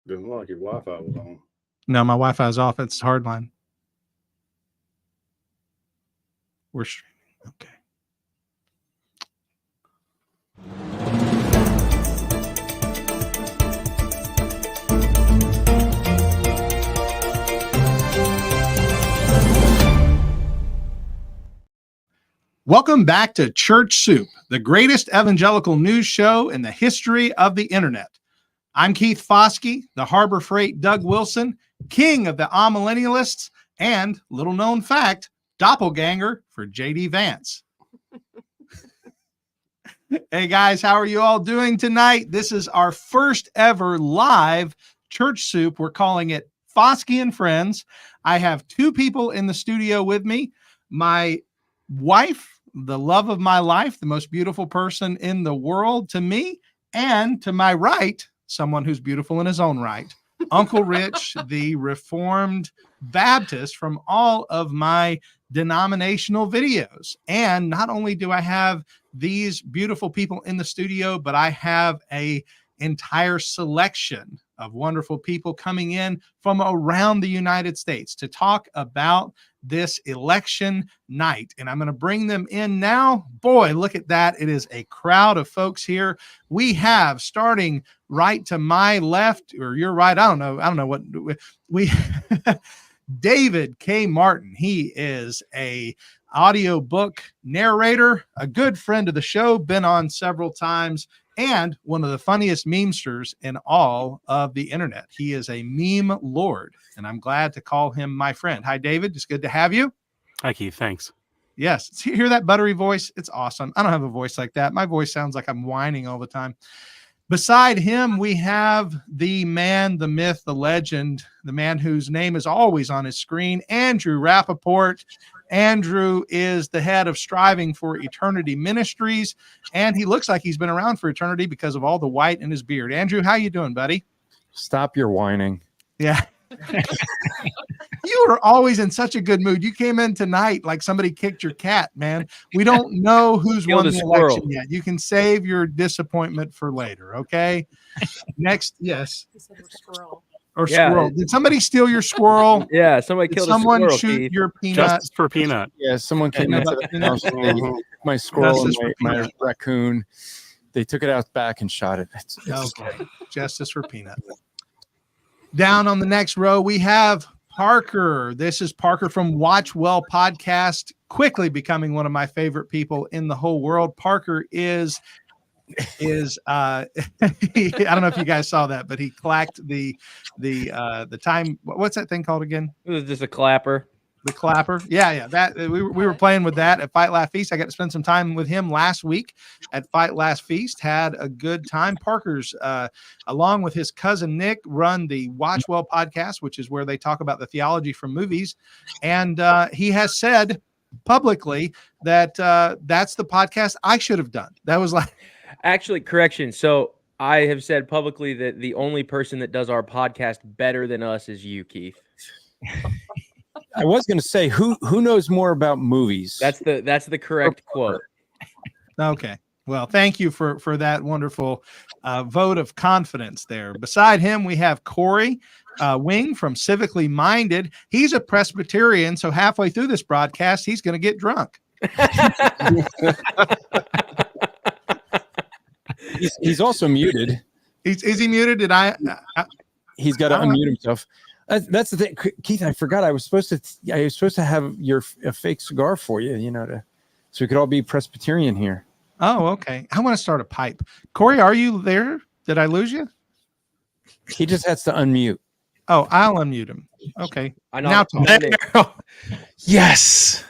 Didn't look like your Wi-Fi was on. No, my Wi-Fi is off. It's hardline. We're streaming. Okay. Welcome back to Church Soup, the greatest evangelical news show in the history of the internet. I'm Keith Foskey, the Harbor Freight Doug Wilson, king of the amillennialists, and little known fact, doppelganger for JD Vance. Hey guys, how are you all doing tonight? This is our first ever live Church Soup. We're calling it Foskey and Friends. I have two people in the studio with me. My wife, the love of my life, the most beautiful person in the world to me, and to my right, someone who's beautiful in his own right, Uncle Rich, the Reformed Baptist from all of my denominational videos. And not only do I have these beautiful people in the studio, but I have an entire selection of wonderful people coming in from around the United States to talk about this election night. And I'm going to bring them in now. Boy, look at that. It is a crowd of folks here. We have, starting right to my left, or your right, I don't know what we David K. Martin. He is a audiobook narrator, a good friend of the show, been on several times, and one of the funniest memesters in all of the internet. He is a meme lord, and I'm glad to call him my friend. Hi, David. It's good to have you. Hi, Keith. Thanks. Yes. Hear that buttery voice? It's awesome. I don't have a voice like that. My voice sounds like I'm whining all the time. Beside him, we have the man, the myth, the legend, the man whose name is always on his screen, Andrew Rappaport. Andrew is the head of Striving for Eternity Ministries, and he looks like he's been around for eternity because of all the white in his beard. Andrew, how you doing, buddy? Stop your whining. Yeah. You are always in such a good mood. You came in tonight like somebody kicked your cat, man. We don't know who's won the election yet. You can save your disappointment for later, okay? Next, yes. He said we're squirrel. Or squirrel. Did somebody steal your squirrel? Yeah, somebody killed a squirrel. Someone shoot Keith. your peanut? Justice for Peanut. Yeah, someone came into the house and they took my squirrel and my raccoon. They took it out back and shot it. Okay, justice for Peanut. Down on the next row, we have Parker. This is Parker from Watch Well Podcast, quickly becoming one of my favorite people in the whole world. Parker is I don't know if you guys saw that, but he clacked the time. What's that thing called again? It was just a clapper. The clapper. Yeah. That we were playing with that at Fight Laugh Feast. I got to spend some time with him last week at Fight Laugh Feast. Had a good time. Parker's along with his cousin Nick run the Watch Well podcast, which is where they talk about the theology from movies. And he has said publicly that that's the podcast I should have done. That was like, actually, correction. So I have said publicly that the only person that does our podcast better than us is you, Keith. I was going to say, who knows more about movies? That's the correct quote. Okay. Well, thank you for that wonderful vote of confidence there. Beside him, we have Corey Wing from Civically Minded. He's a Presbyterian, so halfway through this broadcast, he's going to get drunk. He's also muted. Is he muted? Did I He's got to unmute himself. That's the thing, Keith. I forgot. I was supposed to have a fake cigar for you. So we could all be Presbyterian here. Oh, okay. I want to start a pipe. Corey, are you there? Did I lose you? He just has to unmute. Oh, I'll unmute him. Okay. I know. Now talk. Yes.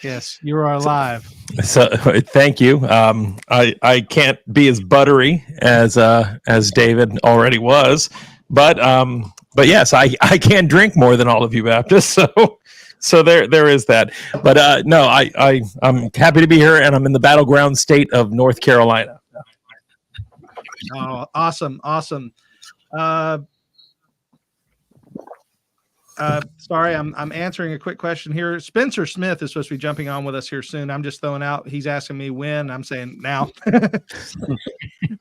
Yes, you are alive. So thank you. I can't be as buttery as David already was, but yes, I can drink more than all of you Baptists. So there is that. But no, I'm happy to be here, and I'm in the battleground state of North Carolina. Oh, awesome. Sorry, I'm answering a quick question here. Spencer Smith is supposed to be jumping on with us here soon. I'm just throwing out. He's asking me when. I'm saying now.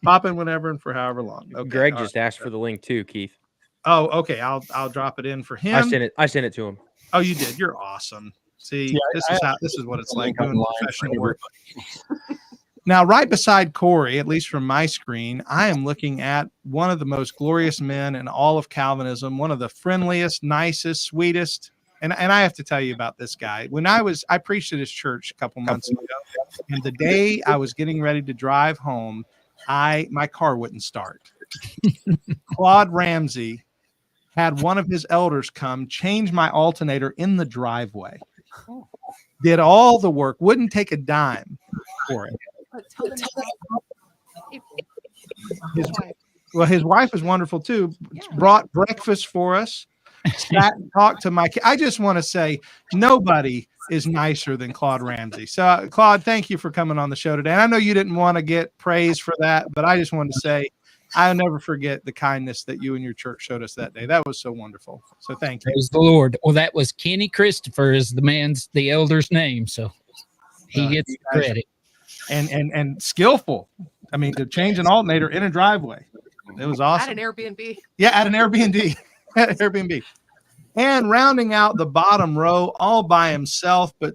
Pop in whenever and for however long. Okay, Greg just asked for the link too, Keith. Oh, okay. I'll drop it in for him. I sent it to him. Oh, you did. You're awesome. See, Yeah, this is what it's like link doing online professional for work. Now, right beside Corey, at least from my screen, I am looking at one of the most glorious men in all of Calvinism, one of the friendliest, nicest, sweetest. And I have to tell you about this guy. When I preached at his church a couple months ago, and the day I was getting ready to drive home, my car wouldn't start. Claude Ramsey had one of his elders come change my alternator in the driveway. Did all the work, wouldn't take a dime for it. His wife is wonderful too. Brought breakfast for us. Sat and talked to my kid. I just want to say nobody is nicer than Claude Ramsey. So, Claude, thank you for coming on the show today. And I know you didn't want to get praise for that, but I just wanted to say I'll never forget the kindness that you and your church showed us that day. That was so wonderful. So thank you. Praise the Lord. Well, that was Kenny Christopher is the elder's name. So he gets credit. And skillful. I mean, to change an alternator in a driveway. It was awesome. At an Airbnb. Yeah, at an Airbnb. At Airbnb. And rounding out the bottom row all by himself, but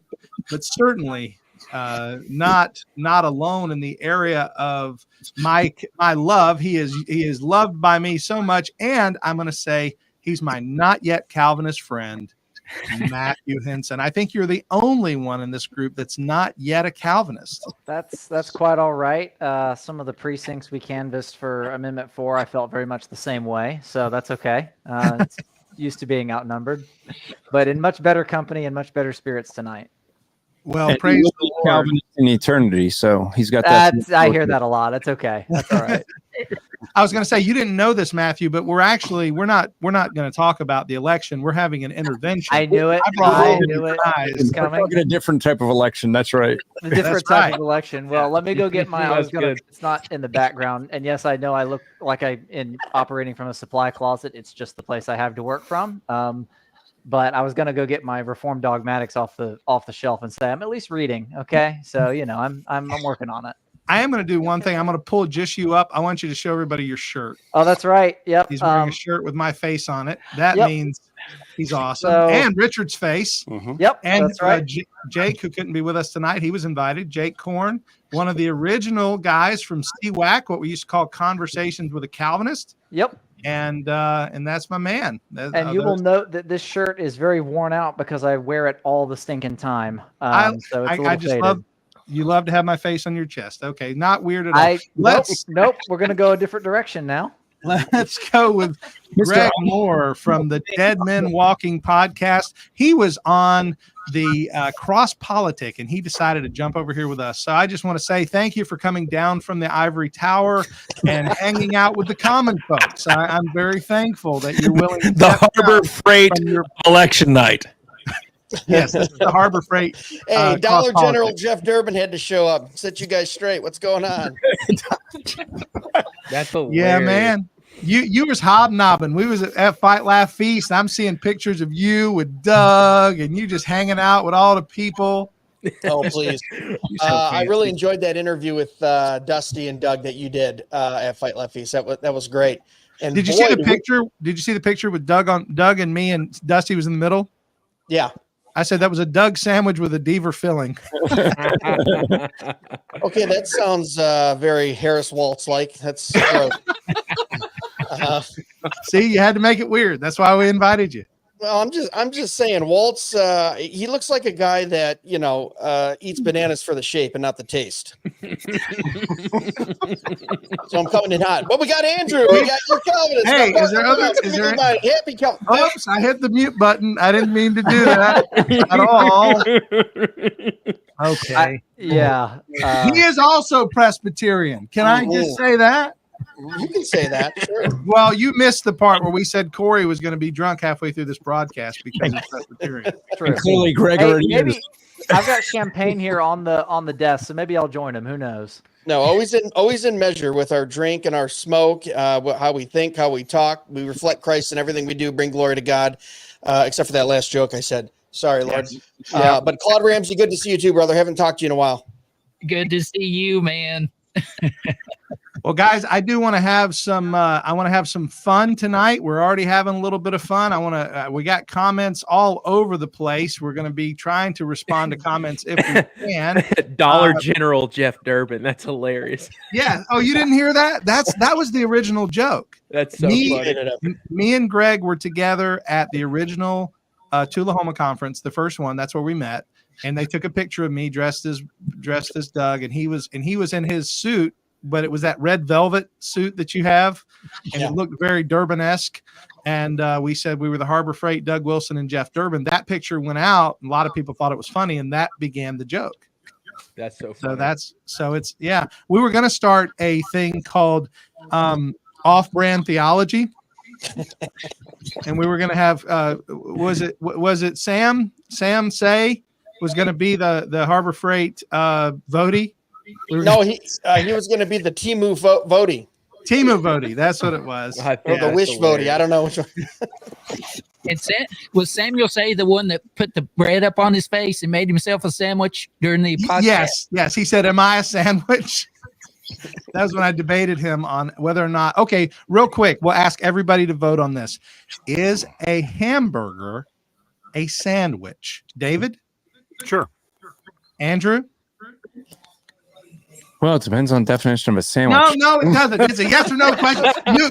certainly not alone in the area of my love. He is loved by me so much, and I'm going to say he's my not yet Calvinist friend, Matthew Henson. I think you're the only one in this group that's not yet a Calvinist. That's quite all right. Some of the precincts we canvassed for Amendment 4, I felt very much the same way, so that's okay. It's used to being outnumbered, but in much better company and much better spirits tonight. Well, And praise he will the be Lord. Calvinist in eternity, so he's got that. I hear that a lot. That's okay. That's all right. I was going to say you didn't know this, Matthew, but we're not going to talk about the election. We're having an intervention. I knew it. I knew it. guys. It was We're coming. talking a different type of election. That's right. A different That's type right. of election. Well, let me go get my. That's good. It's not in the background, and yes, I know I look like I'm operating from a supply closet. It's just the place I have to work from. But I was gonna go get my Reformed Dogmatics off the shelf and say I'm at least reading. Okay, so I'm working on it. I am going to do one thing. I'm going to pull just you up. I want you to show everybody your shirt. Oh, that's right. Yep. He's wearing a shirt with my face on it. That Yep. means he's awesome. So- And Richard's face. Yep. And that's right. Jake, who couldn't be with us tonight, he was invited. Jake Korn, one of the original guys from CWAC, what we used to call Conversations with a Calvinist. Yep. And that's my man. And you will note that this shirt is very worn out because I wear it all the stinking time. So it's a little I just faded. you love to have my face on your chest. Okay, not weird at all. Nope. We're gonna go a different direction now. Let's go with Greg Moore from the Dead Men Walking podcast. He was on the Cross Politic, and he decided to jump over here with us. So I just want to say thank you for coming down from the ivory tower and hanging out with the common folks. I'm very thankful that you're willing to The step Harbor down Freight from your election night. yes, this is the Harbor Freight. Hey, Dollar Cross General Politics. Jeff Durbin had to show up. Set you guys straight. What's going on? That's hilarious. Yeah, man. You was hobnobbing. We was at Fight Laugh Feast. I'm seeing pictures of you with Doug and you just hanging out with all the people. Oh, please. I really enjoyed that interview with Dusty and Doug that you did at Fight Laugh Feast. That was great. And Did you boy, see the picture? Did you see the picture with Doug and me and Dusty was in the middle? Yeah. I said that was a Doug sandwich with a Deaver filling. Okay, that sounds very Harris Waltz like. That's gross. See, you had to make it weird. That's why we invited you. Well, I'm just saying, Waltz. He looks like a guy that eats bananas for the shape and not the taste. So I'm coming in hot. But we got Andrew. We got your Calvinist. Hey, is there happy Calvinist? Oops, I hit the mute button. I didn't mean to do that at all. Okay. Yeah. He is also Presbyterian. Can I just say that? You can say that. Sure. Well, you missed the part where we said Corey was going to be drunk halfway through this broadcast because he's Presbyterian. True. And clearly, Greg Hey, already maybe is. I've got champagne here on the desk, so maybe I'll join him. Who knows? No, always in measure with our drink and our smoke, how we think, how we talk. We reflect Christ in everything we do, bring glory to God, except for that last joke I said. Sorry, Lord. But Claude Ramsey, good to see you too, brother. Haven't talked to you in a while. Good to see you, man. Well, guys, I do want to have some. I want to have some fun tonight. We're already having a little bit of fun. I want to. We got comments all over the place. We're going to be trying to respond to comments if we can. Dollar General Jeff Durbin. That's hilarious. Yeah. Oh, you didn't hear that? That was the original joke. That's so funny. Me and Greg were together at the original Tullahoma conference, the first one. That's where we met, and they took a picture of me dressed as Doug, and he was in his suit. But it was that red velvet suit that you have, and it looked very Durbin-esque. And we said we were the Harbor Freight, Doug Wilson, and Jeff Durbin. That picture went out, and a lot of people thought it was funny, and that began the joke. That's so funny. We were going to start a thing called off-brand theology, and we were going to have was it Sam Say was going to be the Harbor Freight Vody. No, he was going to be the Timu Vody. Timu Vody, that's what it was. Or the Wish Vody. I don't know which one. And was Samuel Say the one that put the bread up on his face and made himself a sandwich during the podcast? Yes. He said, "Am I a sandwich?" That was when I debated him on whether or not. Okay, real quick, we'll ask everybody to vote on this. Is a hamburger a sandwich? David? Sure. Andrew? Well, it depends on definition of a sandwich. No, it doesn't. It's a yes or no question. You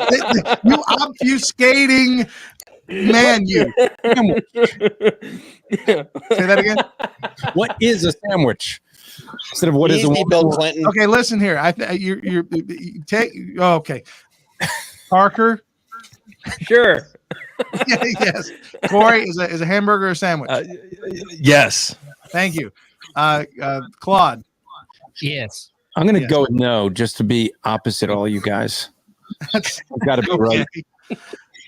obfuscating man, you. Say that again. What is a sandwich? Instead of what is Easy, a Bill Clinton. Okay, listen here. You take. Oh, okay, Parker. Sure. Yes. Corey is a hamburger or sandwich. Yes. Thank you. Claude. Yes. I'm going to go with no, just to be opposite all you guys. I've got to be right.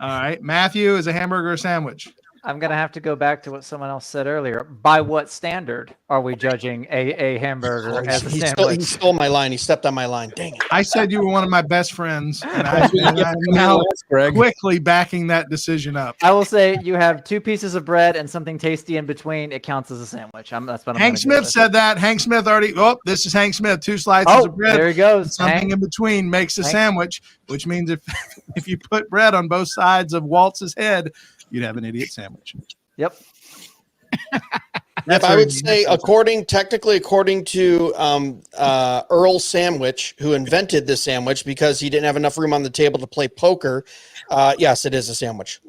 All right. Matthew is a hamburger or sandwich. I'm going to have to go back to what someone else said earlier. By what standard are we judging a hamburger as a He sandwich? stole my line. He stepped on my line. Dang it. I said you were one of my best friends, and I'm now quickly backing that decision up. I will say you have two pieces of bread and something tasty in between. It counts as a sandwich. That's what I'm Hank Smith said that. Hank Smith already. Oh, this is Hank Smith. 2 slices of bread. There he goes. Something Hank. in between makes a sandwich, which means if you put bread on both sides of Waltz's head, you'd have an idiot sandwich. Yep. I would say, according to Earl Sandwich, who invented this sandwich because he didn't have enough room on the table to play poker, yes, it is a sandwich.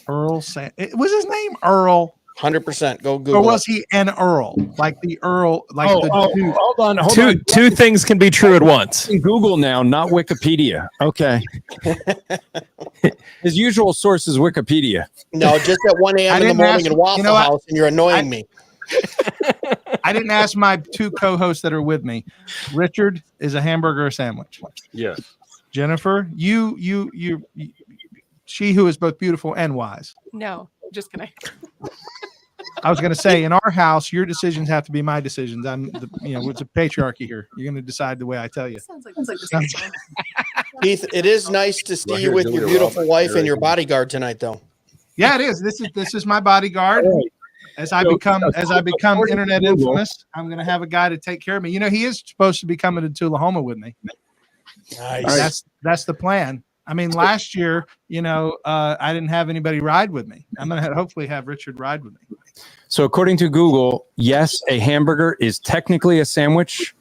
Was his name Earl? 100%. Go Google. Or was he an Earl? Like the Earl? Like hold on. Two things can be true at once. Google now, not Wikipedia. Okay. His usual source is Wikipedia. No, just at 1 a.m. in the morning in Waffle House, and you're annoying me. I didn't ask my 2 co-hosts that are with me. Richard is a hamburger or sandwich. Yes. Jennifer, she who is both beautiful and wise. No, just kidding. I was going to say, in our house, your decisions have to be my decisions. It's a patriarchy here. You're going to decide the way I tell you. Sounds like the same time. Keith, it is nice to see you with your beautiful wife and your bodyguard tonight, though. Yeah, it is. This is my bodyguard. As I become internet infamous, I'm going to have a guy to take care of me. He is supposed to be coming to Tullahoma with me. Nice. That's the plan. I mean, last year, I didn't have anybody ride with me. I'm going to hopefully have Richard ride with me. So according to Google, yes, a hamburger is technically a sandwich.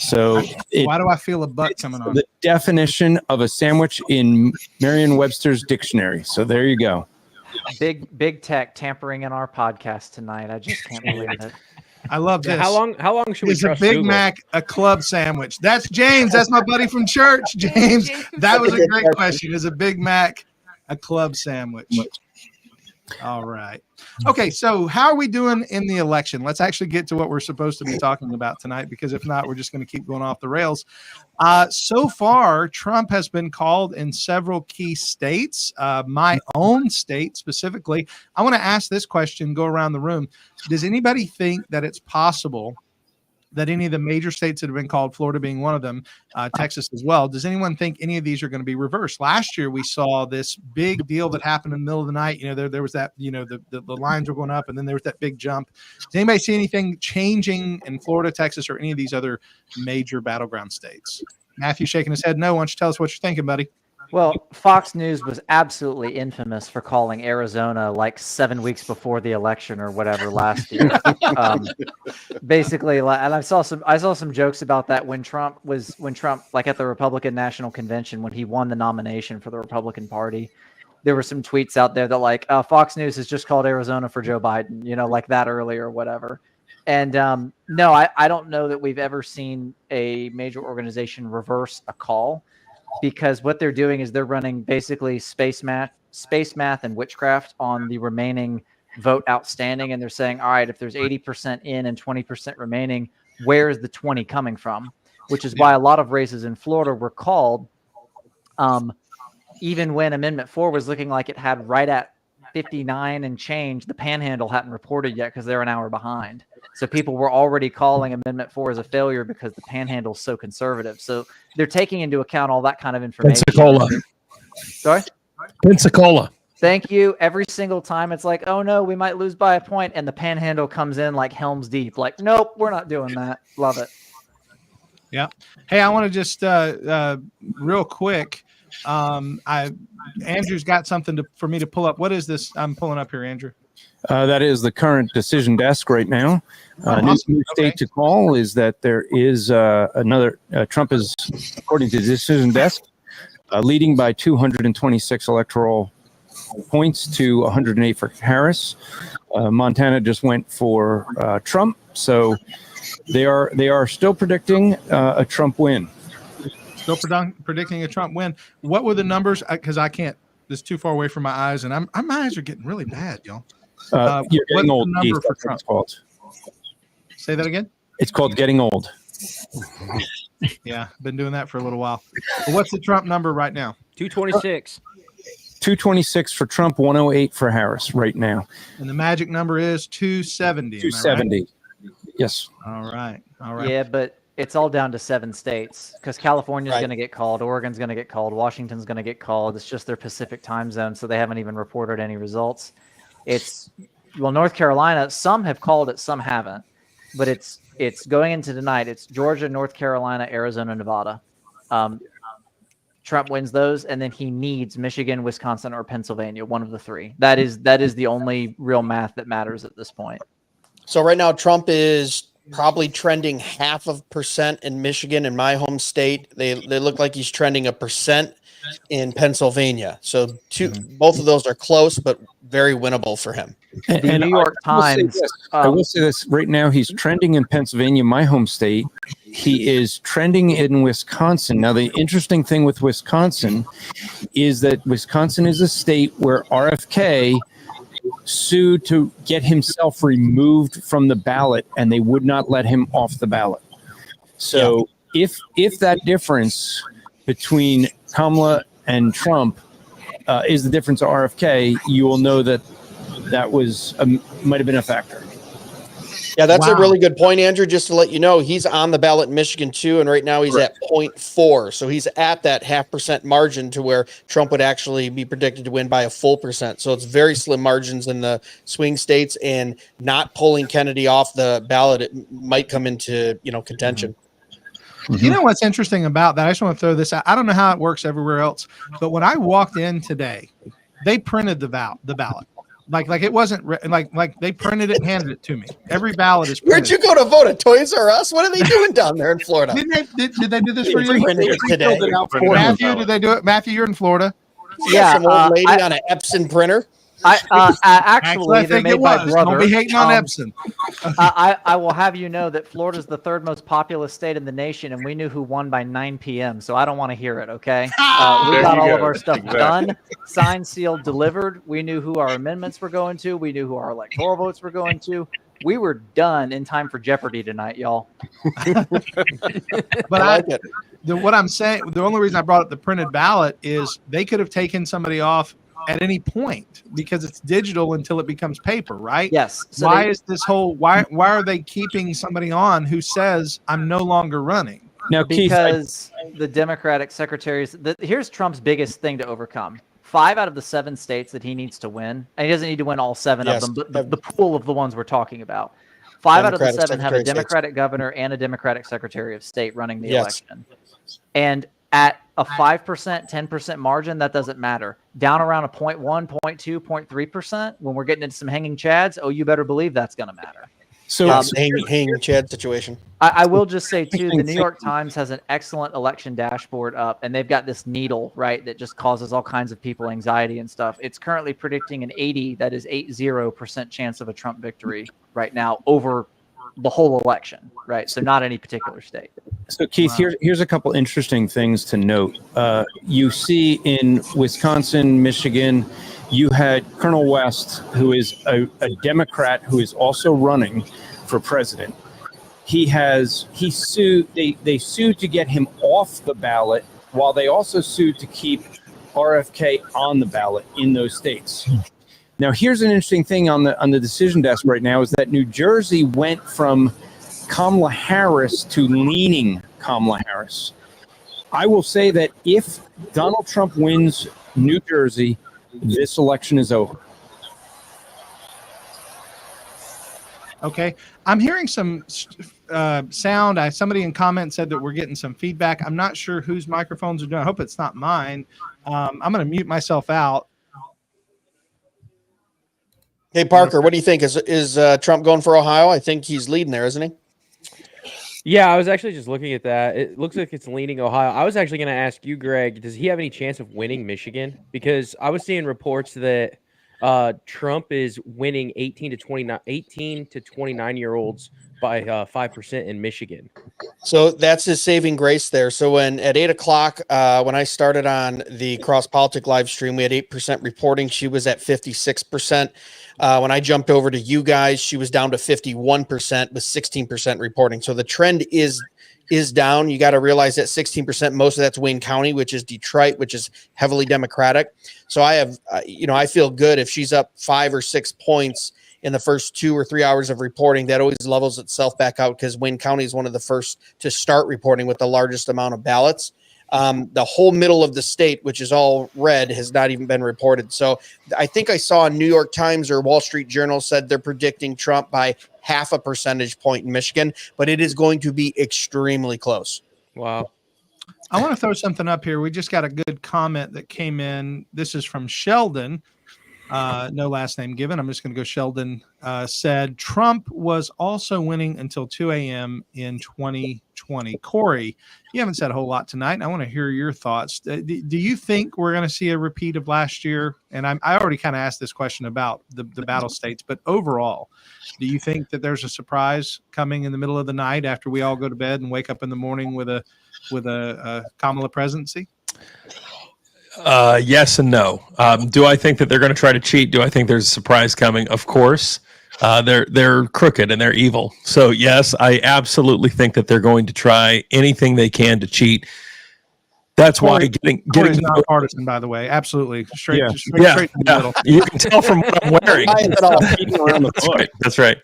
So why do I feel a butt coming on? The definition of a sandwich in Merriam-Webster's dictionary. So there you go. Big tech tampering in our podcast tonight. I just can't believe it. I love this. How long should we Is trust a Big Google? Mac a club sandwich? That's James. That's my buddy from church. James, that was a great question. Is a Big Mac a club sandwich? All right. Okay, so how are we doing in the election? Let's actually get to what we're supposed to be talking about tonight, because if not, we're just going to keep going off the rails. So far, Trump has been called in several key states, my own state specifically. I want to ask this question, go around the room. Does anybody think that it's possible that any of the major states that have been called, Florida being one of them, Texas as well, does anyone think any of these are going to be reversed? Last year, we saw this big deal that happened in the middle of the night. There was that, the lines were going up, and then there was that big jump. Does anybody see anything changing in Florida, Texas, or any of these other major battleground states? Matthew shaking his head no. Why don't you tell us what you're thinking, buddy? Well, Fox News was absolutely infamous for calling Arizona like 7 weeks before the election or whatever last year. Basically, and I saw some jokes about that when Trump like at the Republican National Convention when he won the nomination for the Republican Party. There were some tweets out there that like Fox News has just called Arizona for Joe Biden, like that earlier or whatever. And no, I don't know that we've ever seen a major organization reverse a call. Because what they're doing is they're running basically space math and witchcraft on the remaining vote outstanding. And they're saying, all right, if there's 80% in and 20% remaining, where is the 20 coming from? Which is why a lot of races in Florida were called, even when Amendment 4 was looking like it had right at 59 and change, the Panhandle hadn't reported yet because they're an hour behind. So people were already calling Amendment 4 as a failure because the Panhandle is so conservative. So they're taking into account all that kind of information. Pensacola. Sorry? Pensacola. Thank you. Every single time it's like, oh no, we might lose by a point, and the Panhandle comes in like Helm's Deep. Like, nope, we're not doing that. Love it. Yeah. Hey, I want to just real quick. Andrew's got something for me to pull up. What is this? I'm pulling up here, Andrew. That is the current decision desk right now. New state to call is that there is another Trump is, according to the decision desk, leading by 226 electoral points to 108 for Harris. Montana just went for Trump, so they are still predicting a Trump win. Still predicting a Trump win. What were the numbers? Because I can't. It's too far away from my eyes, and my eyes are getting really bad, y'all. You're getting old. Number for Trump. Trump? Say that again. It's called getting old. Yeah, been doing that for a little while. But what's the Trump number right now? 226. 226 for Trump, 108 for Harris right now. And the magic number is 270. 270. Right? Yes. All right. Yeah, but it's all down to 7 states because California's going to get called, Oregon's going to get called, Washington's going to get called. It's just their Pacific time zone, so they haven't even reported any results. North Carolina, some have called it, some haven't, but it's going into tonight. It's Georgia, North Carolina, Arizona, Nevada. Trump wins those, and then he needs Michigan, Wisconsin, or Pennsylvania, one of the three. That is the only real math that matters at this point. So right now, Trump is probably trending 0.5% in Michigan, in my home state. They look like he's trending 1% in Pennsylvania. So both of those are close, but very winnable for him. The New York Times. I will say this right now. He's trending in Pennsylvania, my home state. He is trending in Wisconsin. Now, the interesting thing with Wisconsin is that Wisconsin is a state where RFK sued to get himself removed from the ballot, and they would not let him off the ballot. So if that difference between Kamala and Trump is the difference of RFK, you will know that was might have been a factor. Yeah, that's a really good point, Andrew. Just to let you know, he's on the ballot in Michigan too, and right now he's at 0.4. So he's at that 0.5% margin to where Trump would actually be predicted to win by a full percent. So it's very slim margins in the swing states, and not pulling Kennedy off the ballot, it might come into contention. Mm-hmm. You know what's interesting about that? I just want to throw this out. I don't know how it works everywhere else, but when I walked in today, they printed the ballot. Like it wasn't like they printed it and handed it to me. Every ballot is printed. Where'd you go to vote? At Toys R Us? What are they doing down there in Florida? Did they do this for you? Today. Matthew, did they do it? Matthew, you're in Florida. Yeah, some old lady on an Epson printer. Actually, they're made by brother. Don't be hating on Epson. I will have you know that Florida's the third most populous state in the nation, and we knew who won by 9 p.m. So I don't want to hear it. Okay, we got all of our stuff done, signed, sealed, delivered. We knew who our amendments were going to. We knew who our electoral votes were going to. We were done in time for Jeopardy tonight, y'all. But what I'm saying, the only reason I brought up the printed ballot is they could have taken somebody off at any point because it's digital until it becomes paper, right? Yes. So why are they keeping somebody on who says I'm no longer running? Now, because the Democratic secretaries, here's Trump's biggest thing to overcome. 5 out of the 7 states that he needs to win, and he doesn't need to win all 7 of them, but the pool of the ones we're talking about. 5 out of the Democratic 7 have a Secretary of State. Democratic governor and a Democratic Secretary of State running the Yes. election. And at a 5%, 10% margin, that doesn't matter. Down around a 0.1, 0.2, 0.3%, when we're getting into some hanging chads, oh, you better believe that's going to matter. So, Yes, hanging Chad situation. I will just say, too, the New thing- York Times has an excellent election dashboard up, and they've got this needle, right, that just causes all kinds of people anxiety and stuff. It's currently predicting an 80% chance of a Trump victory right now over the whole election, right? So not any particular state. So Keith, here's a couple interesting things to note. You see in Wisconsin, Michigan, you had Colonel West, who is a Democrat who is also running for president. They sued to get him off the ballot, while they also sued to keep RFK on the ballot in those states. Now, here's an interesting thing on the decision desk right now is that New Jersey went from Kamala Harris to leaning Kamala Harris. I will say that if Donald Trump wins New Jersey, this election is over. Okay. I'm hearing some sound. Somebody in comments said that we're getting some feedback. I'm not sure whose microphones are doing. I hope it's not mine. I'm going to mute myself out. Hey, Parker, what do you think? Is Trump going for Ohio? I think he's leading there, isn't he? Yeah, I was actually just looking at that. It looks like it's leaning Ohio. I was actually going to ask you, Greg, does he have any chance of winning Michigan? Because I was seeing reports that Trump is winning 18 to 29-year-olds by 5% in Michigan. So that's his saving grace there. So when at 8 o'clock, when I started on the Cross Politic live stream, we had 8% reporting. She was at 56%. When I jumped over to you guys, she was down to 51% with 16% reporting. So the trend is down. You got to realize that 16%, most of that's Wayne County, which is Detroit, which is heavily Democratic. So I have, I feel good if she's up 5 or 6 points in the first 2 or 3 hours of reporting. That always levels itself back out because Wayne County is one of the first to start reporting with the largest amount of ballots. The whole middle of the state, which is all red, has not even been reported. So I think I saw a New York Times or Wall Street Journal said they're predicting Trump by 0.5 percentage point in Michigan, but it is going to be extremely close. Wow. I want to throw something up here. We just got a good comment that came in. This is from Sheldon. No last name given. I'm just going to go Sheldon. Said Trump was also winning until 2 a.m. in 2020. Corey, you haven't said a whole lot tonight, and I want to hear your thoughts. Do you think we're going to see a repeat of last year? And I already kind of asked this question about the battle states, but overall, do you think that there's a surprise coming in the middle of the night after we all go to bed and wake up in the morning with a Kamala presidency? Yes and no. Do I think that they're going to try to cheat? Do I think there's a surprise coming? Of course. They're crooked and they're evil. So yes, I absolutely think that they're going to try anything they can to cheat. That's why getting not partisan, by the way. Absolutely. Straight in the middle. You can tell from what I'm wearing. That's right.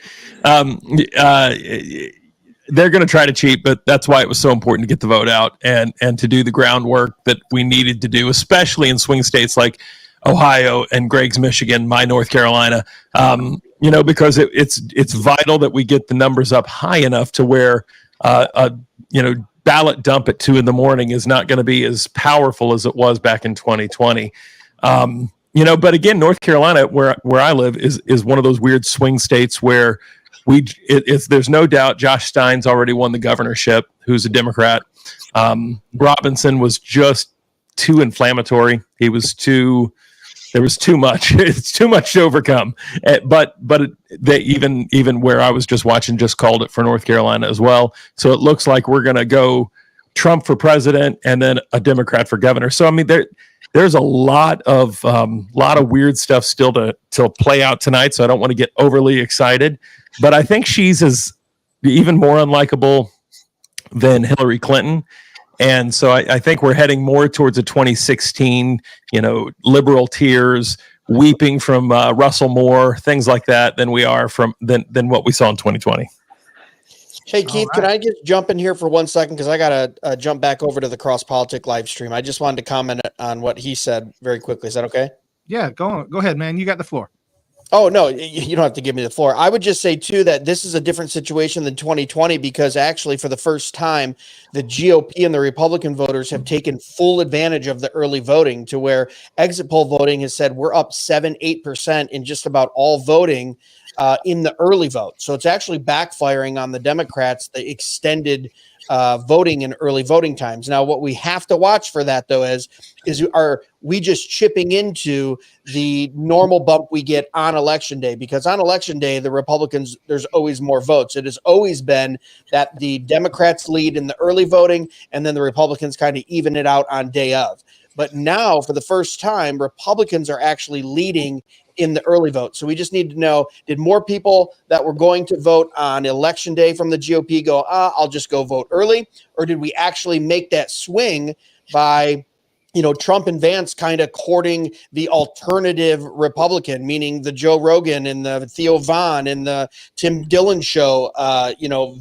They're going to try to cheat, but that's why it was so important to get the vote out and to do the groundwork that we needed to do, especially in swing states like Ohio and Greg's Michigan, my North Carolina. Because it's vital that we get the numbers up high enough to where ballot dump at 2 a.m. is not going to be as powerful as it was back in 2020. But again, North Carolina, where I live, is one of those weird swing states where there's no doubt Josh Stein's already won the governorship, who's a Democrat. Robinson was just too inflammatory. There was too much. It's too much to overcome. But they even where I was just watching just called it for North Carolina as well. So it looks like we're going to go Trump for president and then a Democrat for governor. So I mean there's a lot of weird stuff still to play out tonight. So I don't want to get overly excited. But I think she's even more unlikable than Hillary Clinton. And so I think we're heading more towards a 2016, liberal tears, weeping from Russell Moore, things like that, than we are than what we saw in 2020. Hey, Keith, Can I just jump in here for 1 second? Because I got to jump back over to the Cross Politic live stream. I just wanted to comment on what he said very quickly. Is that okay? Yeah, go ahead, man. You got the floor. Oh, no, you don't have to give me the floor. I would just say, too, that this is a different situation than 2020 because actually, for the first time, the GOP and the Republican voters have taken full advantage of the early voting to where exit poll voting has said we're up 7-8% in just about all voting in the early vote. So it's actually backfiring on the Democrats, the extended voting in early voting times. Now, what we have to watch for that, though, is are we just chipping into the normal bump we get on election day? Because on election day, the Republicans, there's always more votes. It has always been that the Democrats lead in the early voting, and then the Republicans kind of even it out on day of. But now, for the first time, Republicans are actually leading in the early vote. So we just need to know, did more people that were going to vote on election day from the GOP go, I'll just go vote early? Or did we actually make that swing by, Trump and Vance kind of courting the alternative Republican, meaning the Joe Rogan and the Theo Vaughn and the Tim Dillon show,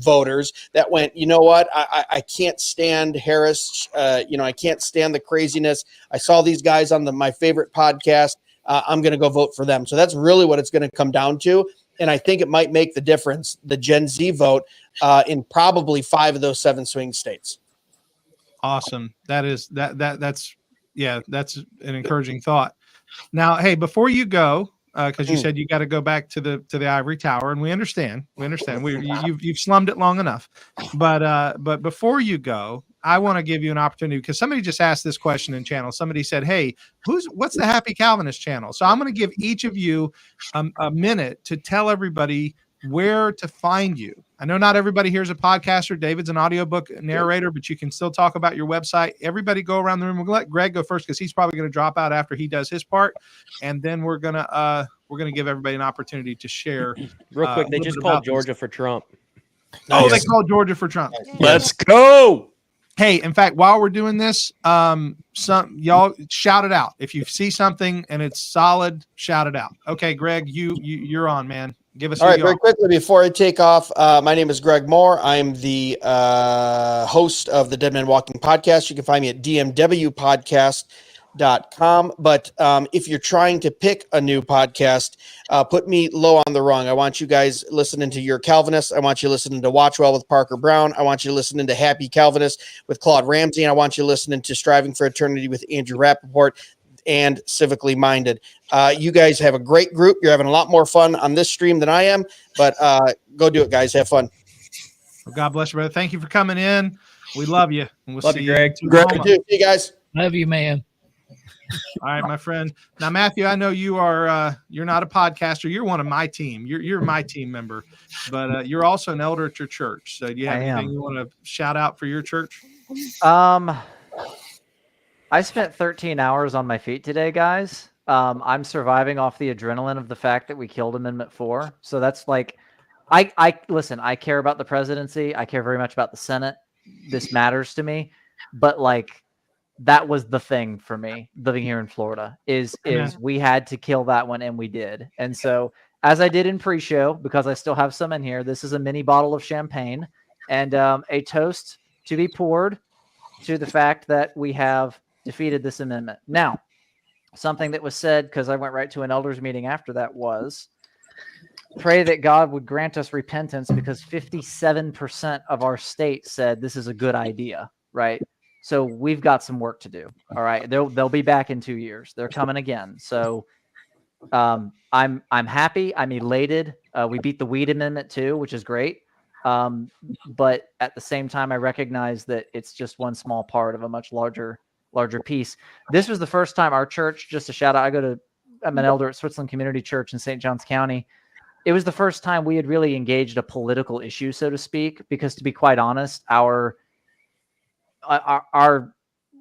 voters that went, you know what, I can't stand Harris. I can't stand the craziness. I saw these guys on my favorite podcast. I'm going to go vote for them. So that's really what it's going to come down to. And I think it might make the difference, the Gen Z vote, in probably 5 of those 7 swing states. Awesome. That's an encouraging thought. Now, hey, before you go, because you said you got to go back to the ivory tower, and we understand. You've slummed it long enough. But before you go, I want to give you an opportunity because somebody just asked this question in channel. Somebody said, "Hey, what's the Happy Calvinist channel?" So I'm going to give each of you a minute to tell everybody where to find you. I know not everybody here's a podcaster. David's an audiobook narrator, but you can still talk about your website. Everybody go around the room. We'll let Greg go first because he's probably going to drop out after he does his part, and then we're gonna give everybody an opportunity to share. Real quick, they just called Georgia for Trump. Oh, they called Georgia for Trump. Let's go. Hey, in fact, while we're doing this, some y'all shout it out. If you see something and it's solid, shout it out. Okay, Greg, you're on, man. Give us all right. Very quickly before I take off, my name is Greg Moore. I'm the host of the Dead Man Walking podcast. You can find me at dmwpodcast.com. But if you're trying to pick a new podcast, put me low on the rung. I want you guys listening to Your Calvinist. I want you listening to Watch Well with Parker Brown. I want you listening to Happy Calvinist with Claude Ramsey. And I want you listening to Striving for Eternity with Andrew Rappaport and Civically Minded. You guys have a great group. You're having a lot more fun on this stream than I am, but go do it, guys. Have fun. Well, God bless you, brother. Thank you for coming in. We love you. And we'll Love see you, Greg. Greg, see you guys. Love you, man. All right, my friend. Now, Matthew, I know you are you're not a podcaster. You're one of my team. You're my team member, but you're also an elder at your church. So do you have anything you want to shout out for your church? I spent 13 hours on my feet today, guys. I'm surviving off the adrenaline of the fact that we killed Amendment 4. So that's like, I listen, I care about the presidency. I care very much about the Senate. This matters to me, but like, that was the thing for me living here in Florida is we had to kill that one, and we did. And so as I did in pre-show, because I still have some in here, this is a mini bottle of champagne and a toast to be poured to the fact that we have defeated this amendment. Now, something that was said, because I went right to an elders meeting after that, was pray that God would grant us repentance because 57% of our state said this is a good idea, right? So we've got some work to do. All right. They'll be back in 2 years. They're coming again. So I'm happy. I'm elated. We beat the weed amendment too, which is great. But at the same time, I recognize that it's just one small part of a much larger piece. This was the first time our church, just a shout out, I'm an elder at Switzerland Community Church in St. Johns County. It was the first time we had really engaged a political issue, so to speak, because to be quite honest, our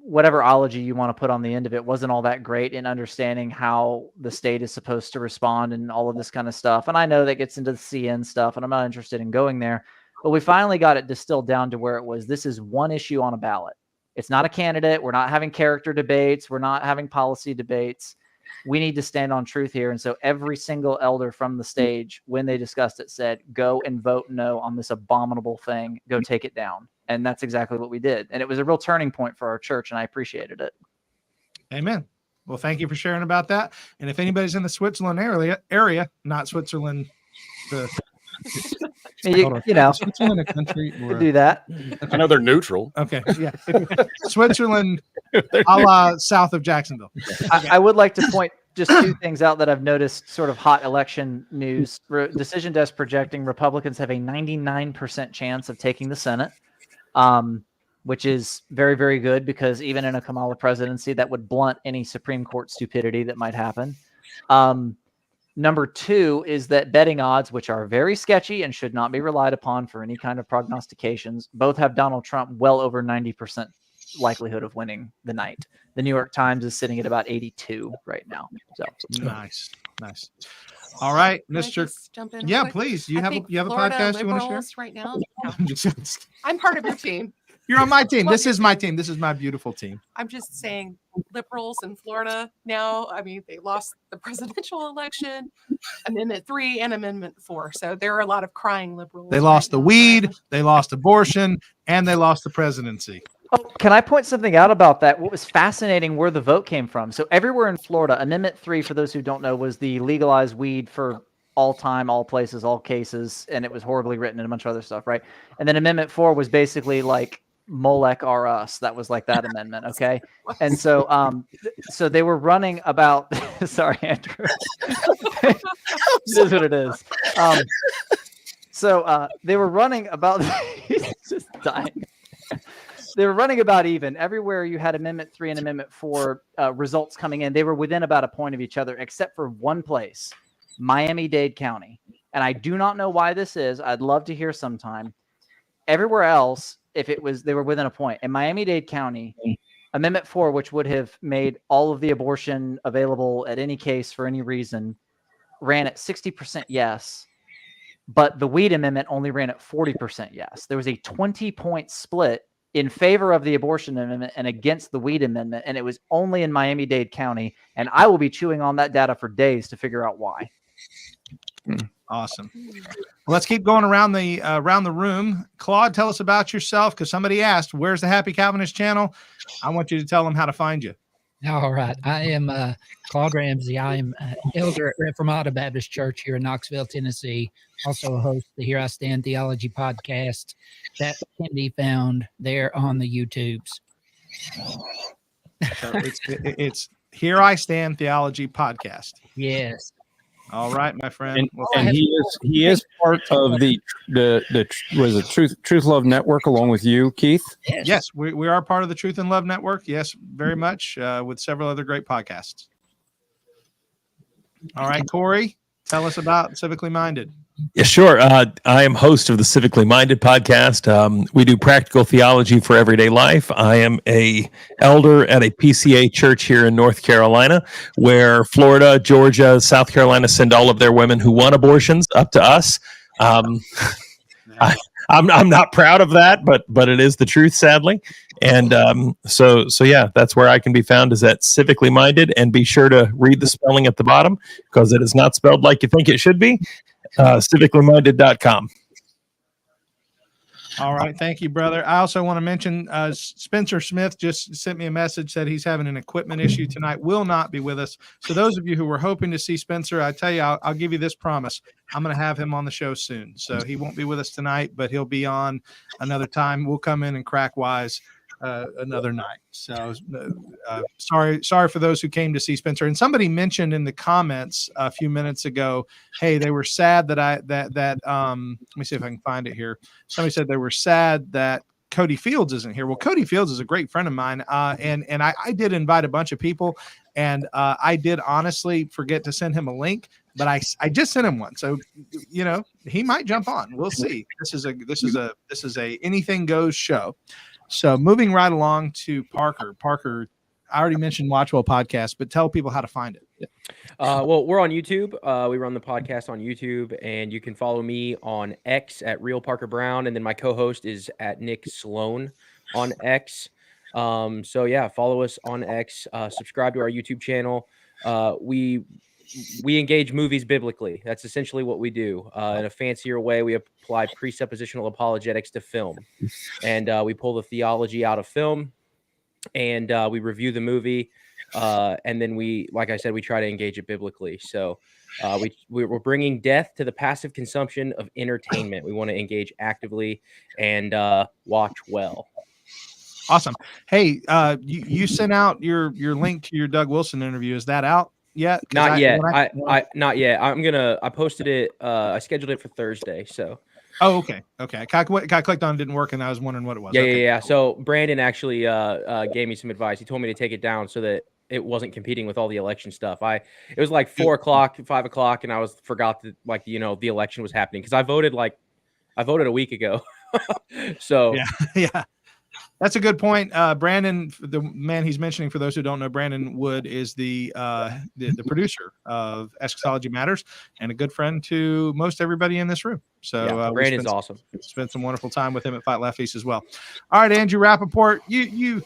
whatever ology you want to put on the end of it wasn't all that great in understanding how the state is supposed to respond and all of this kind of stuff. And I know that gets into the CN stuff, and I'm not interested in going there, but we finally got it distilled down to where it was, this is one issue on a ballot. It's not a candidate. We're not having character debates. We're not having policy debates. We need to stand on truth here. And so every single elder from the stage, when they discussed it, said, go and vote no on this abominable thing. Go take it down. And that's exactly what we did. And it was a real turning point for our church, and I appreciated it. Amen. Well, thank you for sharing about that. And if anybody's in the Switzerland area, not Switzerland, hold on. You know, Is Switzerland a country or could do that. I know they're neutral. okay, yeah, Switzerland, a la south of Jacksonville. I would like to point just two things out that I've noticed, sort of hot election news. Decision Desk projecting Republicans have a 99% chance of taking the Senate, which is very, very good, because even in a Kamala presidency, that would blunt any Supreme Court stupidity that might happen. Number two is that betting odds, which are very sketchy and should not be relied upon for any kind of prognostications, both have Donald Trump well over 90% likelihood of winning the night. The New York Times is sitting at about 82 right now. So Nice. All right, Can I Mr. just jump in real Yeah, quick? please. I You think have a Florida podcast you want to share? liberals right now. I'm just- I'm part of your team. You're on my team. Love This your is my team. This is my beautiful team. I'm just saying, liberals in Florida now. I mean, they lost the presidential election, Amendment 3 and Amendment 4. So there are a lot of crying liberals. They lost the right now. weed, they lost abortion, and they lost the presidency. Oh, can I point something out about that? What was fascinating where the vote came from. So everywhere in Florida, Amendment 3, for those who don't know, was the legalized weed for all time, all places, all cases, and it was horribly written and a bunch of other stuff, right? And then Amendment 4 was basically like Molech R Us. That was like that amendment, okay? And so so they were running about sorry, Andrew. It is what it is. So they were running about he's just dying. They were running about even. Everywhere you had Amendment 3 and Amendment 4 results coming in, they were within about a point of each other, except for one place, Miami-Dade County. And I do not know why this is. I'd love to hear sometime. Everywhere else, if it was, they were within a point. In Miami-Dade County, Amendment 4, which would have made all of the abortion available at any case for any reason, ran at 60% yes. But the weed amendment only ran at 40% yes. There was a 20-point split in favor of the abortion amendment and against the weed amendment. And it was only in Miami-Dade County. And I will be chewing on that data for days to figure out why. Awesome. Well, let's keep going around the room. Claude, tell us about yourself, because somebody asked, where's the Happy Calvinist channel? I want you to tell them how to find you. All right. I am Claude Ramsey. I am elder at Reformata Baptist Church here in Knoxville, Tennessee. Also a host of the Here I Stand Theology podcast that can be found there on the YouTubes. So it's Here I Stand Theology podcast. Yes. All right, my friend. And he is part of the was it Truth Love Network along with you, Keith? Yes, we are part of the Truth and Love Network. Yes, very much, with several other great podcasts. All right, Corey, tell us about Civically Minded. Yeah, sure. I am host of the Civically Minded podcast. We do practical theology for everyday life. I am a elder at a PCA church here in North Carolina, where Florida, Georgia, South Carolina send all of their women who want abortions up to us. I'm not proud of that, but it is the truth, sadly. And so yeah, that's where I can be found, is at Civically Minded. And be sure to read the spelling at the bottom, because it is not spelled like you think it should be. CivicallyMinded.com. All right. Thank you, brother. I also want to mention Spencer Smith just sent me a message, said he's having an equipment issue tonight, will not be with us. So those of you who were hoping to see Spencer, I tell you, I'll give you this promise. I'm going to have him on the show soon. So he won't be with us tonight, but he'll be on another time. We'll come in and crack wise another night. So sorry for those who came to see Spencer. And somebody mentioned in the comments a few minutes ago, hey, they were sad that let me see if I can find it here. Somebody said they were sad that Cody Fields isn't here. Well, Cody Fields is a great friend of mine. And I did invite a bunch of people, and I did honestly forget to send him a link, but I just sent him one. So, he might jump on. We'll see. This is a anything goes show. So moving right along to Parker. Parker, I already mentioned Watchwell Podcast, but tell people how to find it. Well, we're on YouTube. We run the podcast on YouTube, and you can follow me on X at Real Parker Brown, and then my co-host is at Nick Sloan on X. So yeah, follow us on X. Subscribe to our YouTube channel. We engage movies biblically. That's essentially what we do. In a fancier way, we apply presuppositional apologetics to film, and we pull the theology out of film, and we review the movie And then we, like I said, we try to engage it biblically. So we're bringing death to the passive consumption of entertainment. We want to engage actively and watch well. Awesome. Hey, you sent out your link to your Doug Wilson interview. Is that out yet? Not yet. Not yet. I posted it. I scheduled it for Thursday. So. Oh, okay. Okay. I clicked on it, didn't work, and I was wondering what it was. Yeah. So Brandon actually gave me some advice. He told me to take it down so that it wasn't competing with all the election stuff. It was like 4 o'clock, 5 o'clock, and I forgot that the election was happening because I voted a week ago. So yeah. That's a good point. Brandon, the man he's mentioning, for those who don't know, Brandon Wood is the producer of Eschatology Matters and a good friend to most everybody in this room. So Brandon's awesome. Spent some wonderful time with him at Fight Lefties as well. All right, Andrew Rappaport, you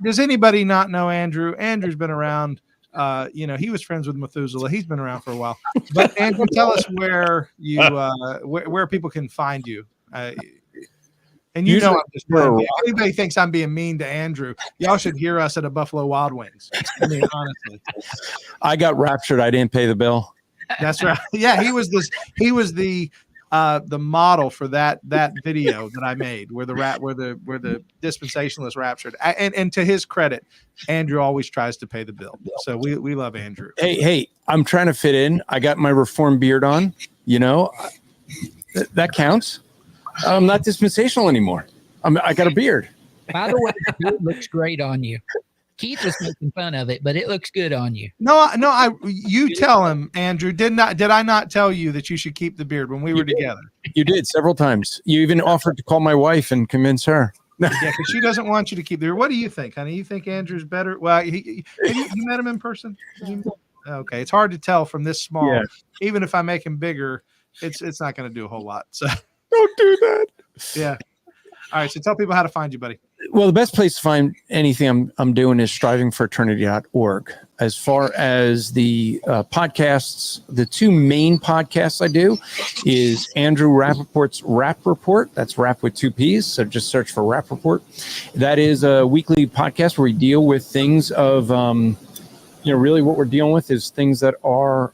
does anybody not know Andrew? Andrew's been around. He was friends with Methuselah. He's been around for a while. But Andrew, tell us where you where people can find you. And Usually, I'm just if anybody thinks I'm being mean to Andrew, y'all should hear us at a Buffalo Wild Wings. I mean, honestly, I got raptured. I didn't pay the bill. That's right. Yeah, he was the model for that video that I made where the dispensationalist raptured. And to his credit, Andrew always tries to pay the bill. So we love Andrew. Hey, I'm trying to fit in. I got my reformed beard on. That counts. I'm not dispensational anymore. I got a beard. By the way, it looks great on you. Keith was making fun of it, but it looks good on you. No, you tell him, Andrew. Did I not tell you that you should keep the beard when we were together? You did several times. You even offered to call my wife and convince her. Yeah, because she doesn't want you to keep the beard. What do you think, honey? You think Andrew's better? Well, you met him in person? Okay, it's hard to tell from this small. Yeah. Even if I make him bigger, it's not going to do a whole lot. So. Don't do that. Yeah. All right. So tell people how to find you, buddy. Well, the best place to find anything I'm doing is strivingforeternity.org. As far as the podcasts, the two main podcasts I do is Andrew Rappaport's Rap Report. That's rap with 2 P's. So just search for Rap Report. That is a weekly podcast where we deal with things of, really what we're dealing with is things that are,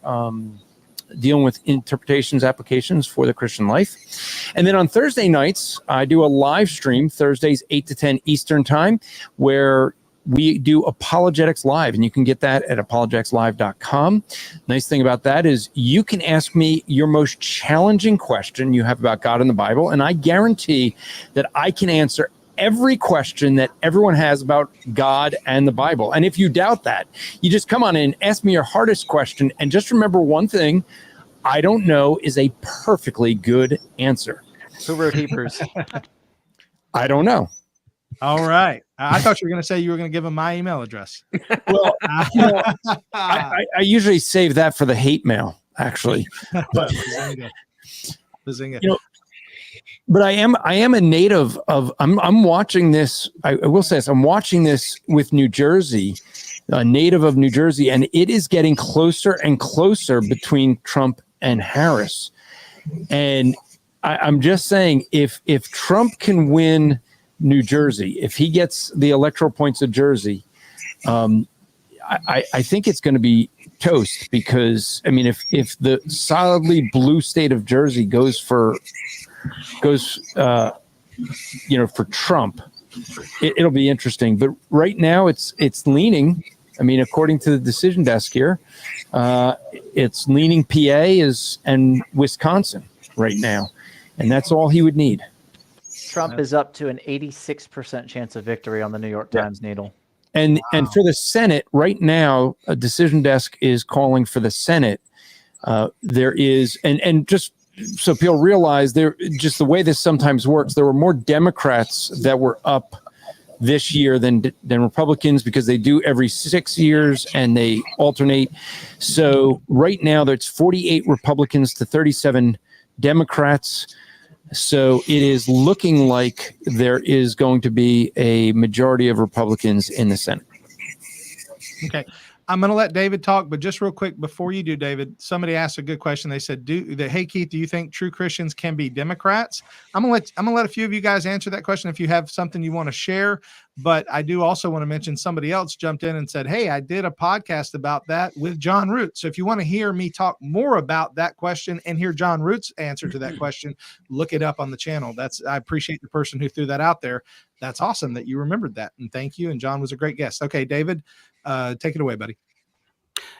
dealing with interpretations, applications for the Christian life. And then on Thursday nights, I do a live stream, Thursdays, 8 to 10 Eastern time, where we do Apologetics Live, and you can get that at apologeticslive.com. Nice thing about that is you can ask me your most challenging question you have about God and the Bible, and I guarantee that I can answer every question that everyone has about God and the Bible. And if you doubt that, you just come on in, ask me your hardest question, and just remember one thing: I don't know is a perfectly good answer. Who wrote Hebrews? I don't know. All right. I thought you were going to say you were going to give him my email address. Well, I usually save that for the hate mail, actually. But, but I am a native of. I'm watching this. I will say this. I'm watching this with New Jersey, a native of New Jersey, and it is getting closer and closer between Trump and Harris. And I'm just saying, if Trump can win New Jersey, if he gets the electoral points of Jersey, I think it's going to be toast, because I mean, if the solidly blue state of Jersey goes for Trump, it'll be interesting. But right now it's leaning. I mean, according to the decision desk here, it's leaning PA and Wisconsin right now, and that's all he would need. Trump is up to an 86% chance of victory on the New York Times needle. And for the Senate right now, a decision desk is calling for the Senate. There is, and just so people realize, just the way this sometimes works, there were more Democrats that were up this year than Republicans, because they do every 6 years and they alternate. So right now there's 48 Republicans to 37 Democrats. So it is looking like there is going to be a majority of Republicans in the Senate. Okay. I'm going to let David talk, but just real quick before you do, David, somebody asked a good question. They said, "Hey Keith, do you think true Christians can be Democrats?" I'm going to let a few of you guys answer that question if you have something you want to share. But I do also want to mention somebody else jumped in and said, "Hey, I did a podcast about that with John Root." So if you want to hear me talk more about that question and hear John Root's answer to that question, look it up on the channel. I appreciate the person who threw that out there. That's awesome that you remembered that, and thank you. And John was a great guest. Okay, David. Take it away, buddy.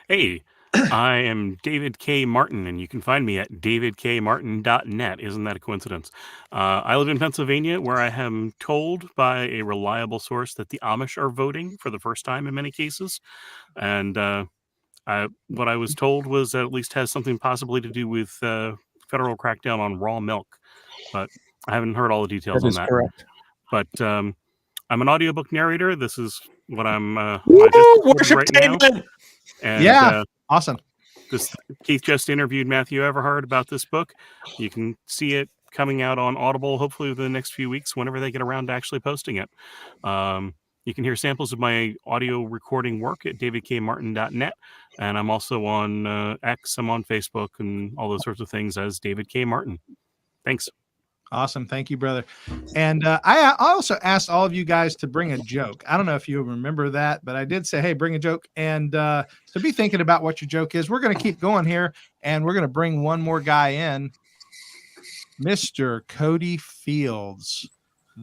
Hey, I am David K. Martin, and you can find me at davidkmartin.net. Isn't that a coincidence? I live in Pennsylvania, where I am told by a reliable source that the Amish are voting for the first time in many cases. And what I was told was that at least has something possibly to do with federal crackdown on raw milk. But I haven't heard all the details That on is that. correct. But I'm an audiobook narrator. This is what I'm Worship right now. David. And Yeah. Awesome. Keith just interviewed Matthew Everhard about this book. You can see it coming out on Audible, hopefully within the next few weeks, whenever they get around to actually posting it. You can hear samples of my audio recording work at davidkmartin.net. And I'm also on X, I'm on Facebook, and all those sorts of things as David K. Martin. Thanks. Awesome. Thank you, brother. And I also asked all of you guys to bring a joke. I don't know if you remember that, but I did say, hey, bring a joke. And so be thinking about what your joke is. We're going to keep going here, and we're going to bring one more guy in, Mr. Cody Fields.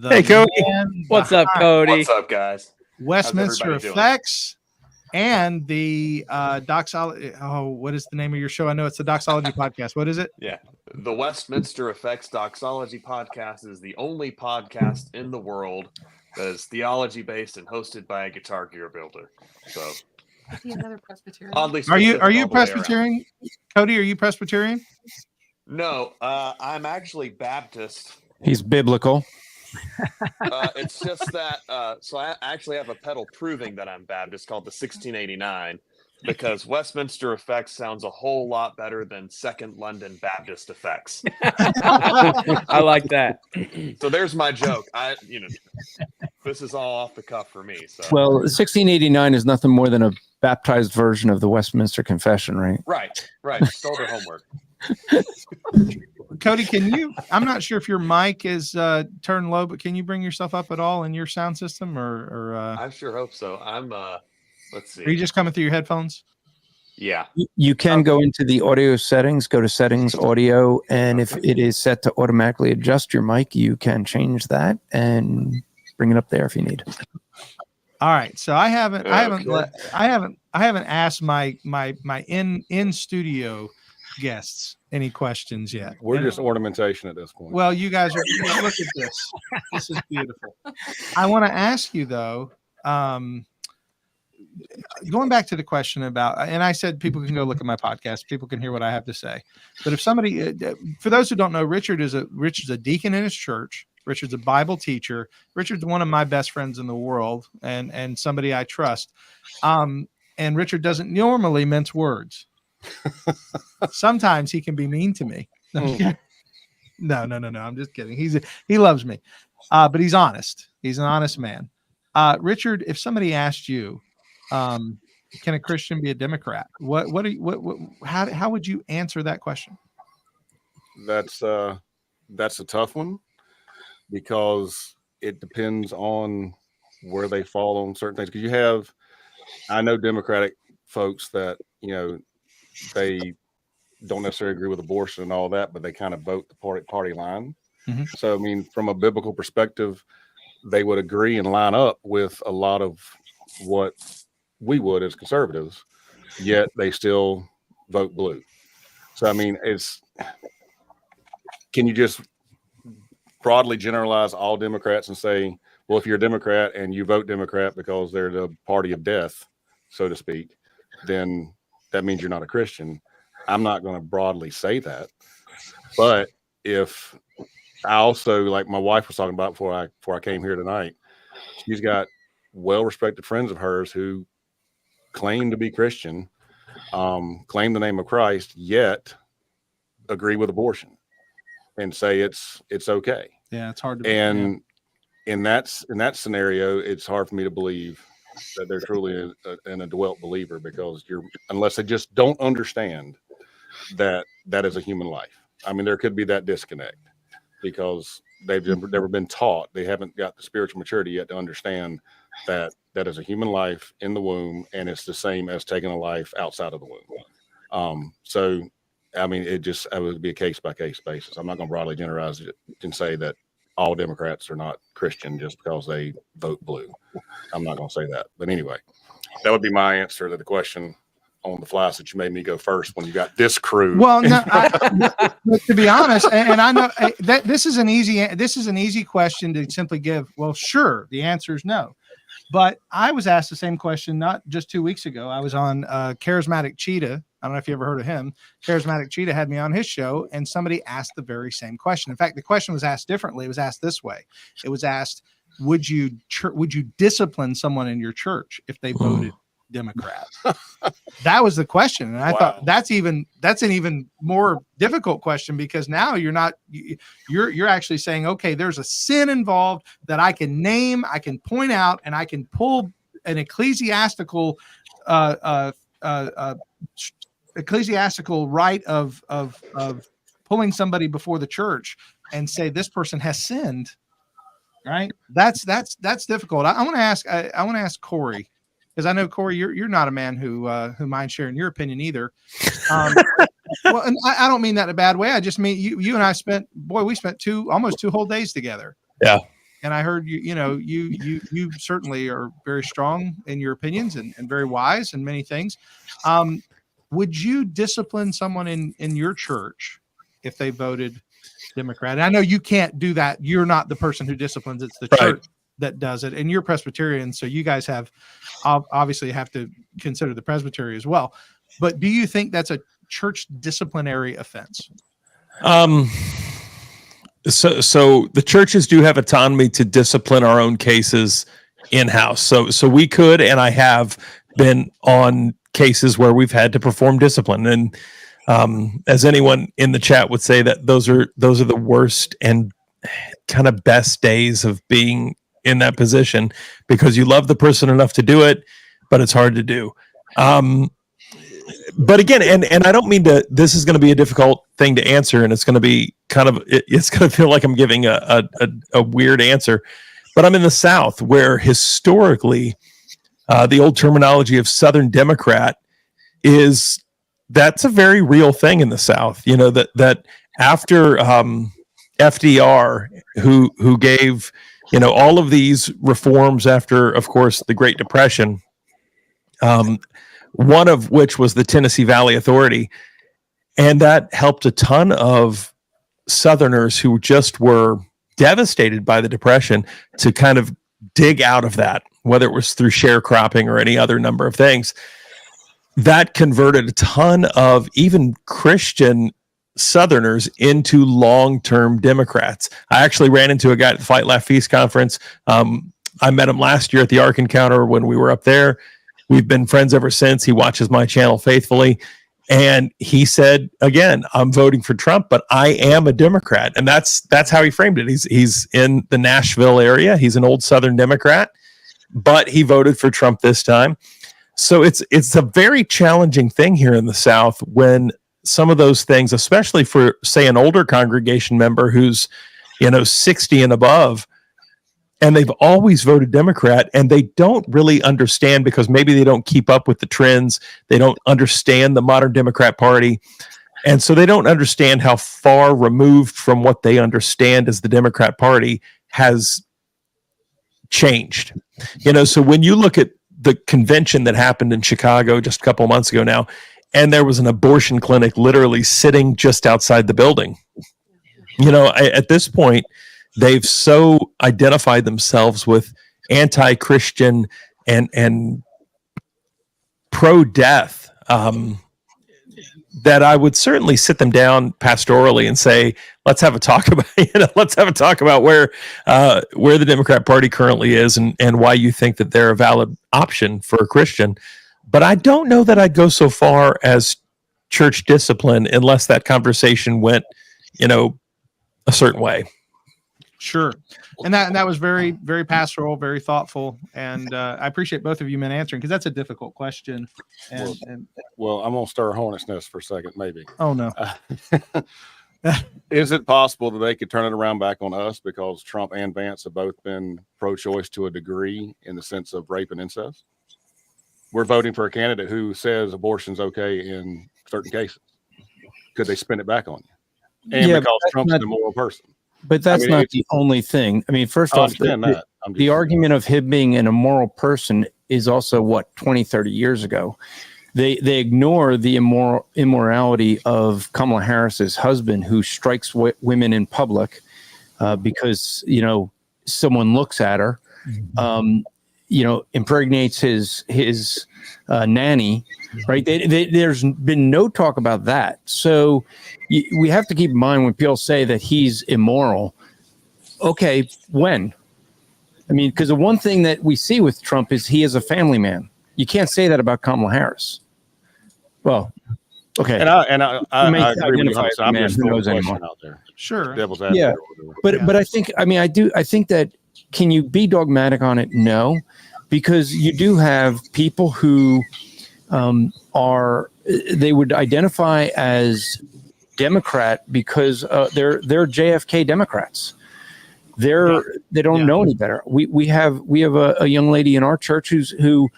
Hey, Cody. What's up, Cody? What's up, guys? Westminster everybody doing? Effects and the Doxology. Oh, what is the name of your show? I know it's the Doxology Podcast. What is it? Yeah. The Westminster Effects Doxology Podcast is the only podcast in the world that is theology based and hosted by a Guitar Gear builder. So, Is he another Presbyterian? oddly Are you specific all the way around. Presbyterian? Cody, are you Presbyterian? No, I'm actually Baptist. He's biblical. It's just that. So I actually have a pedal proving that I'm Baptist called the 1689. Because Westminster Effects sounds a whole lot better than Second London Baptist Effects. I like that. So there's my joke. This is all off the cuff for me. So Well, 1689 is nothing more than a baptized version of the Westminster Confession, right? right. Stole their homework. Cody, can you? I'm not sure if your mic is turned low, but can you bring yourself up at all in your sound system, or I sure hope so. I'm let's see. are you just coming through your headphones? Yeah. You can go into the audio settings, go to settings audio, and if it is set to automatically adjust your mic, you can change that and bring it up there if you need. All right. So I haven't Okay. asked my in studio guests any questions yet. We're just ornamentation at this point. Well, you guys are. Look at this. This is beautiful. I want to ask you though. Going back to the question about, and I said people can go look at my podcast, people can hear what I have to say. But if somebody, for those who don't know, Richard's a deacon in his church. Richard's a Bible teacher. Richard's one of my best friends in the world, and somebody I trust. And Richard doesn't normally mince words. Sometimes he can be mean to me. No. I'm just kidding. He loves me, but he's honest. He's an honest man. Richard, if somebody asked you, can a Christian be a Democrat? How would you answer that question? That's a tough one because it depends on where they fall on certain things. Because I know Democratic folks that, they don't necessarily agree with abortion and all that, but they kind of vote the party line. Mm-hmm. So, I mean, from a biblical perspective, they would agree and line up with a lot of what we would as conservatives, yet they still vote blue. So, I mean, can you just broadly generalize all Democrats and say, well, if you're a Democrat and you vote Democrat because they're the party of death, so to speak, then that means you're not a Christian. I'm not going to broadly say that. But if I also, like my wife was talking about before I came here tonight, she's got well-respected friends of hers who claim to be Christian, claim the name of Christ, yet agree with abortion and say it's okay. Yeah, it's hard to. And in that scenario, it's hard for me to believe that they're truly an indwelt believer, because unless they just don't understand that is a human life. I mean, there could be that disconnect because they've never been taught. They haven't got the spiritual maturity yet to understand that is a human life in the womb, and it's the same as taking a life outside of the womb. So, I mean, it would be a case by case basis. I'm not going to broadly generalize it and say that all Democrats are not Christian just because they vote blue. I'm not going to say that. But anyway, that would be my answer to the question on the fly, since you made me go first when you got this crew. Well, no, to be honest, and I know that this is an easy question to simply give. Well, sure, the answer is no. But I was asked the same question not just 2 weeks ago. I was on Charismatic Cheetah. I don't know if you ever heard of him. Charismatic Cheetah had me on his show, and somebody asked the very same question. In fact, the question was asked differently. It was asked this way. It was asked, would you discipline someone in your church if they voted Democrat? That was the question. And I thought that's an even more difficult question, because now you're actually saying, okay, there's a sin involved that I can name, I can point out, and I can pull an ecclesiastical right of pulling somebody before the church and say this person has sinned. Right? That's difficult. I want to ask Corey, because I know, Corey, you're not a man who minds sharing your opinion either. Well, and I don't mean that in a bad way. I just mean you and I we spent almost 2 whole days together. Yeah. And I heard you certainly are very strong in your opinions and very wise in many things. Would you discipline someone in your church if they voted Democrat? And I know you can't do that. You're not the person who disciplines. It's the church that does it. And you're Presbyterian, so you guys obviously have to consider the presbytery as well. But do you think that's a church disciplinary offense? So the churches do have autonomy to discipline our own cases in-house. So we could, and I have been on cases where we've had to perform discipline. And as anyone in the chat would say, that those are the worst and kind of best days of being in that position, because you love the person enough to do it, but it's hard to do. But again, and I don't mean this is going to be a difficult thing to answer, and it's going to be it's going to feel like I'm giving a weird answer, but I'm in the South, where historically the old terminology of Southern Democrat that's a very real thing in the South. You know, that after FDR, who gave all of these reforms after, of course, the Great Depression, one of which was the Tennessee Valley Authority. And that helped a ton of Southerners who just were devastated by the Depression to kind of dig out of that, whether it was through sharecropping or any other number of things. That converted a ton of even Christian Southerners into long-term Democrats. I actually ran into a guy at the Fight, Laugh, Feast conference. I met him last year at the Ark Encounter when we were up there. We've been friends ever since. He watches my channel faithfully. And he said, again, I'm voting for Trump, but I am a Democrat. And that's how he framed it. He's in the Nashville area. He's an old Southern Democrat, but he voted for Trump this time. So it's a very challenging thing here in the South when some of those things, especially for, say, an older congregation member who's 60 and above, and they've always voted Democrat, and they don't really understand, because maybe they don't keep up with the trends. They don't understand the modern Democrat Party. And so they don't understand how far removed from what they understand as the Democrat Party has changed. So when you look at the convention that happened in Chicago just a couple of months ago now, and there was an abortion clinic literally sitting just outside the building. At this point, they've so identified themselves with anti-Christian and pro-death that I would certainly sit them down pastorally and say, let's have a talk about where the Democrat Party currently is and why you think that they're a valid option for a Christian. But I don't know that I'd go so far as church discipline unless that conversation went, a certain way. Sure. And that was very, very pastoral, very thoughtful. And I appreciate both of you men answering, because that's a difficult question. Well, I'm going to stir a hornet's nest for a second, maybe. Oh, no. Is it possible that they could turn it around back on us because Trump and Vance have both been pro-choice to a degree in the sense of rape and incest? We're voting for a candidate who says abortion's okay in certain cases. Could they spin it back on you? And because Trump's an immoral person. But that's not the only thing. I mean, first off, the argument of him being an immoral person is also 20, 30 years ago. They ignore the immorality of Kamala Harris's husband, who strikes women in public because, someone looks at her, impregnates his nanny, right? There's been no talk about that. So we have to keep in mind when people say that he's immoral. Okay, when? I mean, because the one thing that we see with Trump is he is a family man. You can't say that about Kamala Harris. Well, okay. And I agree with you. I'm just throwing a question out there. Sure. Devil's advocate. Yeah. But I think that, can you be dogmatic on it? No, because you do have people who they would identify as Democrat because they're JFK Democrats. They don't know any better. We have a young lady in our church who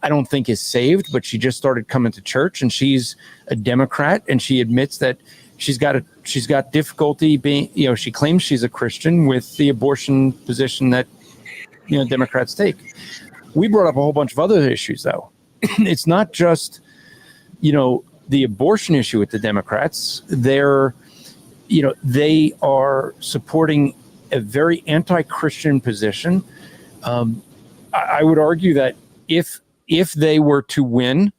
I don't think is saved, but she just started coming to church, and she's a Democrat, and she admits that she's got difficulty being, she claims she's a Christian with the abortion position that Democrats take. We brought up a whole bunch of other issues, though. It's not just the abortion issue with the Democrats. They are supporting a very anti-Christian position. I would argue that if they were to win,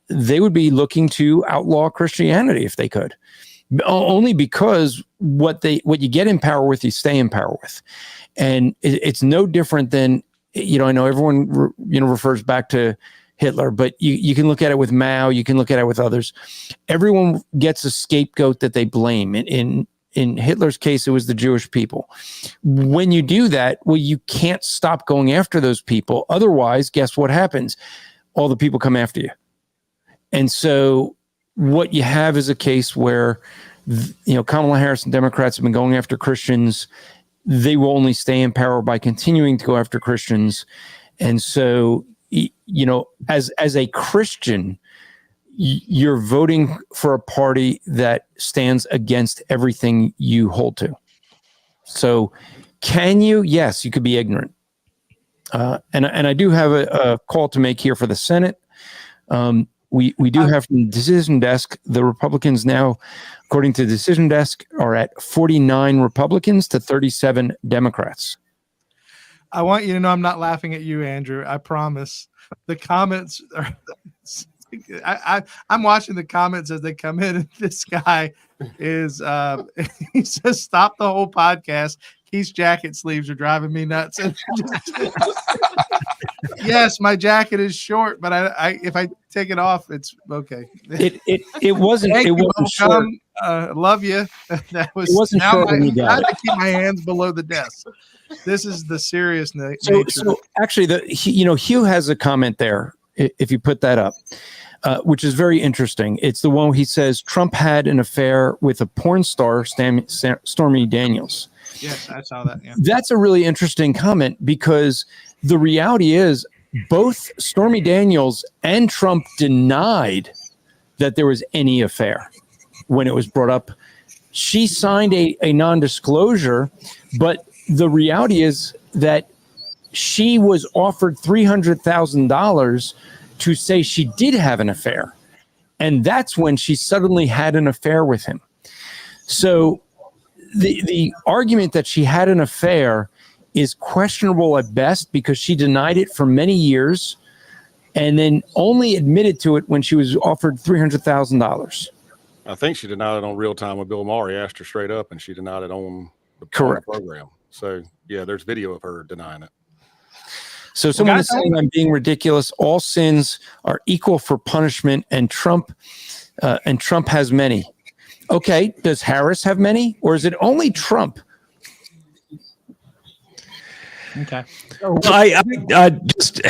they would be looking to outlaw Christianity if they could. Only because what you get in power with, you stay in power with. And it's no different than, I know everyone refers back to Hitler, but you can look at it with Mao, you can look at it with others. Everyone gets a scapegoat that they blame. In Hitler's case, it was the Jewish people. When you do that, you can't stop going after those people. Otherwise, guess what happens? All the people come after you. And so what you have is a case where, Kamala Harris and Democrats have been going after Christians. They will only stay in power by continuing to go after Christians. And so, as a Christian, you're voting for a party that stands against everything you hold to. So can you? Yes, you could be ignorant. And I do have a call to make here for the Senate. We do have from the Decision Desk, the Republicans now, according to the Decision Desk, are at 49 Republicans to 37 Democrats. I want you to know I'm not laughing at you, Andrew. I promise. The comments are... I'm watching the comments as they come in, and this guy is he says, "Stop the whole podcast. Keith's jacket sleeves are driving me nuts." And yes, my jacket is short, but I if I take it off, it's okay. It wasn't short. Love you. That was. It wasn't short when you got it. I keep my hands below the desk. This is the serious nature. So actually, Hugh has a comment there. If you put that up, which is very interesting. It's the one where he says Trump had an affair with a porn star, Stormy Daniels. Yes, I saw that. Yeah. That's a really interesting comment, because the reality is both Stormy Daniels and Trump denied that there was any affair when it was brought up. She signed a non-disclosure, but the reality is that she was offered $300,000 to say she did have an affair. And that's when she suddenly had an affair with him. So the argument that she had an affair is questionable at best, because she denied it for many years and then only admitted to it when she was offered $300,000. I think she denied it on Real Time with Bill Maher. He asked her straight up, and she denied it on the program. So, yeah, there's video of her denying it. So someone is saying I'm being ridiculous. All sins are equal for punishment, and Trump has many. Okay, does Harris have many, or is it only Trump? Okay. Well, I just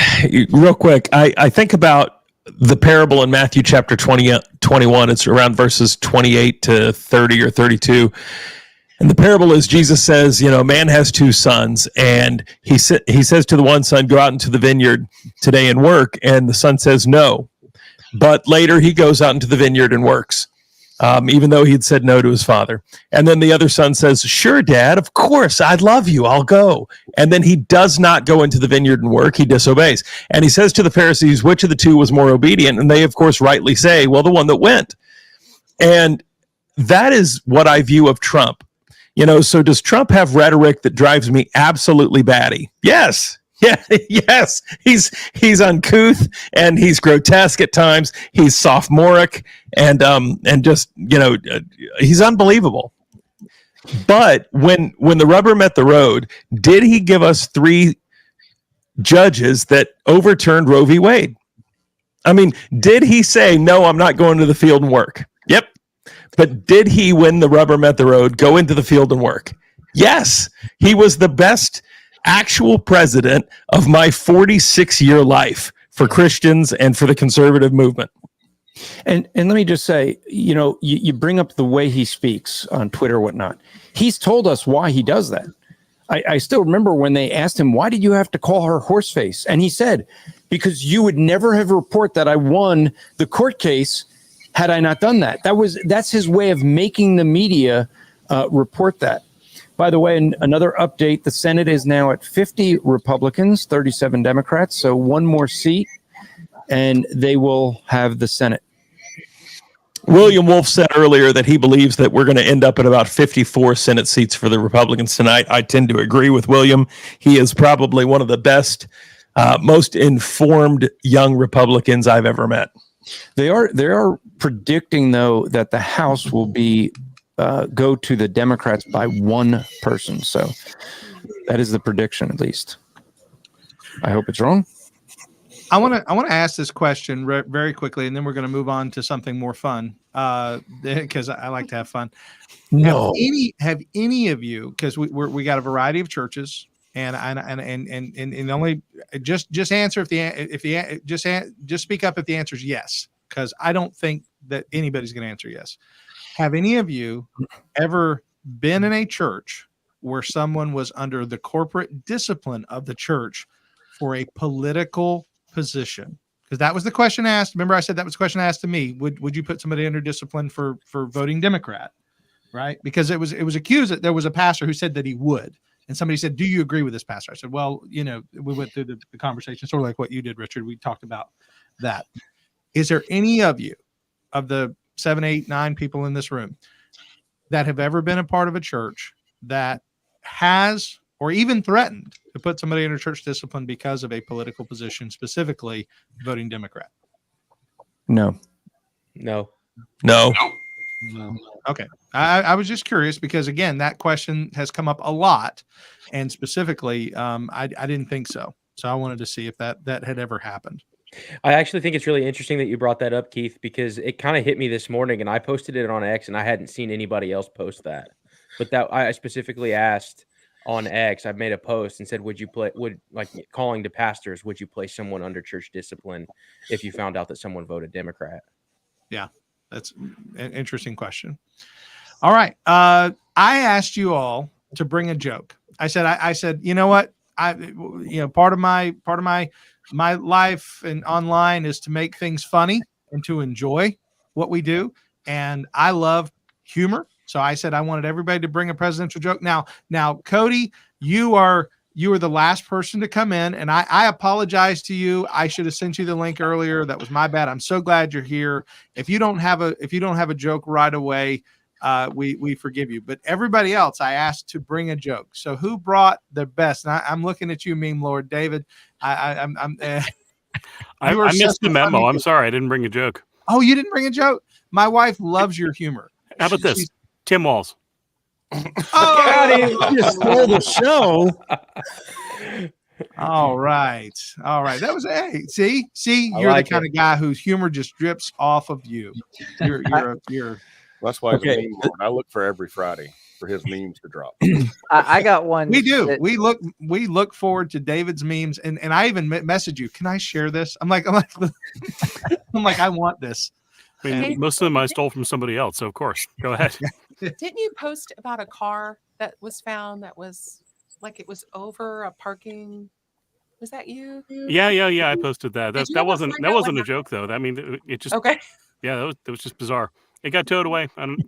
real quick, I think about the parable in Matthew chapter 21. It's around verses 28 to 30 or 32. And the parable is Jesus says, you know, man has two sons, and he says to the one son, go out into the vineyard today and work. And the son says no. But later he goes out into the vineyard and works, even though he had said no to his father. And then the other son says, sure, Dad, of course, I love you. I'll go. And then he does not go into the vineyard and work. He disobeys. And he says to the Pharisees, which of the two was more obedient? And they, of course, rightly say, well, the one that went. And that is what I view of Trump. You know, so does Trump have rhetoric that drives me absolutely batty? Yes. Yeah, yes. He's uncouth and he's grotesque at times. He's sophomoric and just, you know, he's unbelievable. But when the rubber met the road, did he give us 3 judges that overturned Roe v. Wade? I mean, did he say, no, I'm not going to the field and work? Yep. But did he, when the rubber met the road, go into the field and work? Yes. He was the best actual president of my 46-year life for Christians and for the conservative movement. And let me just say, you know, you bring up the way he speaks on Twitter, whatnot. He's told us why he does that. I still remember when they asked him, why did you have to call her horseface? And he said, because you would never have report that I won the court case had I not done that. That's his way of making the media report that. By the way, another update, the Senate is now at 50 Republicans, 37 Democrats, so one more seat, and they will have the Senate. William Wolf said earlier that he believes that we're going to end up at about 54 Senate seats for the Republicans tonight. I tend to agree with William. He is probably one of the best, most informed young Republicans I've ever met. They are predicting, though, that the House will be go to the Democrats by one person. So that is the prediction, at least. I hope it's wrong. I want to ask this question very quickly, and then we're going to move on to something more fun because I like to have fun. No. Have any of you, because we got a variety of churches, and only just answer just speak up if the answer is yes, because I don't think that anybody's going to answer yes. Have any of you ever been in a church where someone was under the corporate discipline of the church for a political position? Because that was the question asked. Remember, I said that was the question asked to me. Would you put somebody under discipline for voting Democrat? Right? Because it was accused that there was a pastor who said that he would. And somebody said, do you agree with this pastor? I said, well, you know, we went through the conversation, sort of like what you did, Richard. We talked about that. Is there any of you, of the 7, 8, 9 people in this room, that have ever been a part of a church that has or even threatened to put somebody under church discipline because of a political position, specifically voting Democrat? No. Okay. I was just curious because, again, that question has come up a lot, and specifically, I didn't think so. So I wanted to see if that had ever happened. I actually think it's really interesting that you brought that up, Keith, because it kind of hit me this morning, and I posted it on X, and I hadn't seen anybody else post that. But that I specifically asked on X, I made a post and said, calling to pastors, would you place someone under church discipline if you found out that someone voted Democrat? Yeah, that's an interesting question. All right. I asked you all to bring a joke. I said, you know what? Part of my life and online is to make things funny and to enjoy what we do. And I love humor. So I said I wanted everybody to bring a presidential joke. Now, Cody, you are the last person to come in, and I apologize to you. I should have sent you the link earlier. That was my bad. I'm so glad you're here. If you don't have a joke right away, we forgive you. But everybody else, I asked to bring a joke. So who brought the best? And I'm looking at you, Meme Lord David. I missed the memo. I'm sorry, I didn't bring a joke. Oh, you didn't bring a joke? My wife loves your humor. How about this? Tim Walz. Oh, you stole the show. All right. That was see, you're the kind of guy whose humor just drips off of you. You're That's why he's Okay. a meme lord. I look for every Friday for his memes to drop. I got one. We do. that- We look forward to David's memes, and I even message you. Can I share this? I'm like, I'm like, I want this. I mean, Hey, most of them I stole from somebody else, so of course. Go ahead. Didn't you post about a car that was found that was like it was over a parking? Was that you? Yeah. I posted that. Did That, you that ever wasn't find that out what wasn't a joke though. I mean, it just Okay. yeah, that was just bizarre. It got towed away. I don't.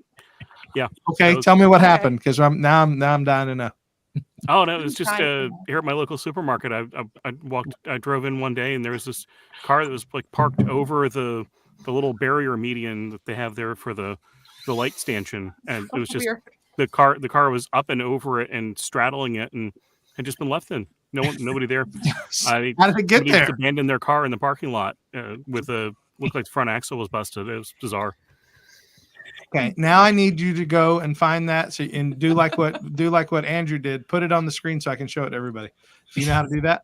Yeah. Okay, That was- tell me what Okay. happened, because I'm dying to know. Oh no, it was just Fine. here at my local supermarket. I drove in one day and there was this car that was like parked over the little barrier median that they have there for the light stanchion, and it was just Weird. the car was up and over it and straddling it and had just been left in. Nobody there. How did it get Somebody just there? abandoned their car in the parking lot with a looked like the front axle was busted. It was bizarre. Okay, now I need you to go and find that and do like what Andrew did. Put it on the screen so I can show it to everybody. Do you know how to do that?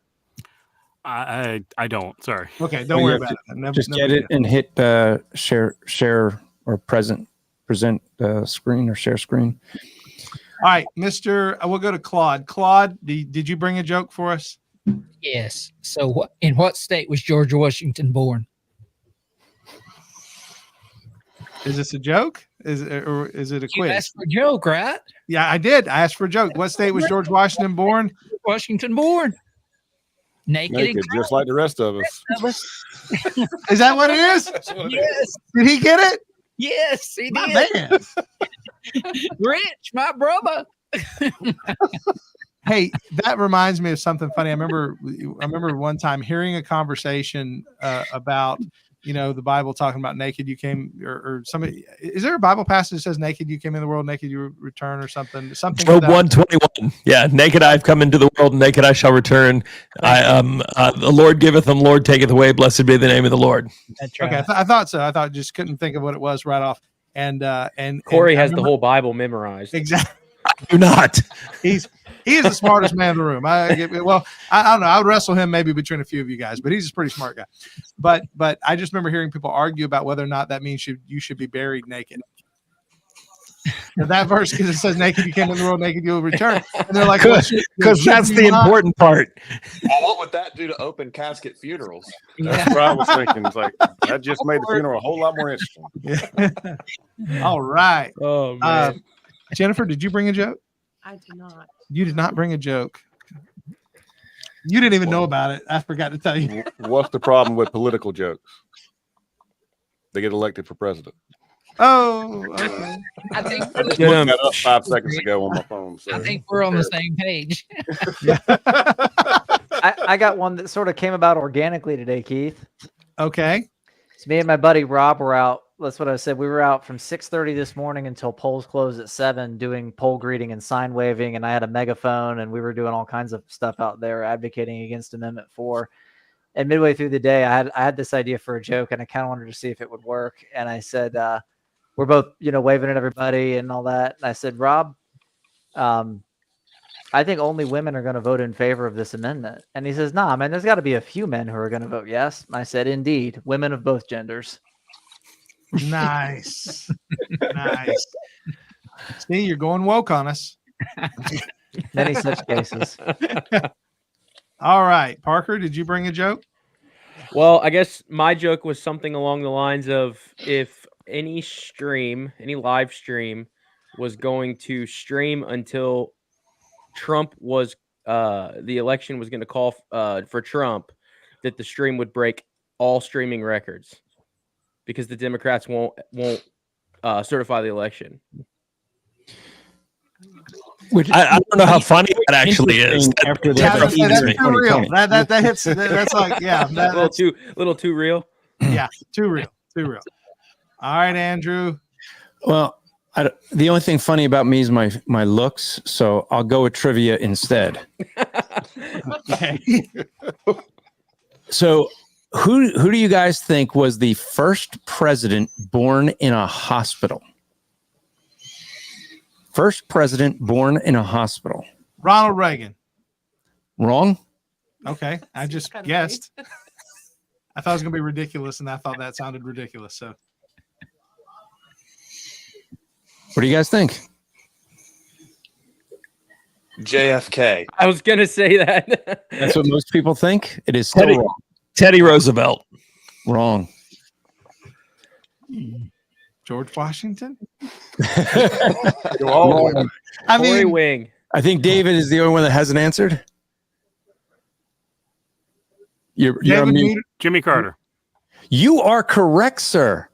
I don't. Sorry. Okay, don't Oh, worry yeah, about it. Just get it and hit share or present screen or share screen. All right, we'll go to Claude. Claude, did you bring a joke for us? Yes. So, in what state was George Washington born? Is this a joke? Or is it a You quiz? asked for a joke, right? Yeah, I did. I asked for a joke. What state was George Washington born? Washington born. Naked, Naked, just like the rest of us. Is that what it is? Yes. Did he get it? Yes, he My did. man. Rich, my brother. Hey, that reminds me of something funny. I remember one time hearing a conversation about, the Bible talking about naked you came, or somebody. Is there a Bible passage that says naked you came in the world, naked you return, or something? Something. Job to that- 121. Yeah, naked I've come into the world, and naked I shall return. The Lord giveth and the Lord taketh away. Blessed be the name of the Lord. That's Okay, right. I thought so. I thought just couldn't think of what it was right off. And Corey and I has the remember- whole Bible memorized. exactly. Do not. He is the smartest man in the room. I don't know. I would wrestle him maybe between a few of you guys, but he's a pretty smart guy. But I just remember hearing people argue about whether or not that means you should be buried naked. And that verse, because it says naked you came in the world, naked you'll return. And they're like, well, Because should that's you the not? important part. Well, what would that do to open casket funerals? That's what I was thinking. It's like that just made the funeral a whole lot more interesting. All right. Oh man. Jennifer, did you bring a joke? I do not. You did not bring a joke. You didn't even know about it. I forgot to tell you. What's the problem with political jokes? They get elected for president. Oh, okay. I think I just Get looked 'em. that up 5 seconds ago on my phone. So. I think we're on the same page. I got one that sort of came about organically today, Keith. Okay. So me and my buddy Rob were out. That's what I said. We were out from 6:30 this morning until polls closed at 7, doing poll greeting and sign waving. And I had a megaphone, and we were doing all kinds of stuff out there, advocating against Amendment 4. And midway through the day, I had this idea for a joke, and I kind of wanted to see if it would work. And I said, we're both, waving at everybody and all that. And I said, Rob, I think only women are going to vote in favor of this amendment. And he says, nah, man, there's got to be a few men who are going to vote yes. And I said, indeed, women of both genders. Nice. Nice. See, you're going woke on us. Many such cases. All right. Parker, did you bring a joke? Well, I guess my joke was something along the lines of if any live stream was going to stream until Trump was the election was going to call for Trump, that the stream would break all streaming records because the Democrats won't certify the election. Which I don't know how funny that actually is. Interesting after the Yeah, that's evening too real. 2020. That hits. That's like, yeah, little too real. yeah, too real. Too real. All right, Andrew. Well, the only thing funny about me is my looks, so I'll go with trivia instead. Okay. So, who do you guys think was the first president born in a hospital? First president born in a hospital. Ronald Reagan. Wrong? Okay. I just Kinda guessed. I thought it was going to be ridiculous, and I thought that sounded ridiculous. So What do you guys think? JFK. I was gonna say that. That's what most people think. It is still wrong. Teddy Roosevelt. Wrong. George Washington. Wrong. I Corey mean, Wing. I think David is the only one that hasn't answered. You're David on mute. muted. Jimmy Carter. You are correct, sir.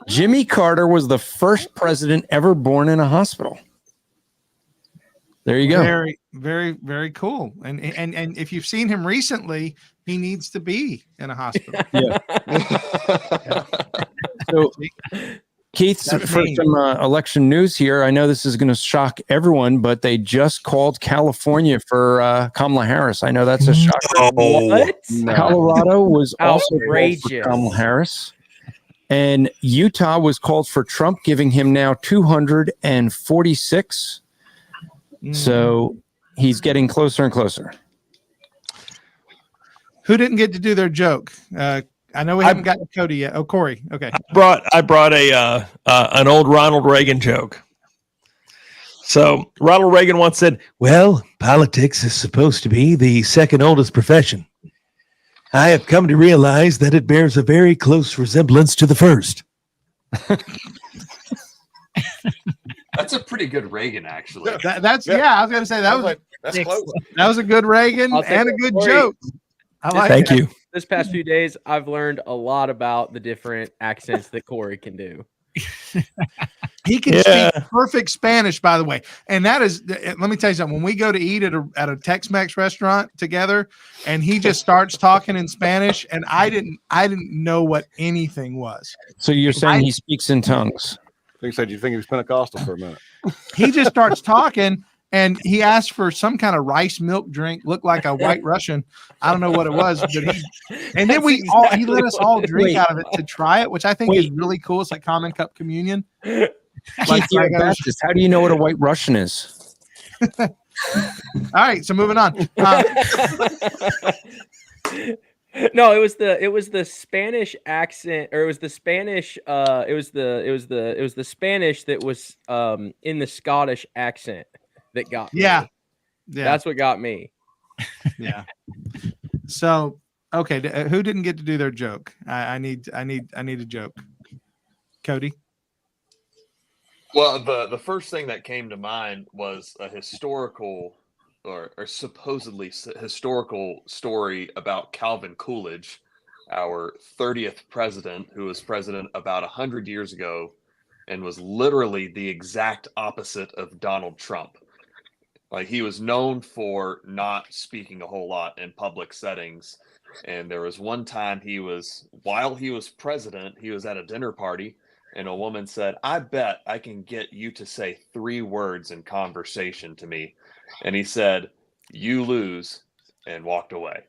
Jimmy Carter was the first president ever born in a hospital. There you go. Very, very, very cool. And if you've seen him recently, he needs to be in a hospital. So, Keith, That's for me. some election news here, I know this is going to shock everyone, but they just called California for Kamala Harris. I know that's a shocker. What? Colorado was also called for Outrageous. Kamala Harris. And Utah was called for Trump, giving him now 246. So he's getting closer and closer. Who didn't get to do their joke? I know we haven't gotten Cody yet. Oh, Corey. Okay. I brought a an old Ronald Reagan joke. So Ronald Reagan once said, "Well, politics is supposed to be the second oldest profession. I have come to realize that it bears a very close resemblance to the first." That's a pretty good Reagan, actually. That's I was gonna say that was That's close. that was a good Reagan I'll take and a it, good Corey. joke. I like Thank that. you. This past few days, I've learned a lot about the different accents that Corey can do. He can Yeah. speak perfect Spanish, by the way. And that is, let me tell you something. When we go to eat at a Tex-Mex restaurant together, and he just starts talking in Spanish, and I didn't know what anything was. So you're saying he speaks in tongues? You said you think he was Pentecostal for a minute. He just starts talking, and he asked for some kind of rice milk drink, looked like a White Russian. I don't know what it was, but he let us all drink out of it to try it, which I think is really cool. It's like Common Cup Communion. Keith, you're a Baptist. How do you know what a White Russian is? All right, so moving on. No, it was the Spanish accent, or it was the Spanish. It was the Spanish that was in the Scottish accent that got me. Yeah. That's what got me. Yeah. So okay, who didn't get to do their joke? I need a joke. Cody. Well, the first thing that came to mind was a historical or supposedly historical story about Calvin Coolidge, our 30th president, who was president about 100 years ago and was literally the exact opposite of Donald Trump. Like, he was known for not speaking a whole lot in public settings. And there was one time while he was president, he was at a dinner party, and a woman said, "I bet I can get you to say 3 words in conversation to me." And he said, "You lose," and walked away.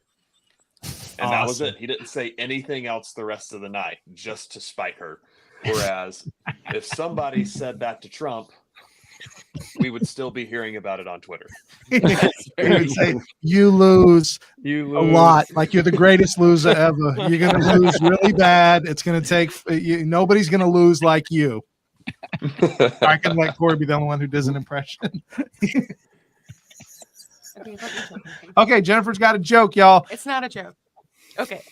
And that was it. He didn't say anything else the rest of the night, just to spite her. Whereas if somebody said that to Trump, we would still be hearing about it on Twitter. He would say, "You lose a lot. Like, you're the greatest loser ever. You're going to lose really bad. It's going to take nobody's going to lose like you." I can let Corey be the only one who does an impression. Okay, Jennifer's got a joke, y'all. It's not a joke. Okay,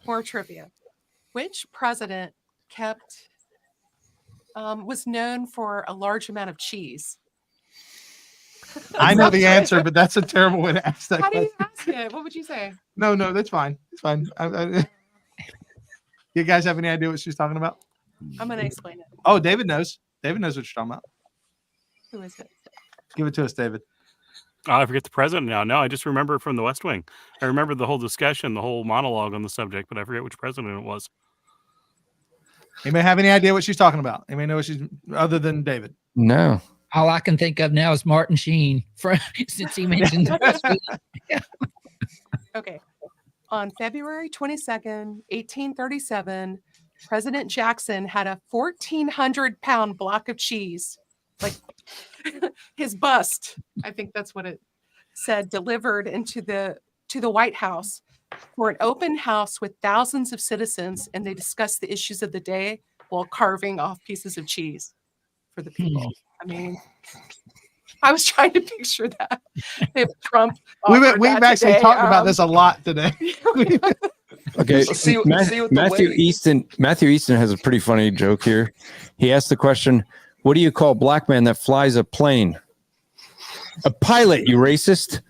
more trivia. Which president was known for a large amount of cheese? I know the answer, but that's a terrible way to ask that How do you question. ask it? What would you say? No, that's fine. It's fine. You guys have any idea what she's talking about? I'm going to explain it. Oh, David knows. David knows what you're talking about. Who is it? Give it to us, David. Oh, I forget the president now. No, I just remember it from the West Wing. I remember the whole discussion, the whole monologue on the subject, but I forget which president it was. Anybody have any idea what she's talking about? Anybody know what she's other than David? No. All I can think of now is Martin Sheen, since he mentioned that. Okay. On February 22nd, 1837, President Jackson had a 1,400-pound block of cheese, like his bust, I think that's what it said, delivered to the White House for an open house with thousands of citizens, and they discussed the issues of the day while carving off pieces of cheese for the people. I mean, I was trying to picture that. If Trump We've offered we've that actually today, talked about this a lot today. Okay, So see what the Matthew wait- Easton. Matthew Easton has a pretty funny joke here. He asked the question, "What do you call a black man that flies a plane?" A pilot, you racist.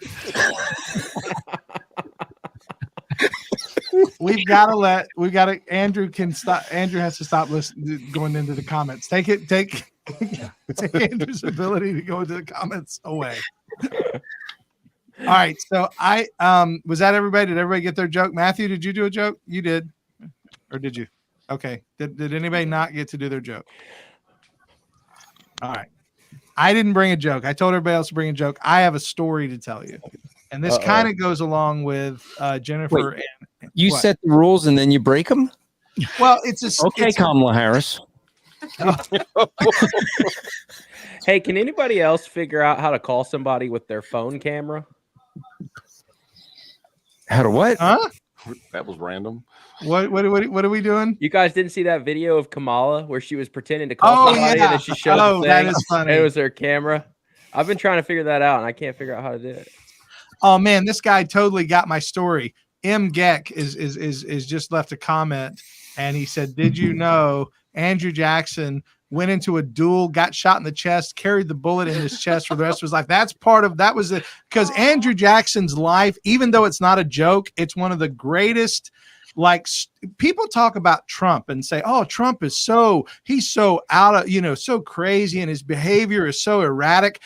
We've got to Andrew can stop. Andrew has to stop listening, going into the comments. Take Andrew's ability to go into the comments away. All right. So was that everybody? Did everybody get their joke? Matthew, did you do a joke? You did. Or did you? Okay. Did anybody not get to do their joke? All right. I didn't bring a joke. I told everybody else to bring a joke. I have a story to tell you. And this kind of goes along with Jennifer. Wait, you what? set the rules and then you break them? Well, it's a Okay, Kamala Harris. Hey, can anybody else figure out how to call somebody with their phone camera? How to what? Huh? That was random. What are we doing? You guys didn't see that video of Kamala where she was pretending to call Oh, somebody yeah. and then she showed Oh, the that thing, is funny. and it was their camera. I've been trying to figure that out and I can't figure out how to do it. Oh man, this guy totally got my story. M. Geck is just left a comment, and he said, "Did you know Andrew Jackson went into a duel, got shot in the chest, carried the bullet in his chest for the rest of his life?" That's part of that was it, because Andrew Jackson's life, even though it's not a joke, it's one of the greatest. Like people talk about Trump and say, "Oh, Trump is he's so out of so crazy, and his behavior is so erratic."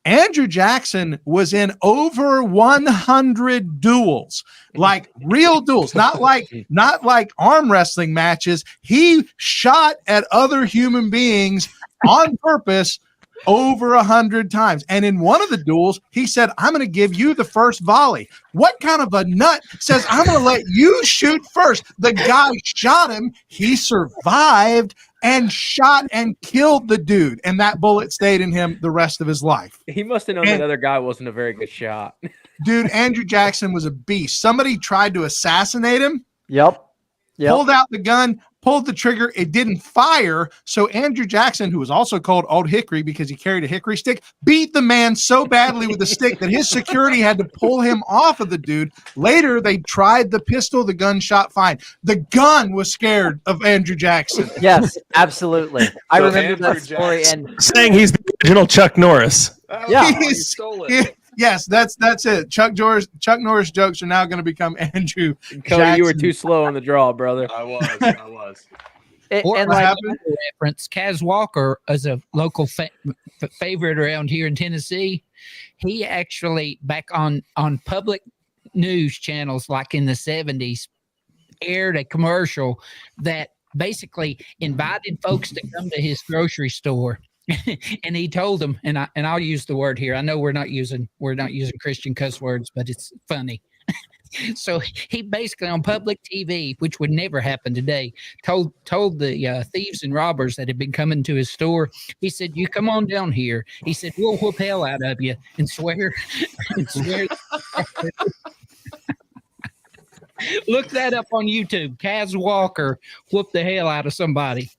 Andrew Jackson was in over 100 duels, like real duels, not like arm wrestling matches. He shot at other human beings on purpose over 100 times. And in one of the duels, he said, "I'm going to give you the first volley." What kind of a nut says, "I'm going to let you shoot first"? The guy shot him. He survived and shot and killed the dude. And that bullet stayed in him the rest of his life. He must have known that other guy wasn't a very good shot. Dude, Andrew Jackson was a beast. Somebody tried to assassinate him. Yep. Pulled out the gun, pulled the trigger. It didn't fire. So Andrew Jackson, who was also called Old Hickory because he carried a hickory stick, beat the man so badly with the stick that his security had to pull him off of the dude. Later, they tried the pistol. The gun shot fine. The gun was scared of Andrew Jackson. Yes, absolutely. I So remember Andrew that story. Jackson. And Saying he's the original Chuck Norris. Oh, Yeah. you stole it. Yes, that's it. Chuck Norris jokes are now going to become Andrew Cody, you were Jackson. too slow on the draw, brother. I was. Or and what like, happened? reference, Kaz Walker is a local favorite around here in Tennessee. He actually back on public news channels like in the 70s aired a commercial that basically invited folks to come to his grocery store. And he told them, and I'll use the word here. I know we're not using Christian cuss words, but it's funny. So he basically on public TV, which would never happen today, told the thieves and robbers that had been coming to his store. He said, "You come on down here." He said, "We'll whoop hell out of you and swear." Look that up on YouTube. Kaz Walker whooped the hell out of somebody.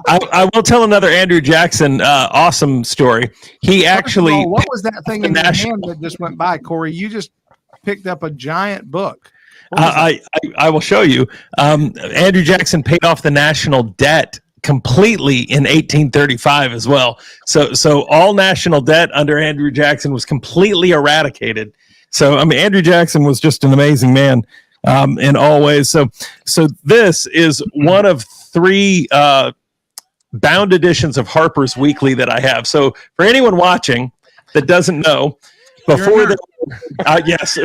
I will tell another Andrew Jackson awesome story. He actually First of all, what was that thing in your national- hand that just went by, Corey? You just picked up a giant book. What was I will show you. Andrew Jackson paid off the national debt completely in 1835 as well. So all national debt under Andrew Jackson was completely eradicated. So I mean, Andrew Jackson was just an amazing man in all ways. So this is one of 3 bound editions of Harper's Weekly that I have. So for anyone watching that doesn't know, before the yes,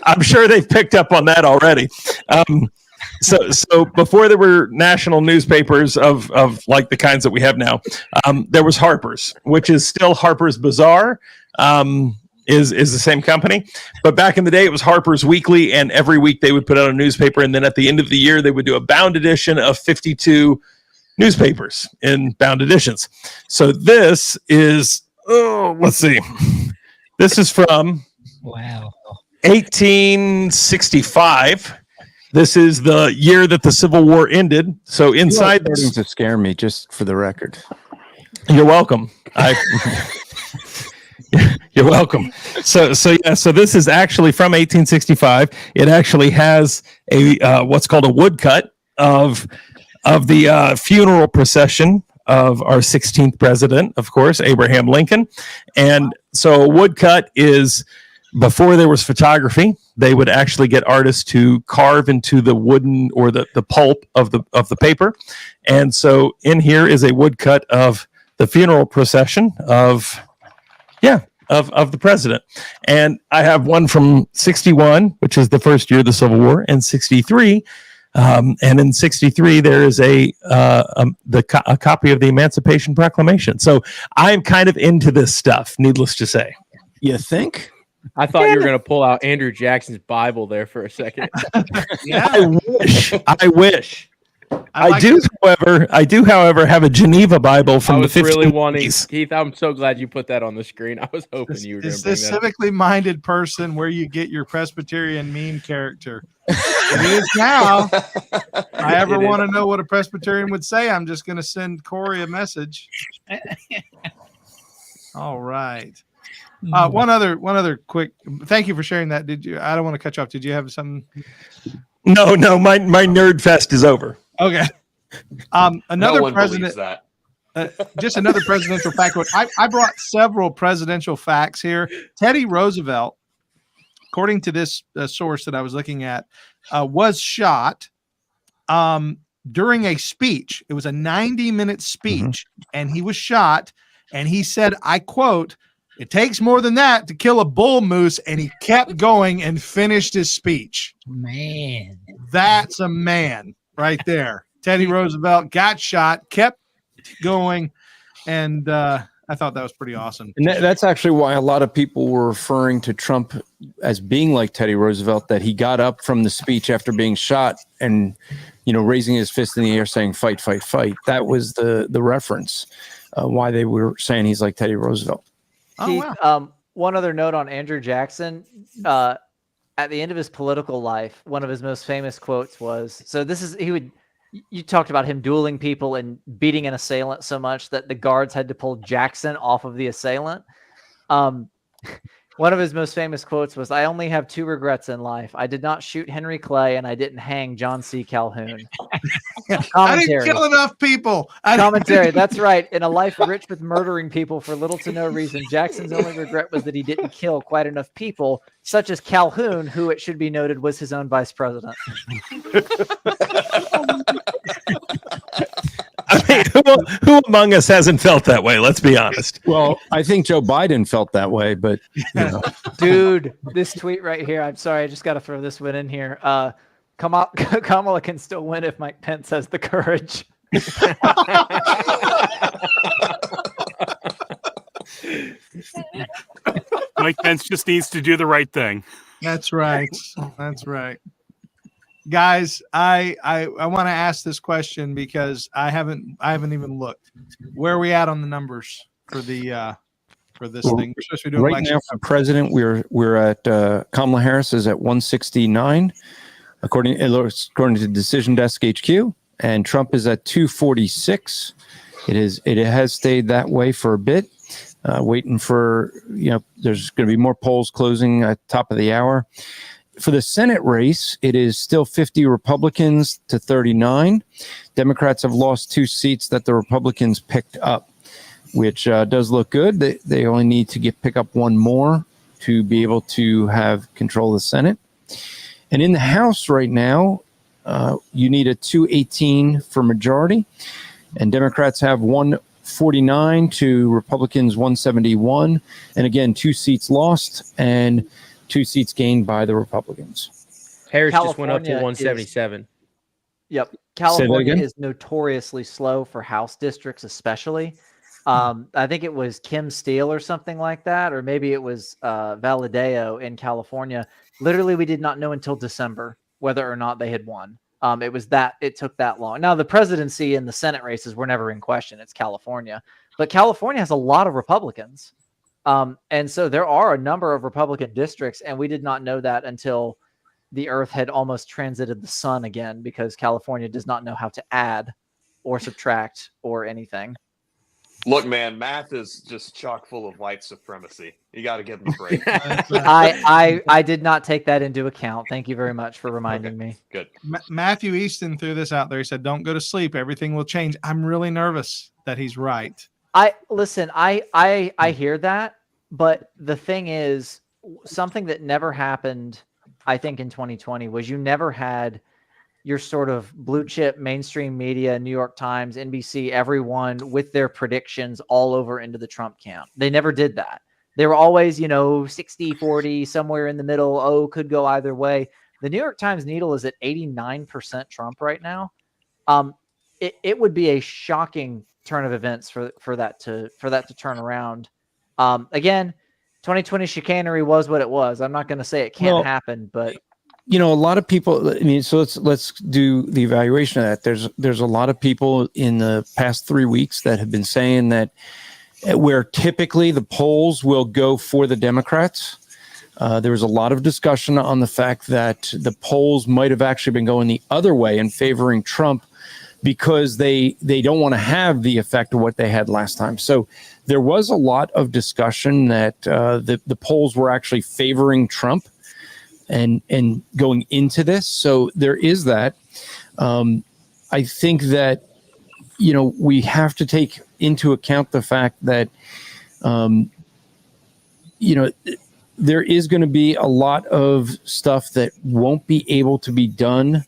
I'm sure they've picked up on that already. So before there were national newspapers of like the kinds that we have now, there was Harper's, which is still Harper's Bazaar. Is the same company, but back in the day it was Harper's Weekly, and every week they would put out a newspaper, and then at the end of the year they would do a bound edition of 52 newspapers in bound editions. So this is let's see, this is from Wow. 1865, This is the year that the Civil War ended. So You are inside starting this, to scare me, just for the record. you're welcome. You're welcome. So this is actually from 1865. It actually has a what's called a woodcut of the funeral procession of our 16th president, of course, Abraham Lincoln. And so a woodcut is, before there was photography, they would actually get artists to carve into the wooden or the pulp of the paper. And so in here is a woodcut of the funeral procession of the president. And I have one from 61, which is the first year of the Civil War, and 63. And in 63, there is a copy of the Emancipation Proclamation. So I'm kind of into this stuff, needless to say. You think? I thought you were going to pull out Andrew Jackson's Bible there for a second. I wish. I like do, this. however, have a Geneva Bible I from the was 15th. really wanting, Keith. I'm so glad you put that on the screen. I was hoping you were going Is to bring this that up. civically minded person where you get your Presbyterian meme character? It is now. If I ever It is. want to know what a Presbyterian would say, I'm just going to send Corey a message. All right. One other quick. Thank you for sharing that. Did you? I don't want to cut you off. Did you have something? No, my nerd fest is over. Okay. No Another one president. believes that. Just another presidential fact. I brought several presidential facts here. Teddy Roosevelt, according to this source that I was looking at, was shot during a speech. It was a 90-minute speech, and he was shot. And he said, I quote, "It takes more than that to kill a bull moose," and he kept going and finished his speech. Man, That's a man right there. Teddy Roosevelt got shot, kept going, and I thought that was pretty awesome. And that's actually why a lot of people were referring to Trump as being like Teddy Roosevelt, that he got up from the speech after being shot and, raising his fist in the air saying, "Fight, fight, fight." That was the reference, why they were saying he's like Teddy Roosevelt. Oh, Keith, wow. one other note on Andrew Jackson. At the end of his political life, one of his most famous quotes was, you talked about him dueling people and beating an assailant so much that the guards had to pull Jackson off of the assailant. One of his most famous quotes was, "I only have two regrets in life. I did not shoot Henry Clay and I didn't hang John C. Calhoun." I didn't kill enough people. Commentary. That's right. In a life rich with murdering people for little to no reason, Jackson's only regret was that he didn't kill quite enough people, such as Calhoun, who, it should be noted, was his own vice president. I mean, who among us hasn't felt that way? Let's be honest. Well, I think Joe Biden felt that way, but Dude, this tweet right here. I'm sorry, I just got to throw this one in here. Kamala can still win if Mike Pence has the courage. Mike Pence just needs to do the right thing. That's right. That's right. Guys, I want to ask this question because I haven't even looked. Where are we at on the numbers for the for this thing? We're supposed to be doing right election now for president, we're at Kamala Harris is at 169, according to Decision Desk HQ, and Trump is at 246. It has stayed that way for a bit. Waiting for, there's going to be more polls closing at top of the hour. For the Senate race, it is still 50 Republicans to 39. Democrats have lost 2 seats that the Republicans picked up, which does look good. They only need to pick up 1 more to be able to have control of the Senate. And in the House right now, you need a 218 for majority, and Democrats have 149 to Republicans 171. And again, 2 seats lost and 2 seats gained by the Republicans. Harris just went up to California 177. Yep. California again? is notoriously slow for House districts, especially. I think it was Kim Steele or something like that, or maybe it was Valadeo in California. Literally, we did not know until December whether or not they had won. It took that long. Now, the presidency and the Senate races were never in question. It's California. But California has a lot of Republicans. And so there are a number of Republican districts, and we did not know that until the Earth had almost transited the sun again because California does not know how to add or subtract or anything. Look, man, math is just chock full of white supremacy. You got to give them a break. I did not take that into account. Thank you very much for reminding me. Good. Matthew Easton threw this out there. He said, "Don't go to sleep. Everything will change." I'm really nervous that he's right. I hear that, but the thing is, something that never happened, I think, in 2020 was you never had your sort of blue chip mainstream media, New York Times, NBC, everyone with their predictions all over into the Trump camp. They never did that. They were always, 60-40, somewhere in the middle. Oh, could go either way. The New York Times needle is at 89% Trump right now. It would be a shocking turn of events for that to turn around. Again, 2020 chicanery was what it was. I'm not going to say it can't happen, but a lot of people, so let's do the evaluation of that. There's a lot of people in the past 3 weeks that have been saying that where typically the polls will go for the Democrats, there was a lot of discussion on the fact that the polls might have actually been going the other way and favoring Trump because they don't want to have the effect of what they had last time. So there was a lot of discussion that the polls were actually favoring Trump and going into this. So there is that. I think that, we have to take into account the fact that, there is going to be a lot of stuff that won't be able to be done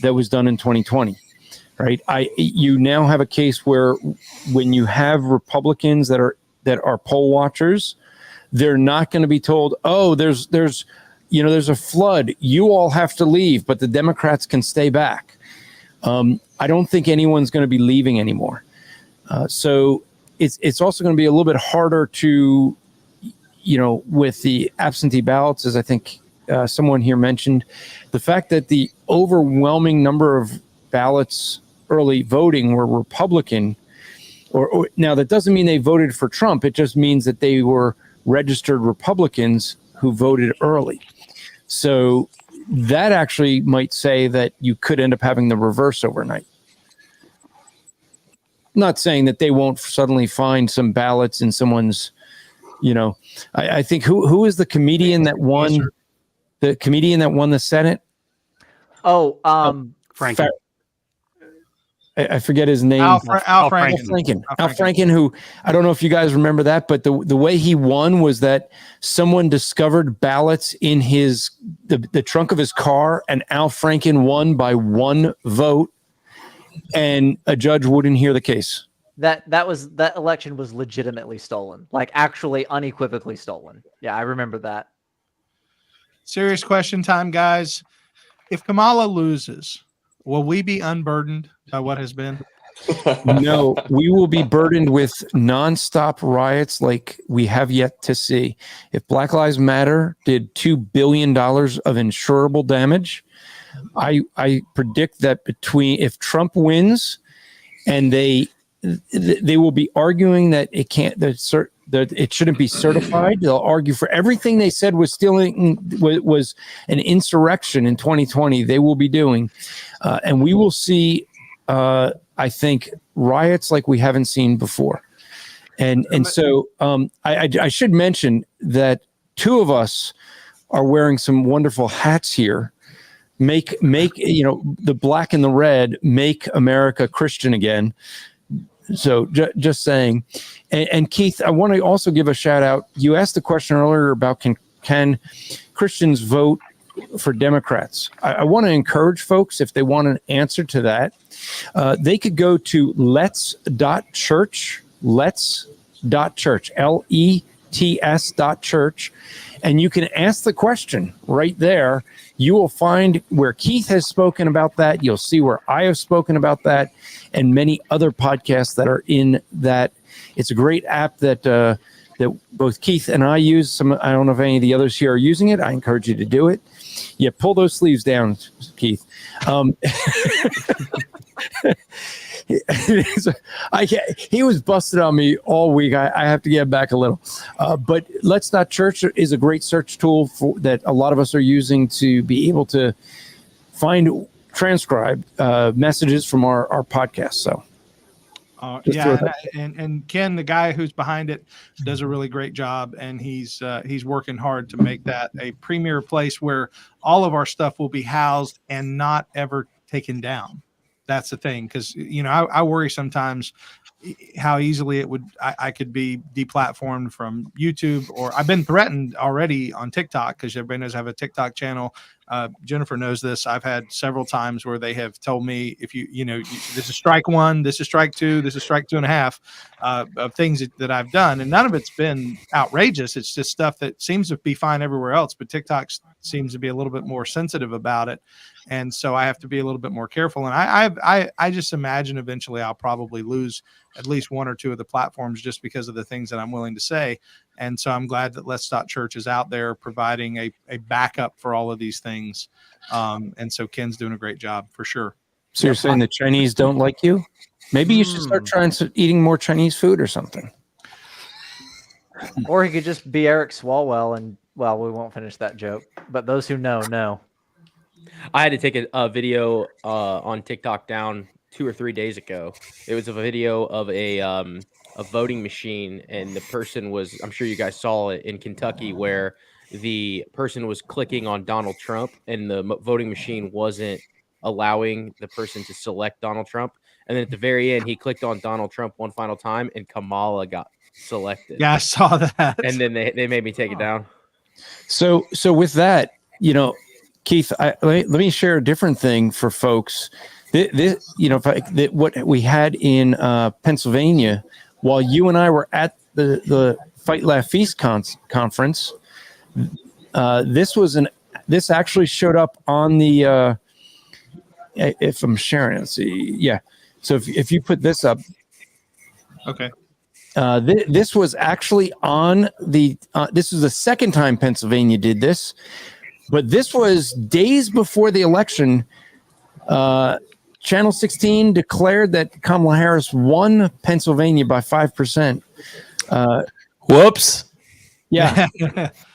that was done in 2020, right? You now have a case where when you have Republicans that are poll watchers, they're not going to be told, oh, there's a flood. You all have to leave, but the Democrats can stay back. I don't think anyone's going to be leaving anymore. So it's also going to be a little bit harder to, with the absentee ballots, as I think someone here mentioned, the fact that the overwhelming number of ballots early voting were Republican, or now that doesn't mean they voted for Trump. It just means that they were registered Republicans who voted early. So that actually might say that you could end up having the reverse overnight. Not saying that they won't suddenly find some ballots in someone's, I think who is the comedian that won the Senate? Oh, Franken. I forget his name. Al Franken. Al Franken, who I don't know if you guys remember that, but the way he won was that someone discovered ballots in the trunk of his car, and Al Franken won by 1 vote, and a judge wouldn't hear the case. That election was legitimately stolen, like actually unequivocally stolen. Yeah, I remember that. Serious question time, guys. If Kamala loses, will we be unburdened by what has been? No, we will be burdened with nonstop riots like we have yet to see. If Black Lives Matter did $2 billion of insurable damage, I predict that if Trump wins and they will be arguing that that it shouldn't be certified. They'll argue for everything they said was was an insurrection in 2020. They will be doing, and we will see, I think, riots like we haven't seen before. And so I should mention that 2 of us are wearing some wonderful hats here. Make the black and the red, make America Christian again. So just saying. And Keith, I want to also give a shout out. You asked the question earlier about can Christians vote for Democrats? I want to encourage folks, if they want an answer to that, they could go to lets.church, LETS.church, and you can ask the question right there. You will find where Keith has spoken about that. You'll see where I have spoken about that, and many other podcasts that are in that. It's a great app that both Keith and I use. I don't know if any of the others here are using it. I encourage you to do it. Yeah, pull those sleeves down, Keith. he was busted on me all week. I have to get back a little. But Let's Not Church is a great search tool that a lot of us are using to be able to find transcribed messages from our podcast. So. And Ken, the guy who's behind it, does a really great job, and he's working hard to make that a premier place where all of our stuff will be housed and not ever taken down. That's the thing, because I worry sometimes how easily I could be deplatformed from YouTube, or I've been threatened already on TikTok, because everybody knows I have a TikTok channel. Jennifer knows this. I've had several times where they have told me, if this is strike one, this is strike two, this is strike 2.5 of things that I've done. And none of it's been outrageous. It's just stuff that seems to be fine everywhere else, but TikTok seems to be a little bit more sensitive about it. And so I have to be a little bit more careful. And I just imagine eventually I'll probably lose at least one or two of the platforms just because of the things that I'm willing to say. And so I'm glad that Let's Stop Church is out there providing a backup for all of these things. And so Ken's doing a great job for sure. So you're saying the Chinese don't like you? Maybe you should start eating more Chinese food or something. Or he could just be Eric Swalwell, and well, we won't finish that joke. But those who know. I had to take a video on TikTok down 2 or 3 days ago. It was a video of a voting machine, and the person was, I'm sure you guys saw it in Kentucky, where the person was clicking on Donald Trump, and the voting machine wasn't allowing the person to select Donald Trump. And then at the very end, he clicked on Donald Trump one final time, and Kamala got selected. Yeah, I saw that. And then they made me take it down. So with that, Keith, let me share a different thing for folks. What we had in Pennsylvania, while you and I were at the Fight Laugh Feast conference, this actually showed up on the. If I'm sharing it, see, yeah. So if you put this up, okay. This was actually on the. This was the second time Pennsylvania did this, but this was days before the election. Channel 16 declared that Kamala Harris won Pennsylvania by 5%. Whoops. Yeah.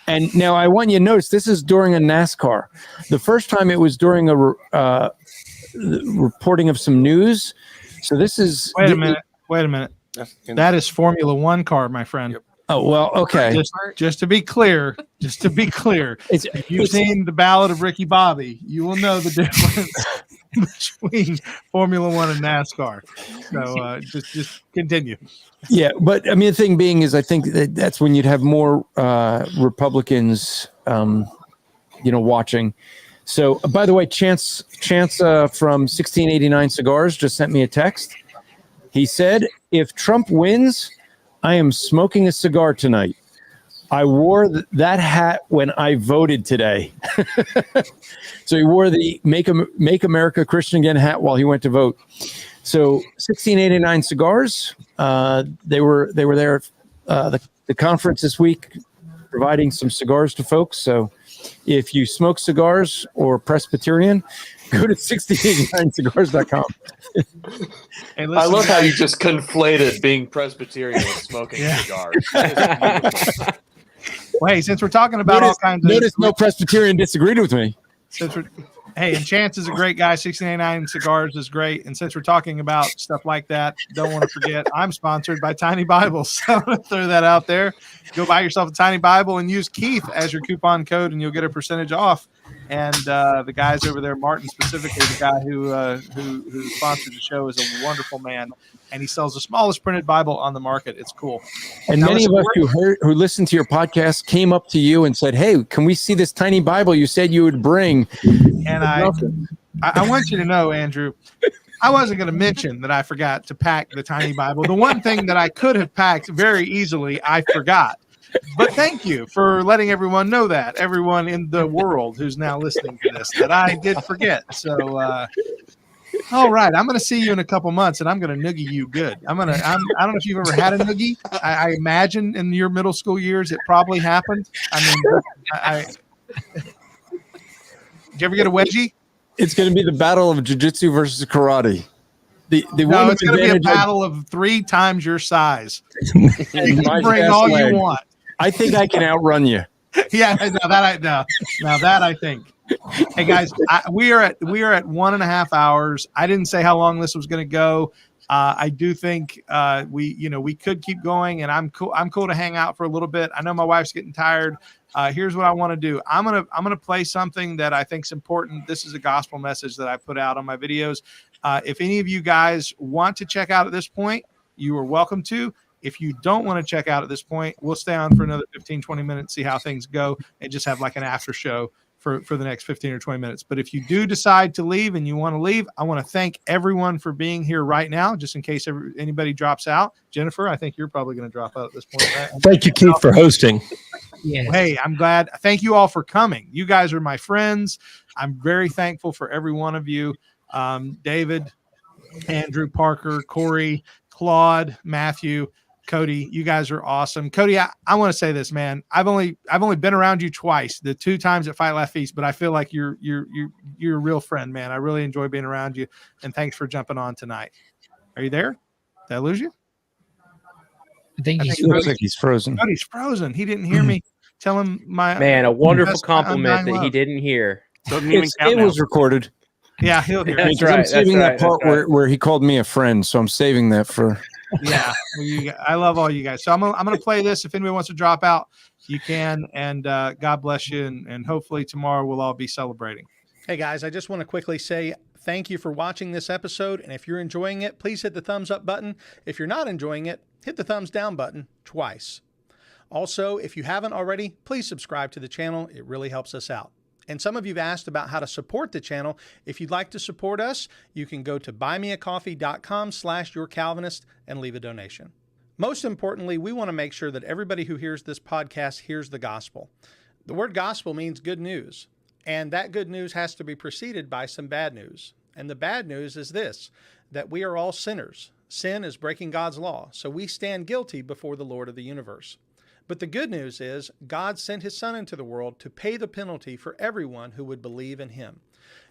And now I want you to notice this is during a NASCAR. The first time it was during a reporting of some news. So this is. Wait a minute. That is Formula One car, my friend. Yep. Oh, well, okay. Just to be clear, if you've seen the Ballad of Ricky Bobby, you will know the difference between Formula One and NASCAR. So just continue. Yeah, but I mean, the thing being is, I think that's when you'd have more Republicans, watching. So, by the way, Chance from 1689 Cigars just sent me a text. He said, "If Trump wins, I am smoking a cigar tonight. I wore that hat when I voted today." So he wore the Make America Christian Again hat while he went to vote. So 1689 Cigars, they were there at the conference this week, providing some cigars to folks. So if you smoke cigars or Presbyterian, go to 1689cigars.com. Hey, I love how you just conflated being Presbyterian with smoking cigars. Wait, since we're talking about all kinds of. Notice no Presbyterian disagreed with me. Hey, and Chance is a great guy. 1689 Cigars is great. And since we're talking about stuff like that, don't want to forget, I'm sponsored by Tiny Bibles. So I'm going to throw that out there. Go buy yourself a Tiny Bible and use Keith as your coupon code, and you'll get a percentage off. And the guys over there, Martin specifically, the guy who sponsored the show, is a wonderful man, and he sells the smallest printed Bible on the market. It's cool. And many of us who listened to your podcast came up to you and said, "Hey, can we see this tiny Bible you said you would bring?" And I want you to know, Andrew, I wasn't going to mention that I forgot to pack the tiny Bible. The one thing that I could have packed very easily, I forgot. But thank you for letting everyone know that, everyone in the world who's now listening to this, that I did forget. So, all right, I'm going to see you in a couple months, and I'm going to noogie you good. I don't know if you've ever had a noogie. I imagine in your middle school years it probably happened. I mean, did you ever get a wedgie? It's going to be the battle of jiu-jitsu versus karate. The No, one it's going to be a advantage I- battle of 3 times your size. You can My bring fast all leg. you want. I think I can outrun you. Yeah, now that I think. Hey guys, we are at 1.5 hours. I didn't say how long this was going to go. I do think we could keep going, and I'm cool to hang out for a little bit. I know my wife's getting tired. Here's what I want to do. I'm gonna play something that I think is important. This is a gospel message that I put out on my videos. If any of you guys want to check out at this point, you are welcome to. If you don't want to check out at this point, we'll stay on for another 15, 20 minutes, see how things go, and just have like an after show for the next 15 or 20 minutes. But if you do decide to leave and you want to leave, I want to thank everyone for being here right now, just in case anybody drops out. Jennifer, I think you're probably going to drop out at this point. Right? Thank you, Keith, for hosting. Yeah. Hey, I'm glad. Thank you all for coming. You guys are my friends. I'm very thankful for every one of you. David, Andrew, Parker, Corey, Claude, Matthew, Cody, you guys are awesome. Cody, I want to say this, man. I've only been around you twice, the 2 times at Fight Laugh Feast, but I feel like you're a real friend, man. I really enjoy being around you, and thanks for jumping on tonight. Are you there? Did I lose you? I think It looks like he's frozen. Cody's frozen. He didn't hear me tell him my Man, a wonderful best compliment undying that he love. didn't hear. Doesn't even It count now. was recorded. Yeah, he'll hear. That's it. Because I'm right, saving that's that right, part that's right. where he called me a friend, so I'm saving that for. Yeah, I love all you guys. So I'm gonna play this. If anybody wants to drop out, you can. And God bless you. And hopefully tomorrow we'll all be celebrating. Hey guys, I just want to quickly say thank you for watching this episode. And if you're enjoying it, please hit the thumbs up button. If you're not enjoying it, hit the thumbs down button twice. Also, if you haven't already, please subscribe to the channel. It really helps us out. And some of you've asked about how to support the channel. If you'd like to support us, you can go to buymeacoffee.com/yourcalvinist and leave a donation. Most importantly, we want to make sure that everybody who hears this podcast hears the gospel. The word gospel means good news, and that good news has to be preceded by some bad news. And the bad news is this, that we are all sinners. Sin is breaking God's law, so we stand guilty before the Lord of the universe. But the good news is God sent his son into the world to pay the penalty for everyone who would believe in him.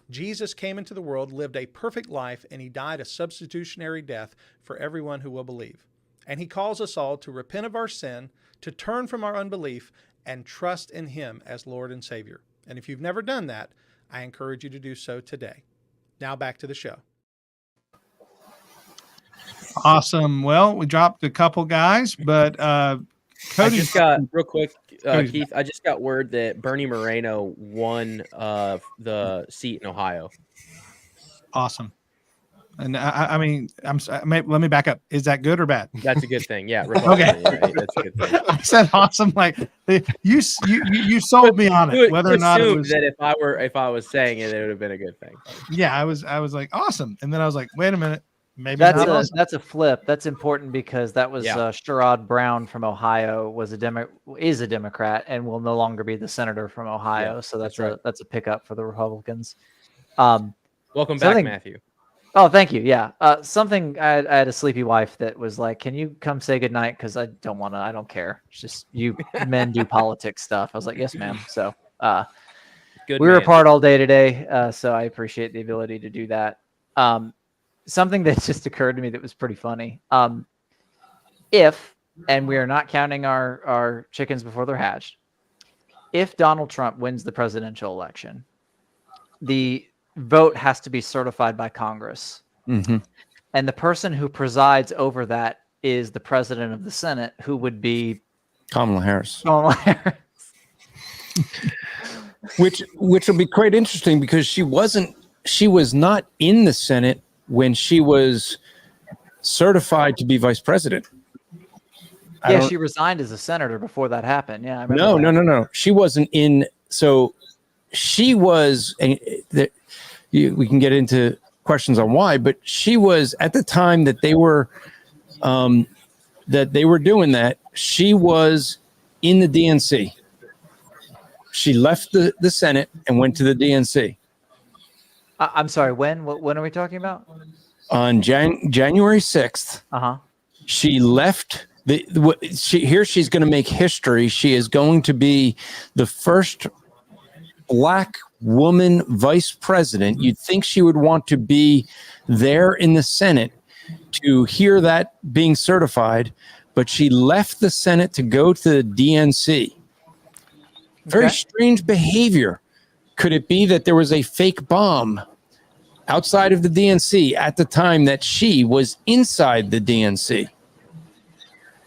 Jesus came into the world, lived a perfect life, and he died a substitutionary death for everyone who will believe. And he calls us all to repent of our sin, to turn from our unbelief, and trust in him as Lord and Savior. And if you've never done that, I encourage you to do so today. Now back to the show. Awesome. Well, we dropped a couple guys, but I just got real quick, Cody's Keith. I just got word that Bernie Moreno won the seat in Ohio. awesome. And I mean, let me back up. Is that good or bad? That's a good thing. Yeah. Okay. Right? That's a good thing. I said awesome. Like you sold me on it. Whether or not it assumed was, that if I was saying it, it would have been a good thing. yeah, I was like awesome, and then I was like, wait a minute, maybe That's not a awesome. that's a flip. That's important because that was Yeah. Sherrod Brown from Ohio is a Democrat and will no longer be the senator from Ohio. Yeah, so that's that's a pickup for the Republicans. Welcome back, Something- Matthew. Oh, thank you. Yeah. Something I had a sleepy wife that was like, "Can you come say goodnight? Because I don't care. It's just you men do politics stuff." I was like, "Yes, ma'am." So Good. we were man. apart all day today, so I appreciate the ability to do that. Something that just occurred to me that was pretty funny. If, and we are not counting our chickens before they're hatched, if Donald Trump wins the presidential election, the vote has to be certified by Congress. Mm-hmm. And the person who presides over that is the president of the Senate, who would be Kamala Harris. Kamala Harris. Which will be quite interesting because she was not in the Senate when she was certified to be vice president. Yeah, she resigned as a senator before that happened. Yeah, I remember that. No. She wasn't in. So she was. We can get into questions on why, but she was at the time that they were doing that. She was in the DNC. She left the Senate and went to the DNC. I'm sorry. When are we talking about? On January 6th, she left. She's going to make history. She is going to be the first Black woman vice president. You'd think she would want to be there in the Senate to hear that being certified, but she left the Senate to go to the DNC. Very Okay. strange behavior. Could it be that there was a fake bomb outside of the DNC at the time that she was inside the DNC?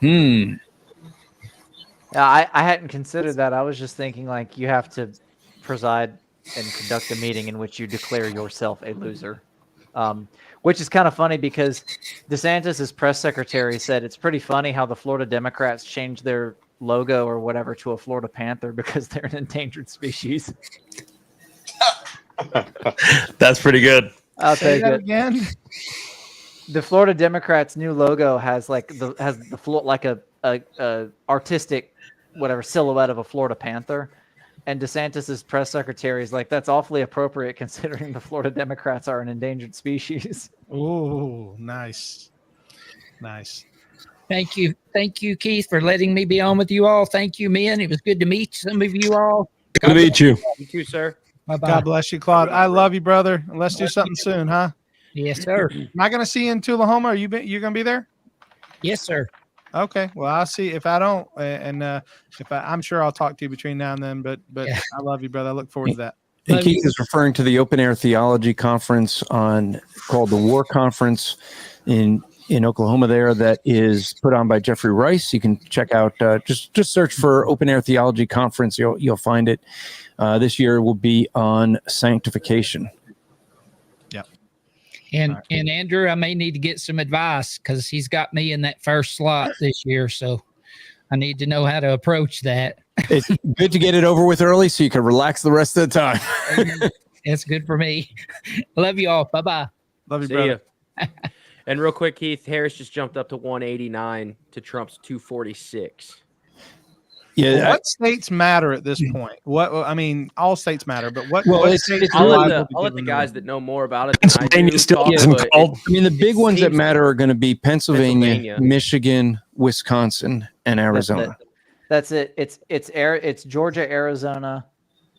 Yeah, I hadn't considered that. I was just thinking like you have to preside and conduct a meeting in which you declare yourself a loser. Which is kind of funny because DeSantis's press secretary said it's pretty funny how the Florida Democrats changed their logo or whatever to a Florida Panther because they're an endangered species. That's pretty good. I'll Say take that it. again. The Florida Democrats' new logo has the floor like a artistic whatever silhouette of a Florida Panther. And DeSantis's press secretary is like, that's awfully appropriate considering the Florida Democrats are an endangered species. Oh, nice. Nice. Thank you, Keith, for letting me be on with you all. Thank you, men. It was good to meet some of you all. Good to meet you. You too, sir. Bye-bye. God bless you, Claude. I love you, brother. Let's do something soon, huh? Yes, sir. Am I going to see you in Tullahoma? Are you going to be there? Yes, sir. Okay. Well, I'll see if I don't, and I'm sure I'll talk to you between now and then. But Yeah. I love you, brother. I look forward to that. And Keith is referring to the Open Air Theology Conference called the War Conference in Oklahoma there that is put on by Jeffrey Rice. You can check out, just search for Open Air Theology Conference. You'll find it. This year will be on sanctification. And Andrew, I may need to get some advice because he's got me in that first slot this year. So I need to know how to approach that. It's good to get it over with early so you can relax the rest of the time. It's good for me. Love you all. Bye-bye. Love you, See brother. ya. And real quick, Keith, Harris just jumped up to 189 to Trump's 246. Yeah, What states matter at this point? All states matter, but what it's states I'll are let liable the, to I'll let give the them guys that know more about it than I do Pennsylvania still talk, isn't but called. I mean, the big ones that seems- matter are going to be Pennsylvania, Pennsylvania. Michigan, Wisconsin, and Arizona. That's it. It's Georgia, Arizona,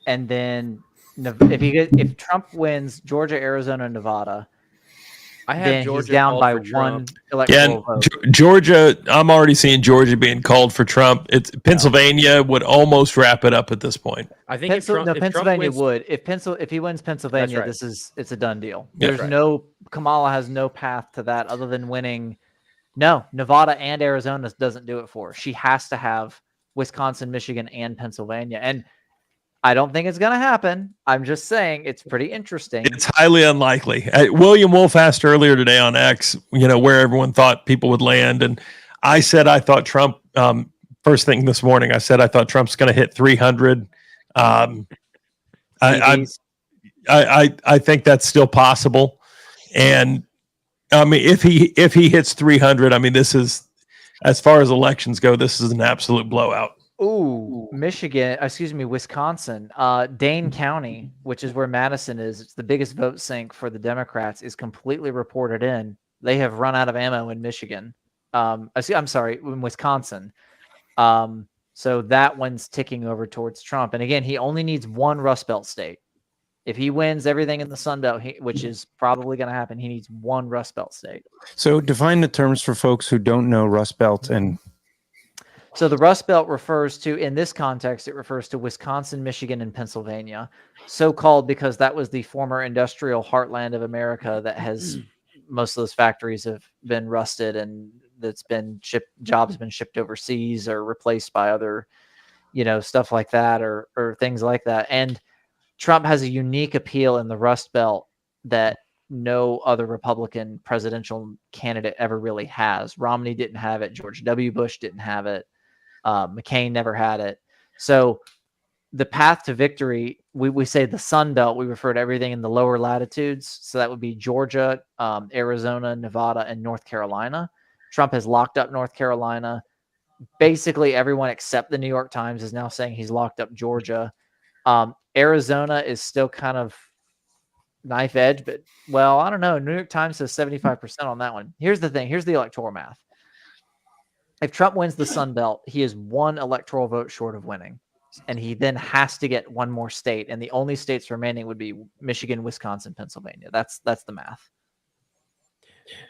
and then if Trump wins Georgia, Arizona, Nevada, I have then Georgia he's down called by for one Trump. Yeah, electoral and vote. Georgia, I'm already seeing Georgia being called for Trump. It's Pennsylvania would almost wrap it up at this point. I think if Trump Pennsylvania wins, would. If he wins Pennsylvania, right. it's a done deal. Yeah. There's right. Kamala has no path to that other than winning. No, Nevada and Arizona doesn't do it for her. She has to have Wisconsin, Michigan, and Pennsylvania. And I don't think it's going to happen. I'm just saying it's pretty interesting. It's highly unlikely. William Wolf asked earlier today on X, where everyone thought people would land, and I said I thought Trump. First thing this morning, I said I thought Trump's going to hit 300. I think that's still possible, and I mean if he hits 300, I mean this is, as far as elections go, this is an absolute blowout. Ooh, Wisconsin, Dane County, which is where Madison is. It's the biggest vote sink for the Democrats, is completely reported in. They have run out of ammo in Michigan. I'm sorry, in Wisconsin. So that one's ticking over towards Trump. And again, he only needs one Rust Belt state. If he wins everything in the Sun Belt, which is probably going to happen, he needs one Rust Belt state. So define the terms for folks who don't know Rust Belt. And so the Rust Belt refers to, in this context, it refers to Wisconsin, Michigan, and Pennsylvania. So called because that was the former industrial heartland of America that has most of those factories have been rusted and that's been jobs have been shipped overseas or replaced by other, stuff like that or things like that. And Trump has a unique appeal in the Rust Belt that no other Republican presidential candidate ever really has. Romney didn't have it. George W. Bush didn't have it. McCain never had it. So the path to victory, we say the Sun Belt, we refer to everything in the lower latitudes. So that would be Georgia, Arizona, Nevada, and North Carolina. Trump has locked up North Carolina. Basically, everyone except the New York Times is now saying he's locked up Georgia. Arizona is still kind of knife edge, but I don't know. New York Times says 75% on that one. Here's the thing. Here's the electoral math. If Trump wins the Sun Belt, he is one electoral vote short of winning. and he then has to get one more state, and the only states remaining would be Michigan, Wisconsin, Pennsylvania. That's the math.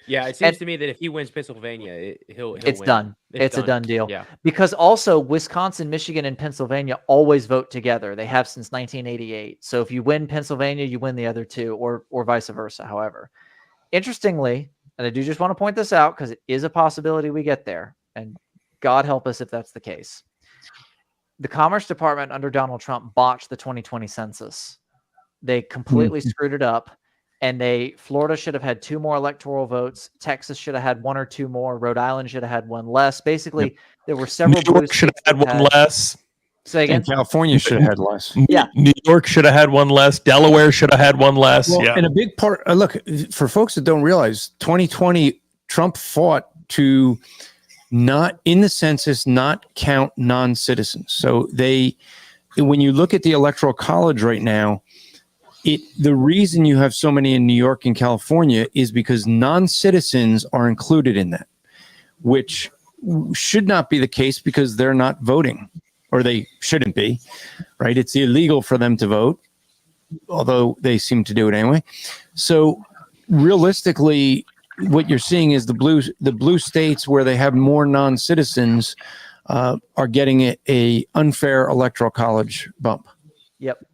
Yeah, it seems to me that if he wins Pennsylvania, he'll It's win. done. It's a done deal. Yeah. Because also Wisconsin, Michigan, and Pennsylvania always vote together. They have since 1988. So if you win Pennsylvania, you win the other two, or vice versa. However, interestingly, and I do just want to point this out because it is a possibility we get there, and God help us if that's the case. The Commerce Department under Donald Trump botched the 2020 census. They completely screwed it up. And Florida should have had 2 more electoral votes. Texas should have had 1 or 2 more. Rhode Island should have had 1 less. Basically, there were several. New York should have had 1 less. Say again. And California should have had less. Yeah. New York should have had 1 less. Delaware should have had 1 less. Well, yeah. And a big part, look, for folks that don't realize, 2020, Trump fought to not, in the census, not count non-citizens. So when you look at the Electoral College right now, the reason you have so many in New York and California is because non-citizens are included in that, which should not be the case because they're not voting, or they shouldn't be, right? It's illegal for them to vote, although they seem to do it anyway. So realistically, what you're seeing is the blue states where they have more non-citizens are getting a unfair Electoral College bump. Yep.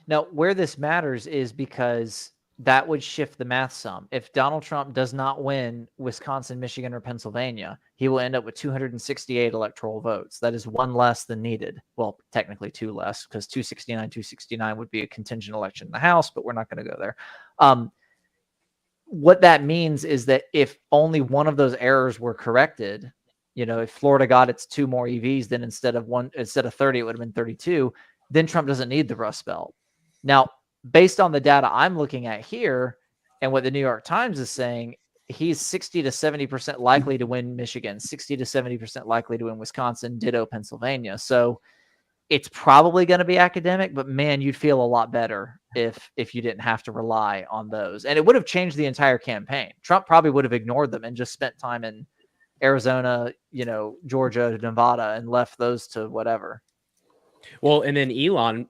Now, where this matters is because that would shift the math some. If Donald Trump does not win Wisconsin, Michigan, or Pennsylvania, he will end up with 268 electoral votes. That is 1 less than needed. Well, technically 2 less, because 269 would be a contingent election in the House, but we're not going to go there. What that means is that if only one of those errors were corrected, if Florida got its 2 more EVs, then instead of 30, it would have been 32. Then Trump doesn't need the Rust Belt. Now, based on the data I'm looking at here and what the New York Times is saying, he's 60 to 70% likely to win Michigan, 60 to 70% likely to win Wisconsin, ditto Pennsylvania. So it's probably going to be academic, but man, you'd feel a lot better if you didn't have to rely on those. And it would have changed the entire campaign. Trump probably would have ignored them and just spent time in Arizona, Georgia, Nevada, and left those to whatever. Well, and then Elon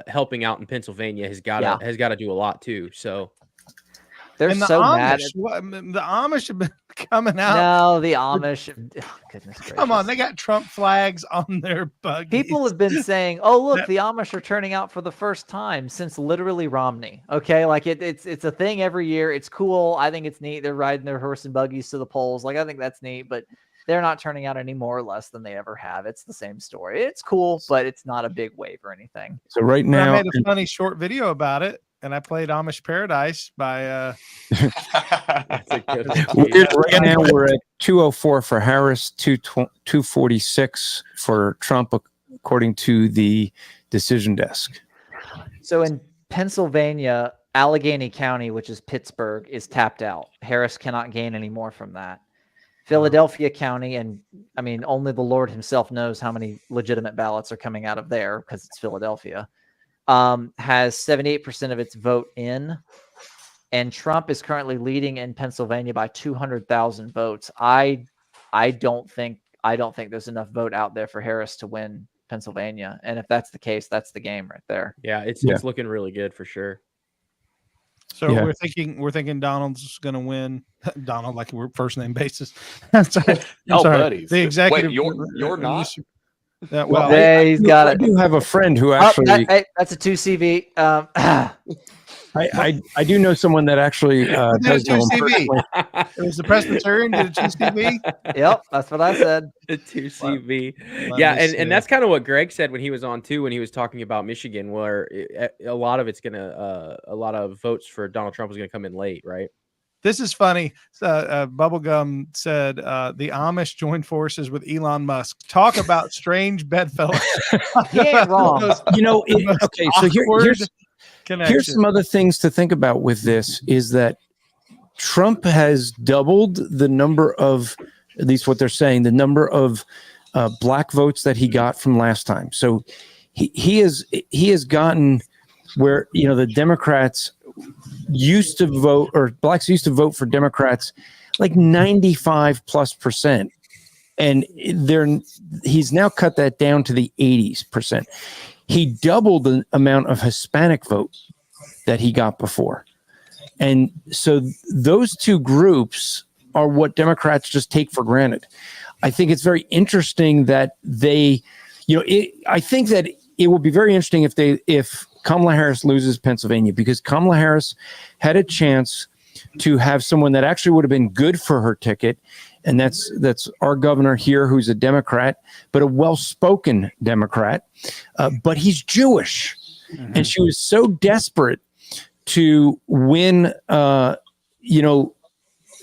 helping out in Pennsylvania has got to do a lot too. So they're so mad. The Amish have been coming out. No, the Amish. Oh, goodness gracious. Come on, they got Trump flags on their buggies. People have been saying, "Oh, look, the Amish are turning out for the first time since literally Romney." Okay, like it's a thing every year. It's cool. I think it's neat. They're riding their horse and buggies to the polls. Like I think that's neat, but they're not turning out any more or less than they ever have. It's the same story. It's cool, but it's not a big wave or anything. So right now, I made a funny short video about it, and I played Amish Paradise by. Right now we're at 204 for Harris, 246 for Trump, according to the decision desk. So in Pennsylvania, Allegheny County, which is Pittsburgh, is tapped out. Harris cannot gain any more from that. Philadelphia County, and I mean, only the Lord himself knows how many legitimate ballots are coming out of there because it's Philadelphia, has 78% of its vote in, and Trump is currently leading in Pennsylvania by 200,000 votes. I don't think there's enough vote out there for Harris to win Pennsylvania, and if that's the case, that's the game right there. Yeah, it's looking really good for sure. So we're thinking Donald's going to win. Donald, like we're first name basis. Sorry. Buddies. The executive. Wait, you're not. Well, he's got it. I do have a friend who actually. That's a 2CV. I do know someone that actually does know him personally. It was the Presbyterian. Did a 2CV? Yep, that's what I said. The 2CV. Yeah, and that's kind of what Greg said when he was on too, when he was talking about Michigan, where a lot of votes for Donald Trump was gonna come in late, right? This is funny. Bubblegum said the Amish joined forces with Elon Musk. Talk about strange bedfellows. He ain't wrong. Okay, so here's some other things to think about with this is that Trump has doubled the number of, at least what they're saying, the number of black votes that he got from last time. So he has gotten where, the Democrats used to vote, or blacks used to vote for Democrats like 95+%. and he's now cut that down to the 80%. He doubled the amount of Hispanic vote that he got before. And so those two groups are what Democrats just take for granted. I think it's very interesting that they, I think that it will be very interesting if Kamala Harris loses Pennsylvania, because Kamala Harris had a chance to have someone that actually would have been good for her ticket. And that's our governor here, who's a Democrat, but a well-spoken Democrat, but he's Jewish. Mm-hmm. And she was so desperate to win,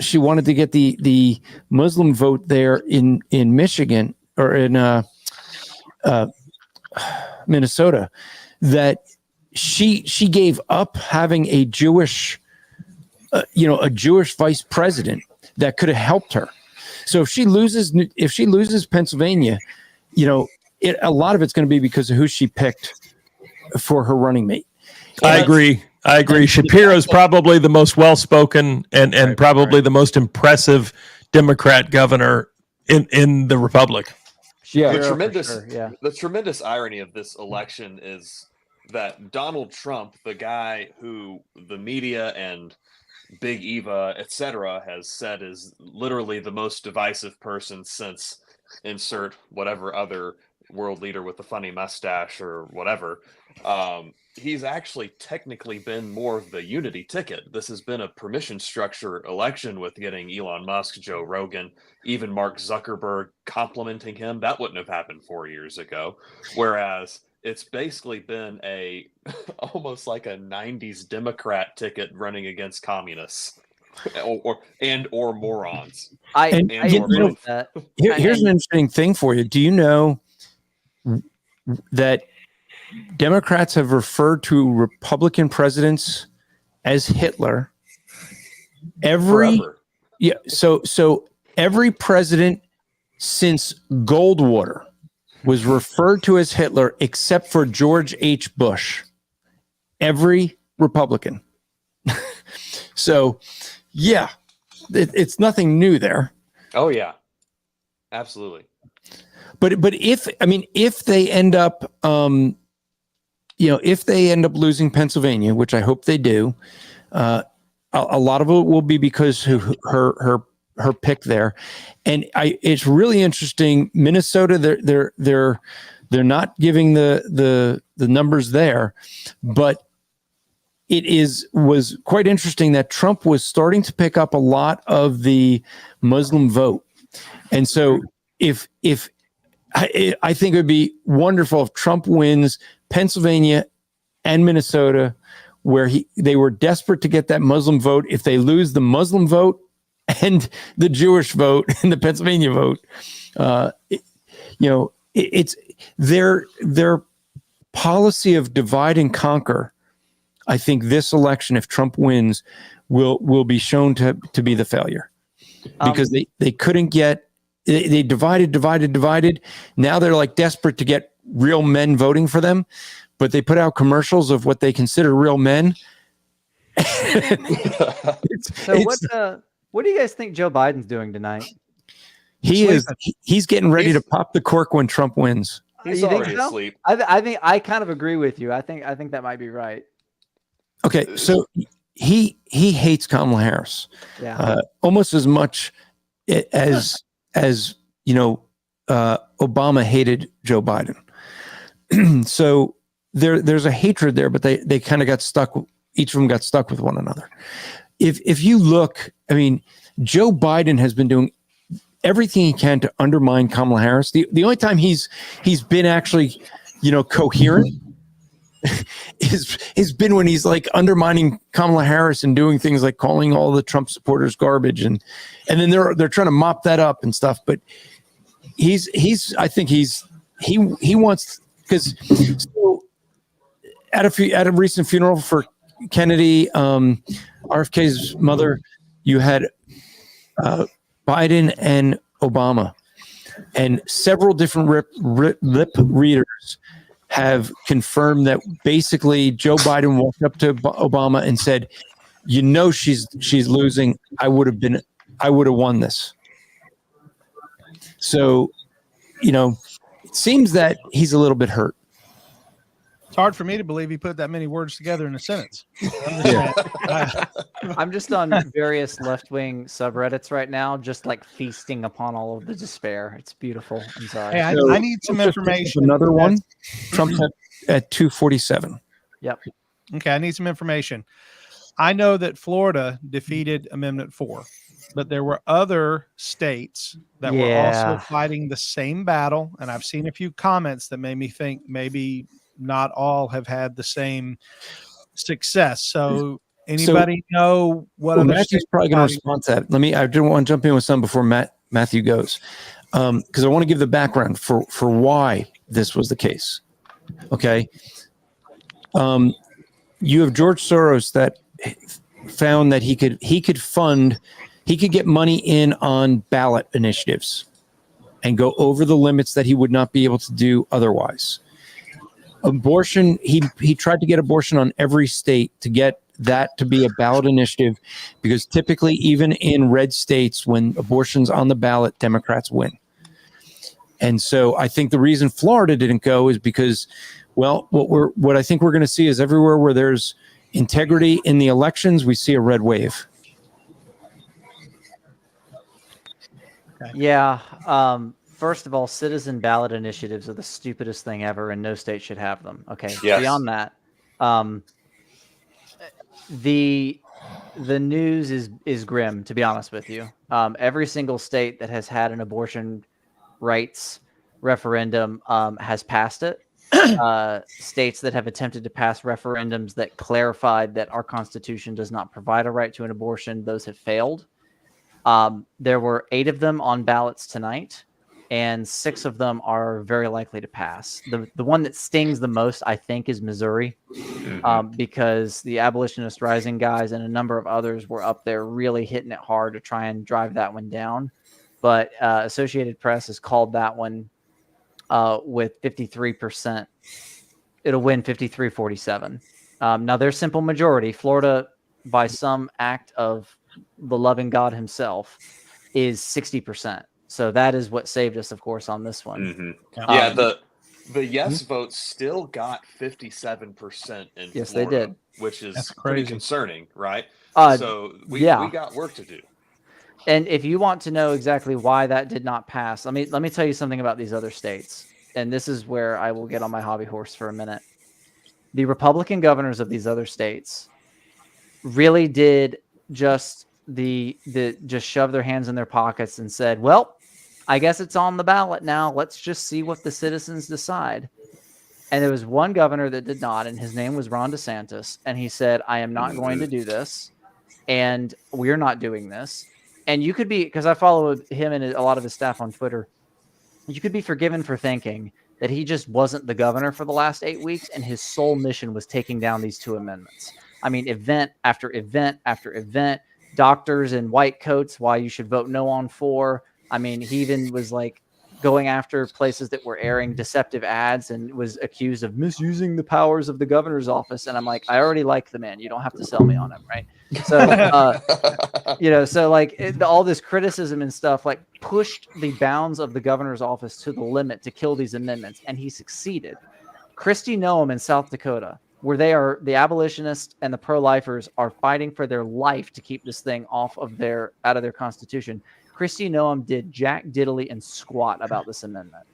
she wanted to get the Muslim vote there in Michigan or in Minnesota, that she gave up having a Jewish, a Jewish vice president that could have helped her. So if she loses Pennsylvania, a lot of it's going to be because of who she picked for her running mate. I agree. Shapiro's probably the most well-spoken and probably the most impressive Democrat governor in the Republic. Yeah, The tremendous irony of this election is that Donald Trump, the guy who the media and Big Eva, etc., has said is literally the most divisive person since insert whatever other world leader with a funny mustache or whatever. He's actually technically been more of the unity ticket. This has been a permission structure election with getting Elon Musk, Joe Rogan, even Mark Zuckerberg complimenting him. That wouldn't have happened 4 years ago. Whereas it's basically been almost like a 90s Democrat ticket running against communists or morons. Here's an interesting thing for you. Do you know that Democrats have referred to Republican presidents as Hitler? So every president since Goldwater was referred to as Hitler, except for George H. Bush. Every Republican. So, yeah, it's nothing new there. Oh yeah, absolutely. But if they end up, if they end up losing Pennsylvania, which I hope they do, a lot of it will be because her pick there, and it's really interesting. Minnesota, they're not giving the numbers there, but was quite interesting that Trump was starting to pick up a lot of the Muslim vote, and so if I think it would be wonderful if Trump wins Pennsylvania and Minnesota, where they were desperate to get that Muslim vote. If they lose the Muslim vote and the Jewish vote and the Pennsylvania vote, it's their policy of divide and conquer. I think this election, if Trump wins, will be shown to be the failure, because they couldn't get. They divided. Now they're like desperate to get real men voting for them, but they put out commercials of what they consider real men. What do you guys think Joe Biden's doing tonight? He's getting ready to pop the cork when Trump wins. He's already asleep. I think I kind of agree with you. I think that might be right. Okay, so he hates Kamala Harris, almost as much as Obama hated Joe Biden. So there's a hatred there, but they kind of got stuck. Each of them got stuck with one another. If you look, Joe Biden has been doing everything he can to undermine Kamala Harris. The only time he's been actually, coherent has been when he's like undermining Kamala Harris and doing things like calling all the Trump supporters garbage, and then they're trying to mop that up and stuff. But he wants, because so at a recent funeral for Kennedy, RFK's mother, you had Biden and Obama, and several different lip readers have confirmed that basically Joe Biden walked up to Obama and said, she's losing. I would have won this. So, it seems that he's a little bit hurt. It's hard for me to believe he put that many words together in a sentence. I'm just on various left-wing subreddits right now, just like feasting upon all of the despair. It's beautiful. I'm sorry. Hey, So, I need some information. Another one. Trump's at 247. Yep. Okay, I need some information. I know that Florida defeated Amendment 4, but there were other states that were also fighting the same battle, and I've seen a few comments that made me think maybe not all have had the same success. So anybody know what? Well, other Matthew's states probably going to fighting? respond to that. I do want to jump in with some before Matthew goes, because I want to give the background for why this was the case. Okay. You have George Soros that found that he could get money in on ballot initiatives and go over the limits that he would not be able to do otherwise. Abortion, he tried to get abortion on every state to get that to be a ballot initiative, because typically even in red states, when abortion's on the ballot, Democrats win. And so I think the reason Florida didn't go is because, well, what I think we're going to see is everywhere where there's integrity in the elections, we see a red wave. Yeah. First of all, citizen ballot initiatives are the stupidest thing ever, and no state should have them. Okay. Yes. Beyond that, the news is grim, to be honest with you. Every single state that has had an abortion rights referendum has passed it. States that have attempted to pass referendums that clarified that our Constitution does not provide a right to an abortion, those have failed. There were 8 of them on ballots tonight, and 6 of them are very likely to pass. The one that stings the most, I think, is Missouri, because the Abolitionist Rising guys and a number of others were up there really hitting it hard to try and drive that one down. But Associated Press has called that one with 53%. It'll win 53-47. Now, their simple majority, Florida, by some act of the loving God himself, is 60%. So that is what saved us, of course, on this one. Yeah, the yes vote still got 57% in Yes, Florida, they did. which is That's pretty crazy. concerning, right? So we got work to do. And if you want to know exactly why that did not pass, let me tell you something about these other states. And this is where I will get on my hobby horse for a minute. The Republican governors of these other states really did just just shove their hands in their pockets and said, well, I guess it's on the ballot now. Let's just see what the citizens decide. And there was one governor that did not, and his name was Ron DeSantis. And he said, I am not going to do this. And we're not doing this. And you could be, because I follow him and a lot of his staff on Twitter, you could be forgiven for thinking that he just wasn't the governor for the last 8 weeks, and his sole mission was taking down these 2 amendments. I mean, event after event after event, doctors in white coats, why you should vote no on 4. I mean, he even was like going after places that were airing deceptive ads and was accused of misusing the powers of the governor's office. And I'm like, I already like the man. You don't have to sell me on him, right? So, so like all this criticism and stuff like pushed the bounds of the governor's office to the limit to kill these amendments. And he succeeded. Kristi Noem in South Dakota, where the abolitionists and the pro-lifers are fighting for their life to keep this thing out of their Constitution. Kristi Noem did jack diddly and squat about this amendment.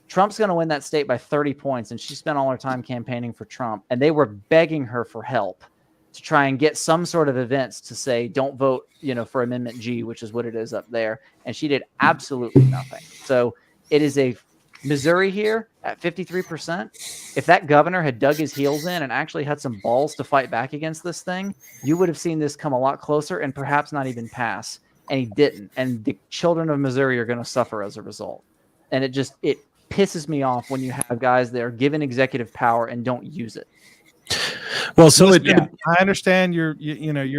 Trump's going to win that state by 30 points, and she spent all her time campaigning for Trump, and they were begging her for help to try and get some sort of events to say, don't vote, for Amendment G, which is what it is up there. And she did absolutely nothing. So it is a Missouri here at 53%. If that governor had dug his heels in and actually had some balls to fight back against this thing, you would have seen this come a lot closer and perhaps not even pass. And he didn't. And the children of Missouri are going to suffer as a result. And it pisses me off when you have guys that are given executive power and don't use it. Well, so Listen, I understand you're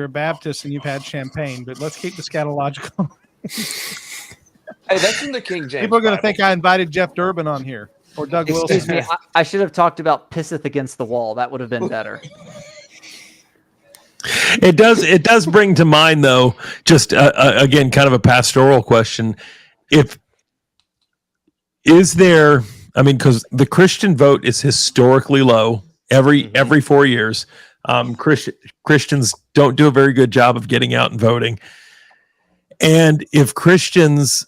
a Baptist and you've had champagne, but let's keep the scatological. Hey, that's in the King James. People are going to Bible. think I invited Jeff Durbin on here or Doug Excuse Wilson. me, I should have talked about pisseth against the wall. That would have been better. It does bring to mind, though, just again, kind of a pastoral question. If is there, I mean, because the Christian vote is historically low every 4 years. Christians don't do a very good job of getting out and voting. And if Christians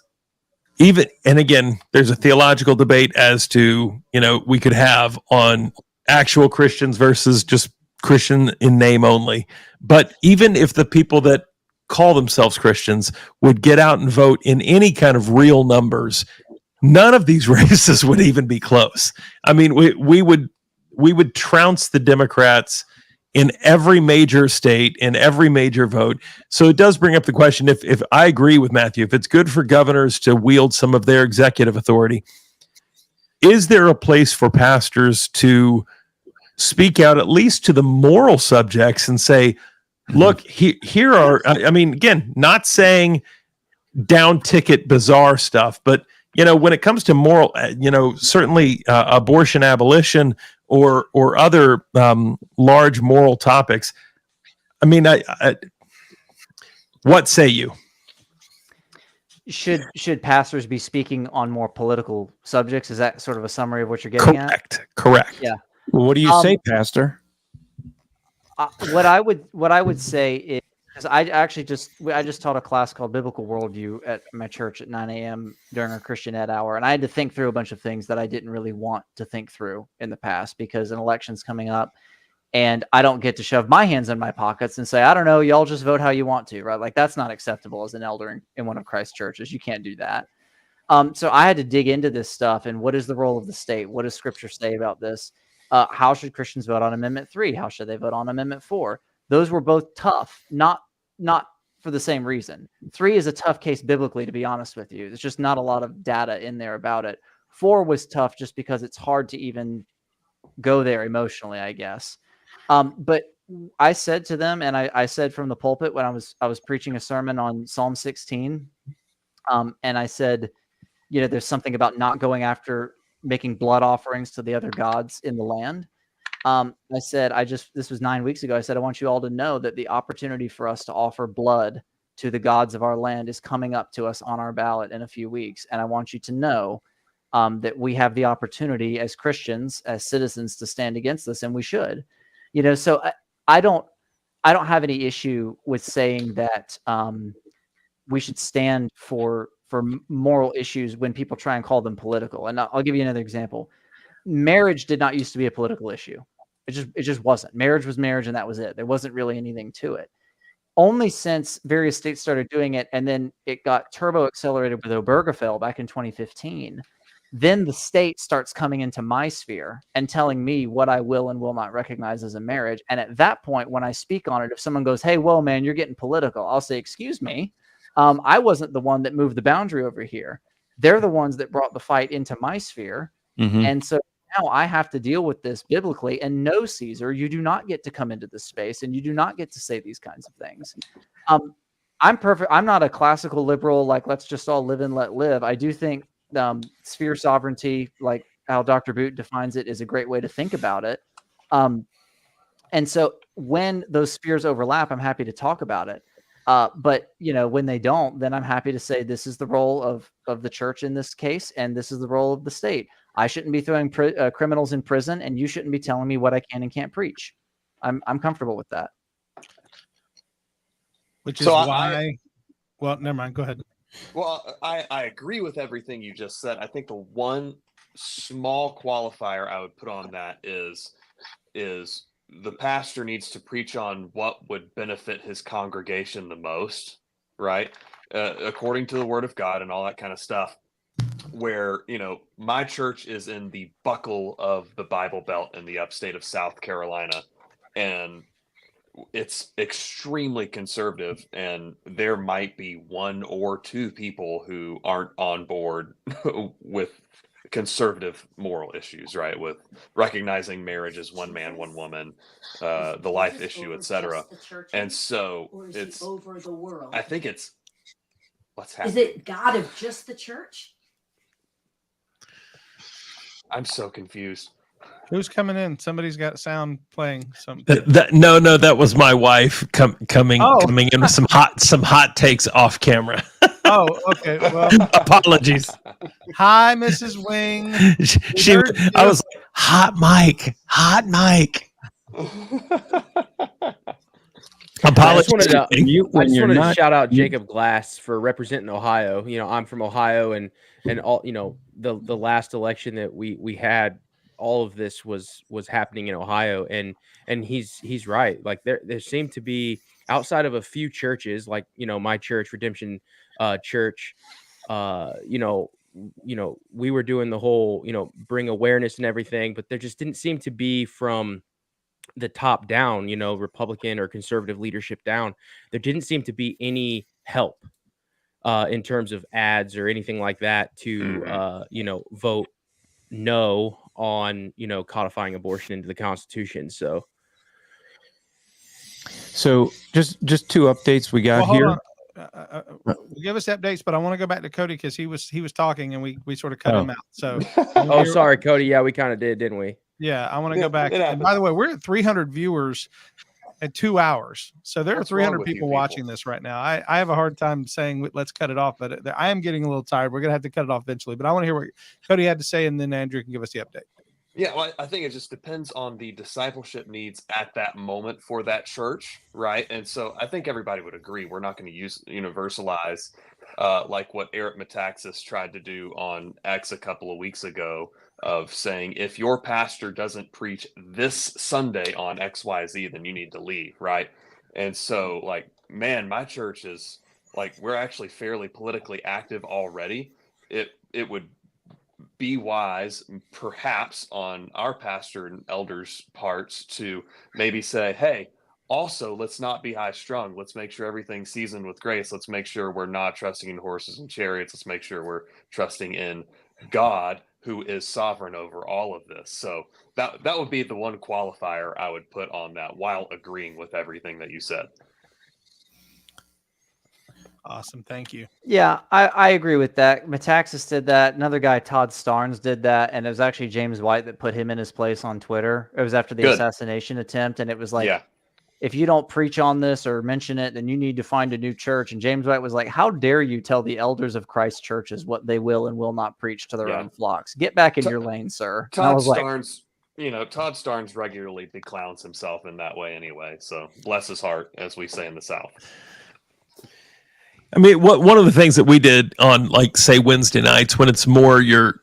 even, and again, there's a theological debate as to, we could have on actual Christians versus just Christian in name only. But even if the people that call themselves Christians would get out and vote in any kind of real numbers, none of these races would even be close. I mean, we would trounce the Democrats in every major state, in every major vote. So it does bring up the question, if I agree with Matthew, if it's good for governors to wield some of their executive authority, is there a place for pastors to speak out at least to the moral subjects and say, look, here are, I mean, again, not saying down ticket bizarre stuff, but when it comes to moral, certainly abortion, abolition, or other large moral topics. I mean, what say you? Should pastors be speaking on more political subjects? Is that sort of a summary of what you're getting at? Correct. Yeah. Well, what do you say, Pastor? What I would say is, because I just taught a class called Biblical Worldview at my church at 9 a.m. during our Christian Ed hour, and I had to think through a bunch of things that I didn't really want to think through in the past because an election's coming up, and I don't get to shove my hands in my pockets and say, I don't know, y'all just vote how you want to, right? Like, that's not acceptable as an elder in one of Christ's churches. You can't do that. So I had to dig into this stuff, and what is the role of the state? What does Scripture say about this? How should Christians vote on Amendment 3? How should they vote on Amendment 4? Those were both tough, not for the same reason. 3 is a tough case biblically, to be honest with you. There's just not a lot of data in there about it. 4 was tough just because it's hard to even go there emotionally, I guess. But I said to them, and I said from the pulpit when I was preaching a sermon on Psalm 16, and I said, there's something about not going after making blood offerings to the other gods in the land. I said, this was 9 weeks ago. I said, I want you all to know that the opportunity for us to offer blood to the gods of our land is coming up to us on our ballot in a few weeks. And I want you to know that we have the opportunity as Christians, as citizens, to stand against this, and we should. So I don't have any issue with saying that we should stand for moral issues when people try and call them political. And I'll give you another example. Marriage did not used to be a political issue. It just wasn't. Marriage was marriage, and that was it. There wasn't really anything to it. Only since various states started doing it, and then it got turbo accelerated with Obergefell back in 2015, then the state starts coming into my sphere and telling me what I will and will not recognize as a marriage. And at that point, when I speak on it, if someone goes, hey, whoa, man, you're getting political, I'll say, excuse me, I wasn't the one that moved the boundary over here. They're the ones that brought the fight into my sphere. Mm-hmm. And so now I have to deal with this biblically. And no, Caesar, you do not get to come into this space, and you do not get to say these kinds of things. I'm perfect. I'm not a classical liberal, like, let's just all live and let live. I do think sphere sovereignty, like how Dr. Boot defines it, is a great way to think about it. And so when those spheres overlap, I'm happy to talk about it. But when they don't, then I'm happy to say this is the role of the church in this case, and this is the role of the state. I shouldn't be throwing criminals in prison, and you shouldn't be telling me what I can and can't preach. I'm comfortable with that. Which is why. Well, never mind. Go ahead. Well, I agree with everything you just said. I think the one small qualifier I would put on that is the pastor needs to preach on what would benefit his congregation the most, right? According to the word of God and all that kind of stuff, where, my church is in the buckle of the Bible Belt in the upstate of South Carolina, and it's extremely conservative, and there might be 1 or 2 people who aren't on board with conservative moral issues, right? With recognizing marriage as one man, one woman, the life issue, etc. And so it's over the world. I think it's what's happening. Is it God of just the church? I'm so confused. Who's coming in? Somebody's got sound playing. No, that was my wife coming in with some hot takes off camera. Oh, okay. Well, apologies. Hi, Mrs. Wing. She heard you. I was like, hot mic. Apologies. wanted to- Mute I when just you're wanted to not. shout out Jacob Glass for representing Ohio. You know, I'm from Ohio, and all, you know, the last election that we had, all of this was happening in Ohio, and he's right. Like there seemed to be, outside of a few churches, like, you know, my church, Redemption Church, you know, we were doing the whole, you know, bring awareness and everything, but there just didn't seem to be, from the top down, you know, Republican or conservative leadership down, there didn't seem to be any help in terms of ads or anything like that to you know, vote no on, you know, codifying abortion into the Constitution. So just two updates we got Well, hold here. on. Give us updates, but I want to go back to Cody because he was talking and we sort of cut him out. So, oh, sorry, Cody. Yeah, we kind of did, didn't we? Yeah, I want to Yeah, go back. it And happens. by the way, we're at 300 viewers in 2 hours. So there are What's wrong 300 with you people people? watching this right now. I have a hard time saying let's cut it off, but I am getting a little tired. We're going to have to cut it off eventually. But I want to hear what Cody had to say, and then Andrew can give us the update. Yeah, well, I think it just depends on the discipleship needs at that moment for that church, right? And so I think everybody would agree we're not going to universalize like what Eric Metaxas tried to do on X a couple of weeks ago, of saying if your pastor doesn't preach this Sunday on XYZ, then you need to leave, right? And so, like, man, my church is like, we're actually fairly politically active already. It would be wise, perhaps, on our pastor and elders' parts to maybe say, hey, also, let's not be high strung. Let's make sure everything's seasoned with grace. Let's make sure we're not trusting in horses and chariots. Let's make sure we're trusting in God, who is sovereign over all of this. So that would be the one qualifier I would put on that, while agreeing with everything that you said. Awesome. Thank you. Yeah, I agree with that. Metaxas did that. Another guy, Todd Starnes, did that. And it was actually James White that put him in his place on Twitter. It was after the Good. assassination attempt. And it was like, Yeah. if you don't preach on this or mention it, then you need to find a new church. And James White was like, how dare you tell the elders of Christ churches what they will and will not preach to their Yeah. own flocks? Get back in Todd- your lane, sir. And I Todd was like, Starnes, Todd Starnes regularly beclowns himself in that way anyway. So bless his heart, as we say in the South. I mean, one of the things that we did on, like, say, Wednesday nights, when it's more your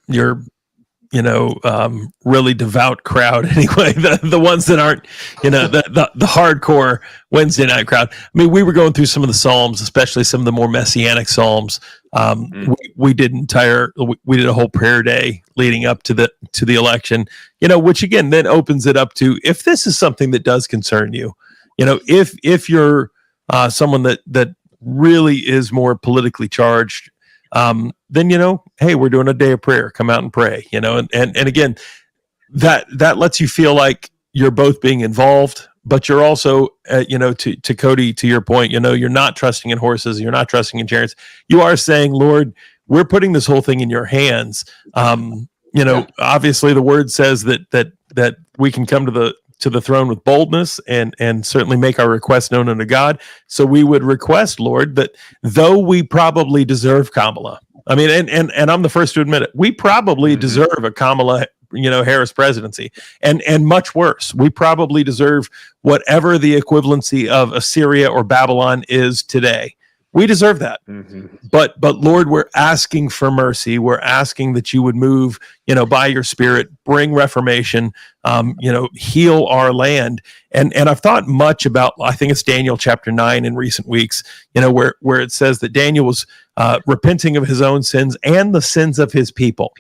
really devout crowd anyway, the ones that aren't, the hardcore Wednesday night crowd. I mean, we were going through some of the Psalms, especially some of the more messianic Psalms. We did a whole prayer day leading up to the election, which again then opens it up to, if this is something that does concern you, if you're someone that really is more politically charged, then, hey, we're doing a day of prayer, come out and pray, and again, that lets you feel like you're both being involved, but you're also, to Cody, to your point, you're not trusting in horses, you're not trusting in chariots. You are saying, Lord, we're putting this whole thing in your hands. Obviously the word says that we can come to the throne with boldness and certainly make our requests known unto God. So we would request, Lord, that though we probably deserve Kamala, I mean, and I'm the first to admit it, we probably deserve a Kamala, Harris presidency, and much worse. We probably deserve whatever the equivalency of Assyria or Babylon is today. We deserve that. But Lord, we're asking for mercy. We're asking that you would move, by your Spirit, bring reformation, heal our land. And I've thought much about, I think it's Daniel chapter 9 in recent weeks, where it says that Daniel was repenting of his own sins and the sins of his people.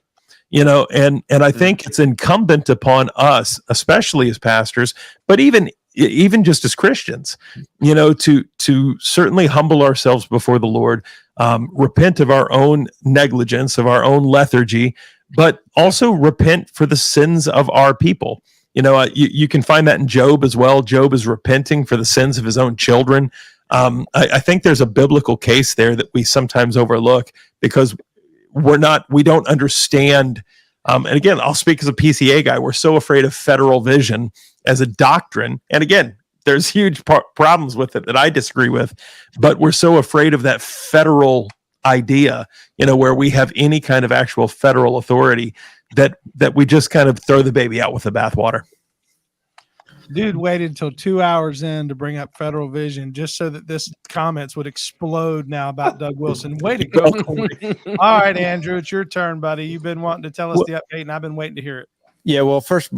And I think it's incumbent upon us, especially as pastors, but even just as Christians, to certainly humble ourselves before the Lord, repent of our own negligence, of our own lethargy, but also repent for the sins of our people. You can find that in Job as well. Job is repenting for the sins of his own children. I think there's a biblical case there that we sometimes overlook because we don't understand. And again, I'll speak as a PCA guy. We're so afraid of federal vision as a doctrine. And again, there's huge problems with it that I disagree with, but we're so afraid of that federal idea, where we have any kind of actual federal authority that we just kind of throw the baby out with the bathwater. Dude waited until 2 hours in to bring up Federal Vision just so that this comments would explode now about Doug Wilson. Way to go, Corey. All right, Andrew, it's your turn, buddy. You've been wanting to tell us the update, and I've been waiting to hear it. Yeah, well, first,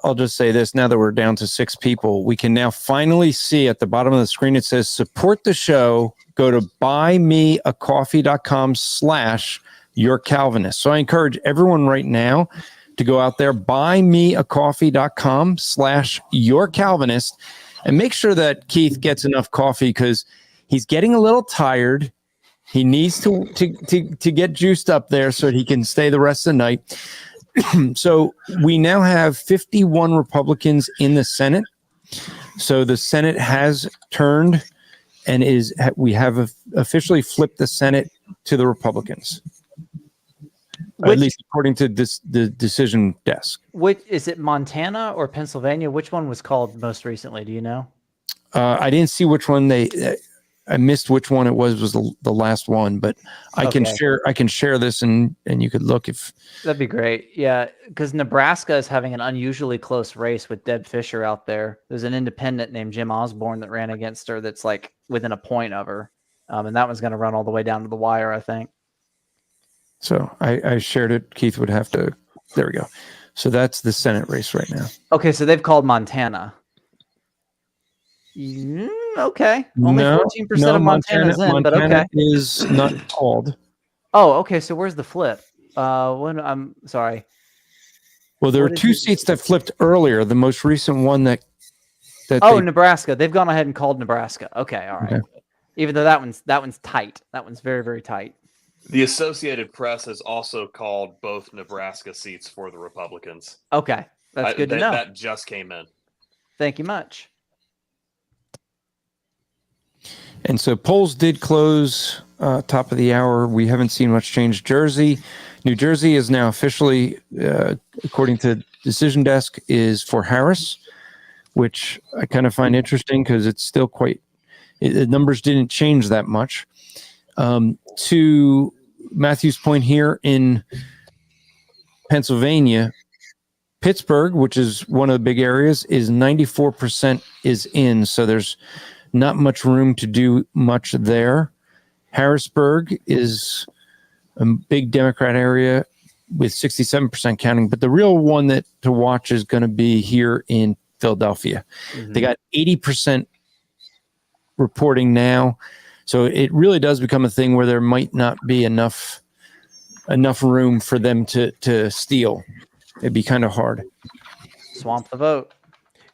I'll just say this. Now that we're down to 6 people, we can now finally see at the bottom of the screen, it says support the show. Go to buymeacoffee.com/yourcalvinist. So I encourage everyone right now to go out there, buymeacoffee.com/yourcalvinist, and make sure that Keith gets enough coffee because he's getting a little tired. He needs to get juiced up there so he can stay the rest of the night. So we now have 51 Republicans in the Senate. So the Senate has turned and we have officially flipped the Senate to the Republicans. At least according to the decision desk. Which is it, Montana or Pennsylvania? Which one was called most recently? Do you know? I didn't see which one I missed which one it was the last one, but I can share this and you could look if that'd be great. Yeah, because Nebraska is having an unusually close race with Deb Fisher out there. There's an independent named Jim Osborne that ran against her that's like within a point of her, and that one's going to run all the way down to the wire, I think. So I shared it. Keith would have to. There we go. So that's the Senate race right now. Okay, so they've called Montana. Okay, only 14% of Montana's in, Montana but okay, is not called. Oh, okay. So where's the flip? I'm sorry. Well, there were 2 seats that flipped earlier. The most recent one that Nebraska. They've gone ahead and called Nebraska. Okay, all right. Okay. Even though that one's tight. That one's very, very tight. The Associated Press has also called both Nebraska seats for the Republicans. Okay, that's good to know. That just came in. Thank you much. And so polls did close top of the hour. We haven't seen much change. New Jersey is now officially, according to Decision Desk, is for Harris, which I kind of find interesting because it's still the numbers didn't change that much. To Matthew's point here in Pennsylvania, Pittsburgh, which is one of the big areas, is 94% is in. So there's not much room to do much there. Harrisburg is a big Democrat area with 67% counting, but the real one to watch is going to be here in Philadelphia. Mm-hmm. They got 80% reporting now. So it really does become a thing where there might not be enough room for them to steal. It'd be kind of hard. Swamp the vote.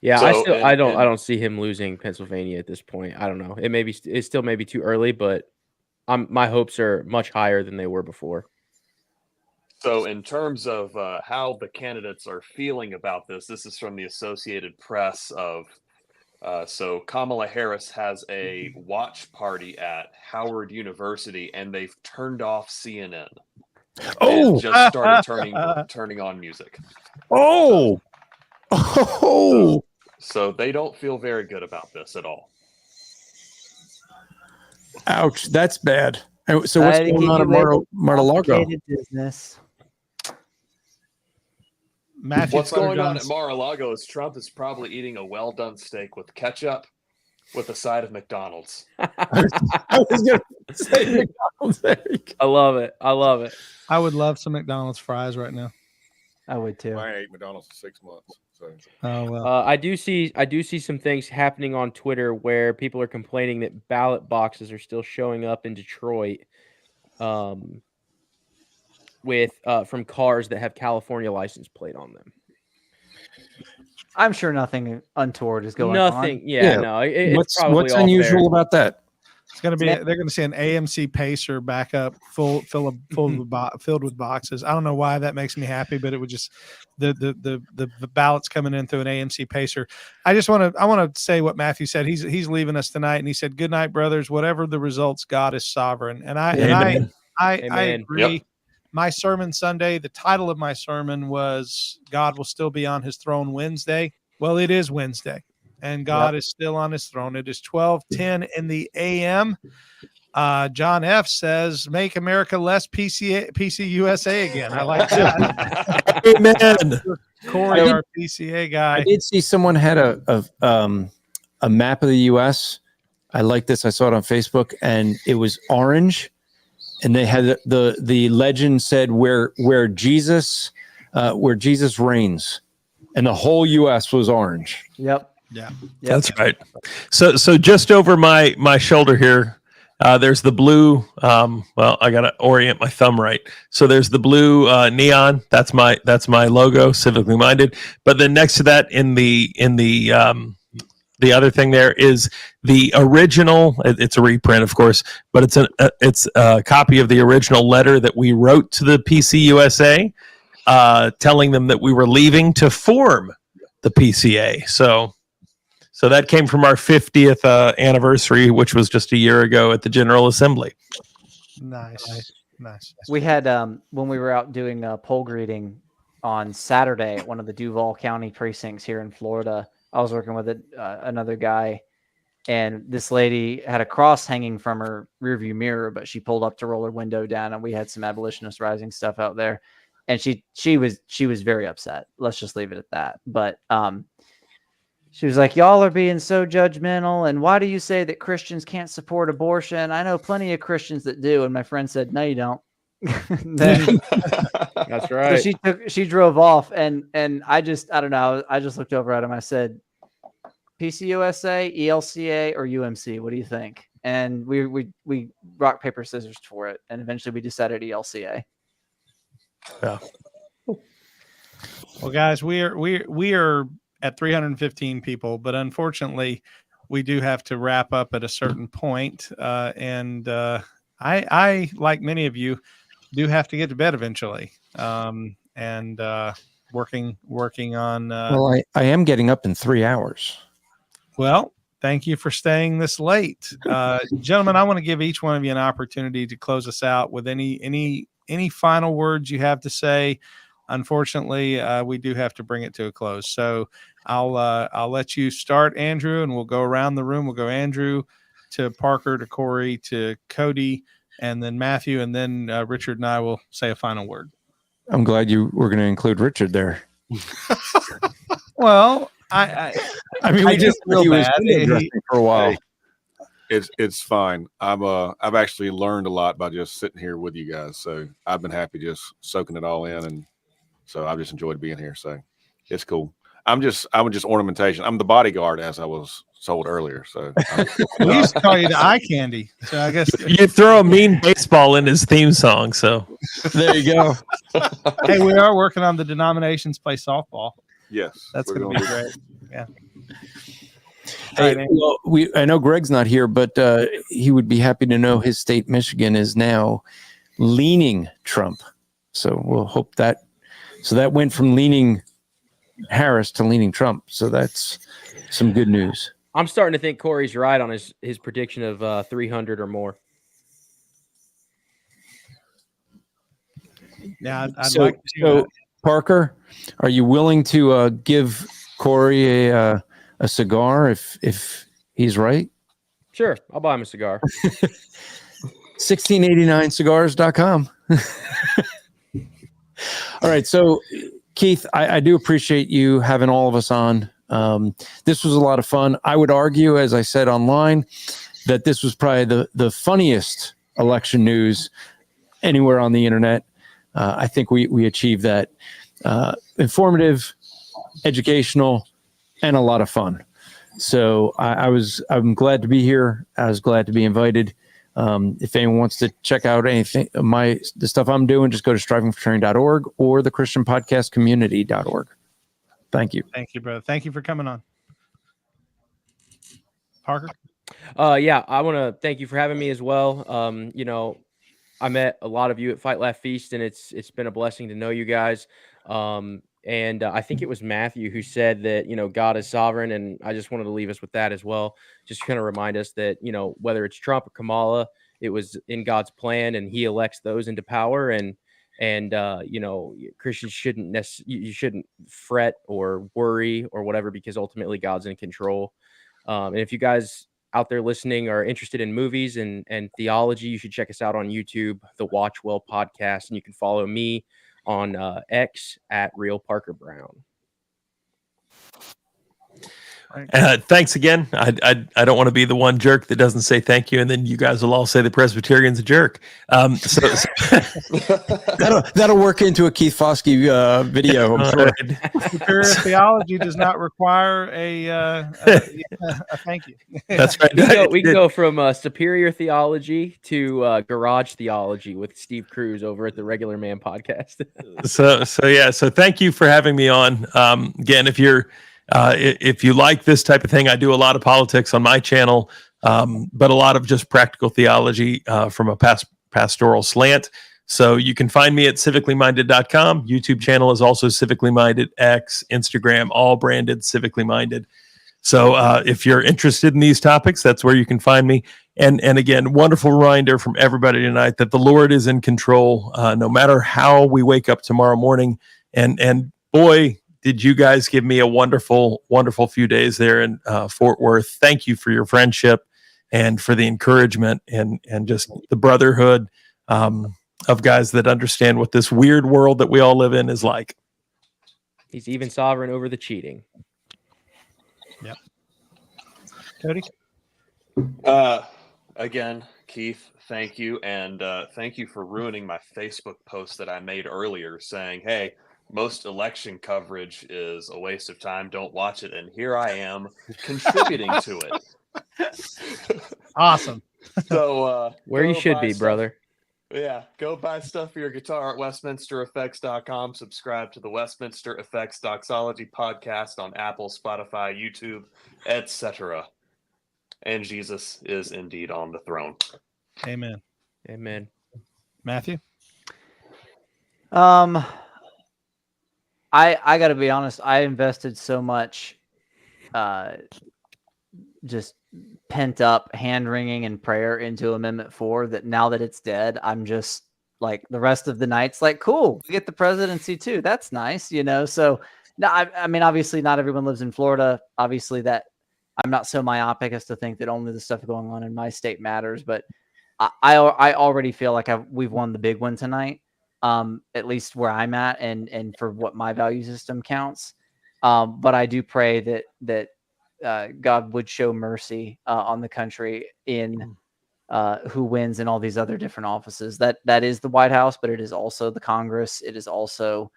Yeah, I don't see him losing Pennsylvania at this point. I don't know. It's still maybe too early, but my hopes are much higher than they were before. So in terms of how the candidates are feeling about this is from the Associated Press so Kamala Harris has a watch party at Howard University, and they've turned off CNN. Oh, and just started turning on music. Oh. So they don't feel very good about this at all. Ouch, that's bad. So what's going on at Mar-a-Lago? Business. What's going on at Mar-a-Lago is Trump is probably eating a well-done steak with ketchup with a side of McDonald's. I was going to say McDonald's. I love it. I would love some McDonald's fries right now. I would too. I ate McDonald's for 6 months. So. Oh well. I do see some things happening on Twitter where people are complaining that ballot boxes are still showing up in Detroit, with from cars that have California license plate on them. I'm sure nothing untoward is going on. Yeah, no. It's probably what's unusual about that? It's going to be. They're going to see an AMC Pacer backup filled with boxes. I don't know why that makes me happy, but it would just the ballots coming in through an AMC Pacer. I want to say what Matthew said. He's leaving us tonight, and he said, "Good night, brothers. Whatever the results, God is sovereign." And I agree. Yep. My sermon Sunday, the title of my sermon was "God will still be on His throne Wednesday." Well, it is Wednesday. And God is still on his throne. It is 12:10 in the a.m. John F says, "Make America less PC USA again." I like that. Amen. Corey, I did- our PCA guy. I did see someone had a map of the U.S. I like this. I saw it on Facebook, and it was orange, and they had the legend said where Jesus reigns, and the whole U.S. was orange. Yep. Yeah. That's right. So just over my shoulder here, there's the blue. Well, I gotta orient my thumb right. So there's the blue neon. That's my logo, civically minded. But then next to that, in the other thing there is the original. It's a reprint, of course, but it's a copy of the original letter that we wrote to the PCUSA, telling them that we were leaving to form the PCA. So that came from our 50th anniversary, which was just a year ago at the General Assembly. Nice. We had when we were out doing a poll greeting on Saturday at one of the Duval County precincts here in Florida. I was working with another guy, and this lady had a cross hanging from her rearview mirror, but she pulled up to roll her window down, and we had some Abolitionist Rising stuff out there, and she was very upset. Let's just leave it at that. But she was like, "Y'all are being so judgmental, and why do you say that Christians can't support abortion? I know plenty of Christians that do." And my friend said, "No, you don't." Then That's right. so she drove off, and I don't know. I just looked over at him. I said, "PCUSA, ELCA, or UMC? What do you think?" And we rock paper scissors for it, and eventually we decided ELCA. Yeah. Well, guys, we are at 315 people, but unfortunately, we do have to wrap up at a certain point. And I, like many of you, do have to get to bed eventually. And working on. Well, I am getting up in 3 hours. Well, thank you for staying this late, gentlemen. I want to give each one of you an opportunity to close us out with any final words you have to say. Unfortunately, we do have to bring it to a close. So I'll let you start, Andrew, and we'll go around the room. We'll go Andrew to Parker to Corey to Cody, and then Matthew, and then Richard and I will say a final word. I'm glad you were going to include Richard there. Well, I mean, we just feel bad for a while. Hey, it's fine. I've actually learned a lot by just sitting here with you guys. So I've been happy just soaking it all in, and so I've just enjoyed being here. So it's cool. I'm just ornamentation. I'm the bodyguard, as I was told earlier. So we used to call you the eye candy. So I guess You throw a mean baseball in his theme song, so there you go. Hey, we are working on the denominations play softball. yes, That's we're going to be gonna- great. Yeah. Hey, well, I know Greg's not here, but he would be happy to know his state, Michigan, is now leaning Trump. So we'll hope that. So that went from leaning Harris to leaning Trump. So that's some good news. I'm starting to think Corey's right on his prediction of 300 or more. Yeah, I'd So, like to. Parker, are you willing to give Corey a cigar if he's right? Sure, I'll buy him a cigar. 1689cigars.com. All right. So, Keith, I do appreciate you having all of us on. This was a lot of fun. I would argue, as I said online, that this was probably the funniest election news anywhere on the internet. I think we achieved that. Informative, educational, and a lot of fun. So I'm glad to be here. I was glad to be invited. If anyone wants to check out anything, the stuff I'm doing, just go to strivingfortraining.org or the christianpodcastcommunity.org. Thank you. Thank you, brother. Thank you for coming on. Parker? Yeah, I want to thank you for having me as well. I met a lot of you at Fight Laugh Feast, and it's been a blessing to know you guys. And I think it was Matthew who said that, God is sovereign. And I just wanted to leave us with that as well. Just kind of remind us that, whether it's Trump or Kamala, it was in God's plan, and he elects those into power. And Christians you shouldn't fret or worry or whatever, because ultimately God's in control. And if you guys out there listening are interested in movies and theology, you should check us out on YouTube, the Watch Well podcast, and you can follow me on X at Real Parker Brown. Thanks again. I don't want to be the one jerk that doesn't say thank you, and then you guys will all say the Presbyterian's a jerk. That'll work into a Keith Foskey video. I'm sure. Superior theology does not require a thank you. That's right. We can go from superior theology to garage theology with Steve Cruz over at the Regular Man podcast. So thank you for having me on. Again, if you like this type of thing, I do a lot of politics on my channel, but a lot of just practical theology from a pastoral slant. So you can find me at civically-minded.com. YouTube channel is also Civically Minded, X, Instagram, all branded Civically Minded. So if you're interested in these topics, that's where you can find me. And again, wonderful reminder from everybody tonight that the Lord is in control, no matter how we wake up tomorrow morning. And boy, did you guys give me a wonderful, wonderful few days there in Fort Worth. Thank you for your friendship and for the encouragement and just the brotherhood of guys that understand what this weird world that we all live in is like. He's even sovereign over the cheating. Yep. Cody? Again, Keith, thank you. And thank you for ruining my Facebook post that I made earlier saying, hey, most election coverage is a waste of time. Don't watch it. And here I am contributing to it. Awesome. So where you should be, brother. Yeah. Go buy stuff for your guitar at westminstereffects.com. Subscribe to the Westminster Effects Doxology podcast on Apple, Spotify, YouTube, etc. And Jesus is indeed on the throne. Amen. Amen. Matthew? I got to be honest. I invested so much, just pent up hand wringing and prayer into Amendment 4 that now that it's dead, I'm just like the rest of the night's like, cool, we get the presidency too. That's nice, you know? So no, I mean, obviously not everyone lives in Florida. Obviously that I'm not so myopic as to think that only the stuff going on in my state matters, but I already feel like we've won the big one tonight. At least where I'm at and for what my value system counts. But I do pray that God would show mercy on the country in who wins in all these other different offices. That is the White House, but it is also the Congress. It is also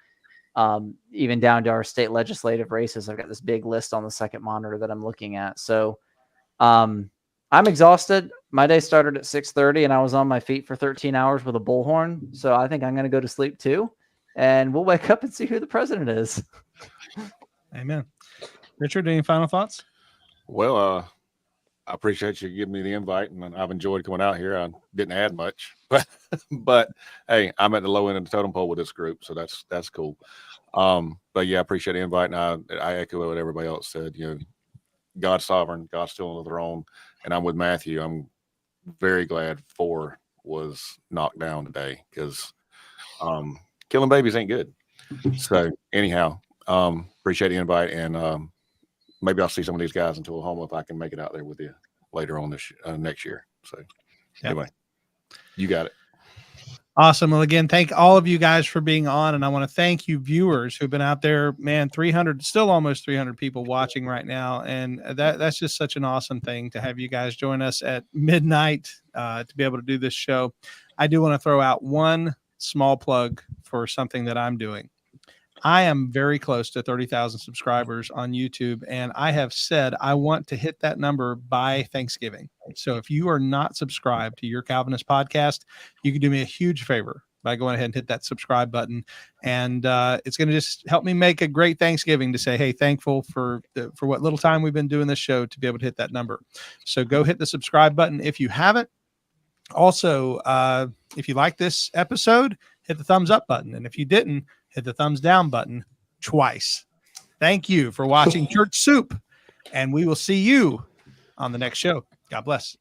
even down to our state legislative races. I've got this big list on the second monitor that I'm looking at. So I'm exhausted. My day started at 6:30 and I was on my feet for 13 hours with a bullhorn. So I think I'm going to go to sleep too. And we'll wake up and see who the president is. Amen. Richard, any final thoughts? Well, I appreciate you giving me the invite, and I've enjoyed coming out here. I didn't add much, but hey, I'm at the low end of the totem pole with this group, so that's cool. But yeah, I appreciate the invite, and I echo what everybody else said. You know, God's sovereign, God's still on the throne, and I'm with Matthew. I'm very glad 4 was knocked down today because killing babies ain't good. So anyhow, appreciate the invite, and maybe I'll see some of these guys in Tullahoma if I can make it out there with you later on this next year. So anyway, you got it. Awesome. Well, again, thank all of you guys for being on. And I want to thank you viewers who've been out there, man, 300, still almost 300 people watching right now. And that's just such an awesome thing to have you guys join us at midnight to be able to do this show. I do want to throw out one small plug for something that I'm doing. I am very close to 30,000 subscribers on YouTube, and I have said I want to hit that number by Thanksgiving. So if you are not subscribed to Your Calvinist Podcast, you can do me a huge favor by going ahead and hit that subscribe button. And it's going to just help me make a great Thanksgiving to say, hey, thankful for what little time we've been doing this show to be able to hit that number. So go hit the subscribe button if you haven't. Also, if you like this episode, hit the thumbs up button. And if you didn't, hit the thumbs down button twice. Thank you for watching Church Soup, and we will see you on the next show. God bless.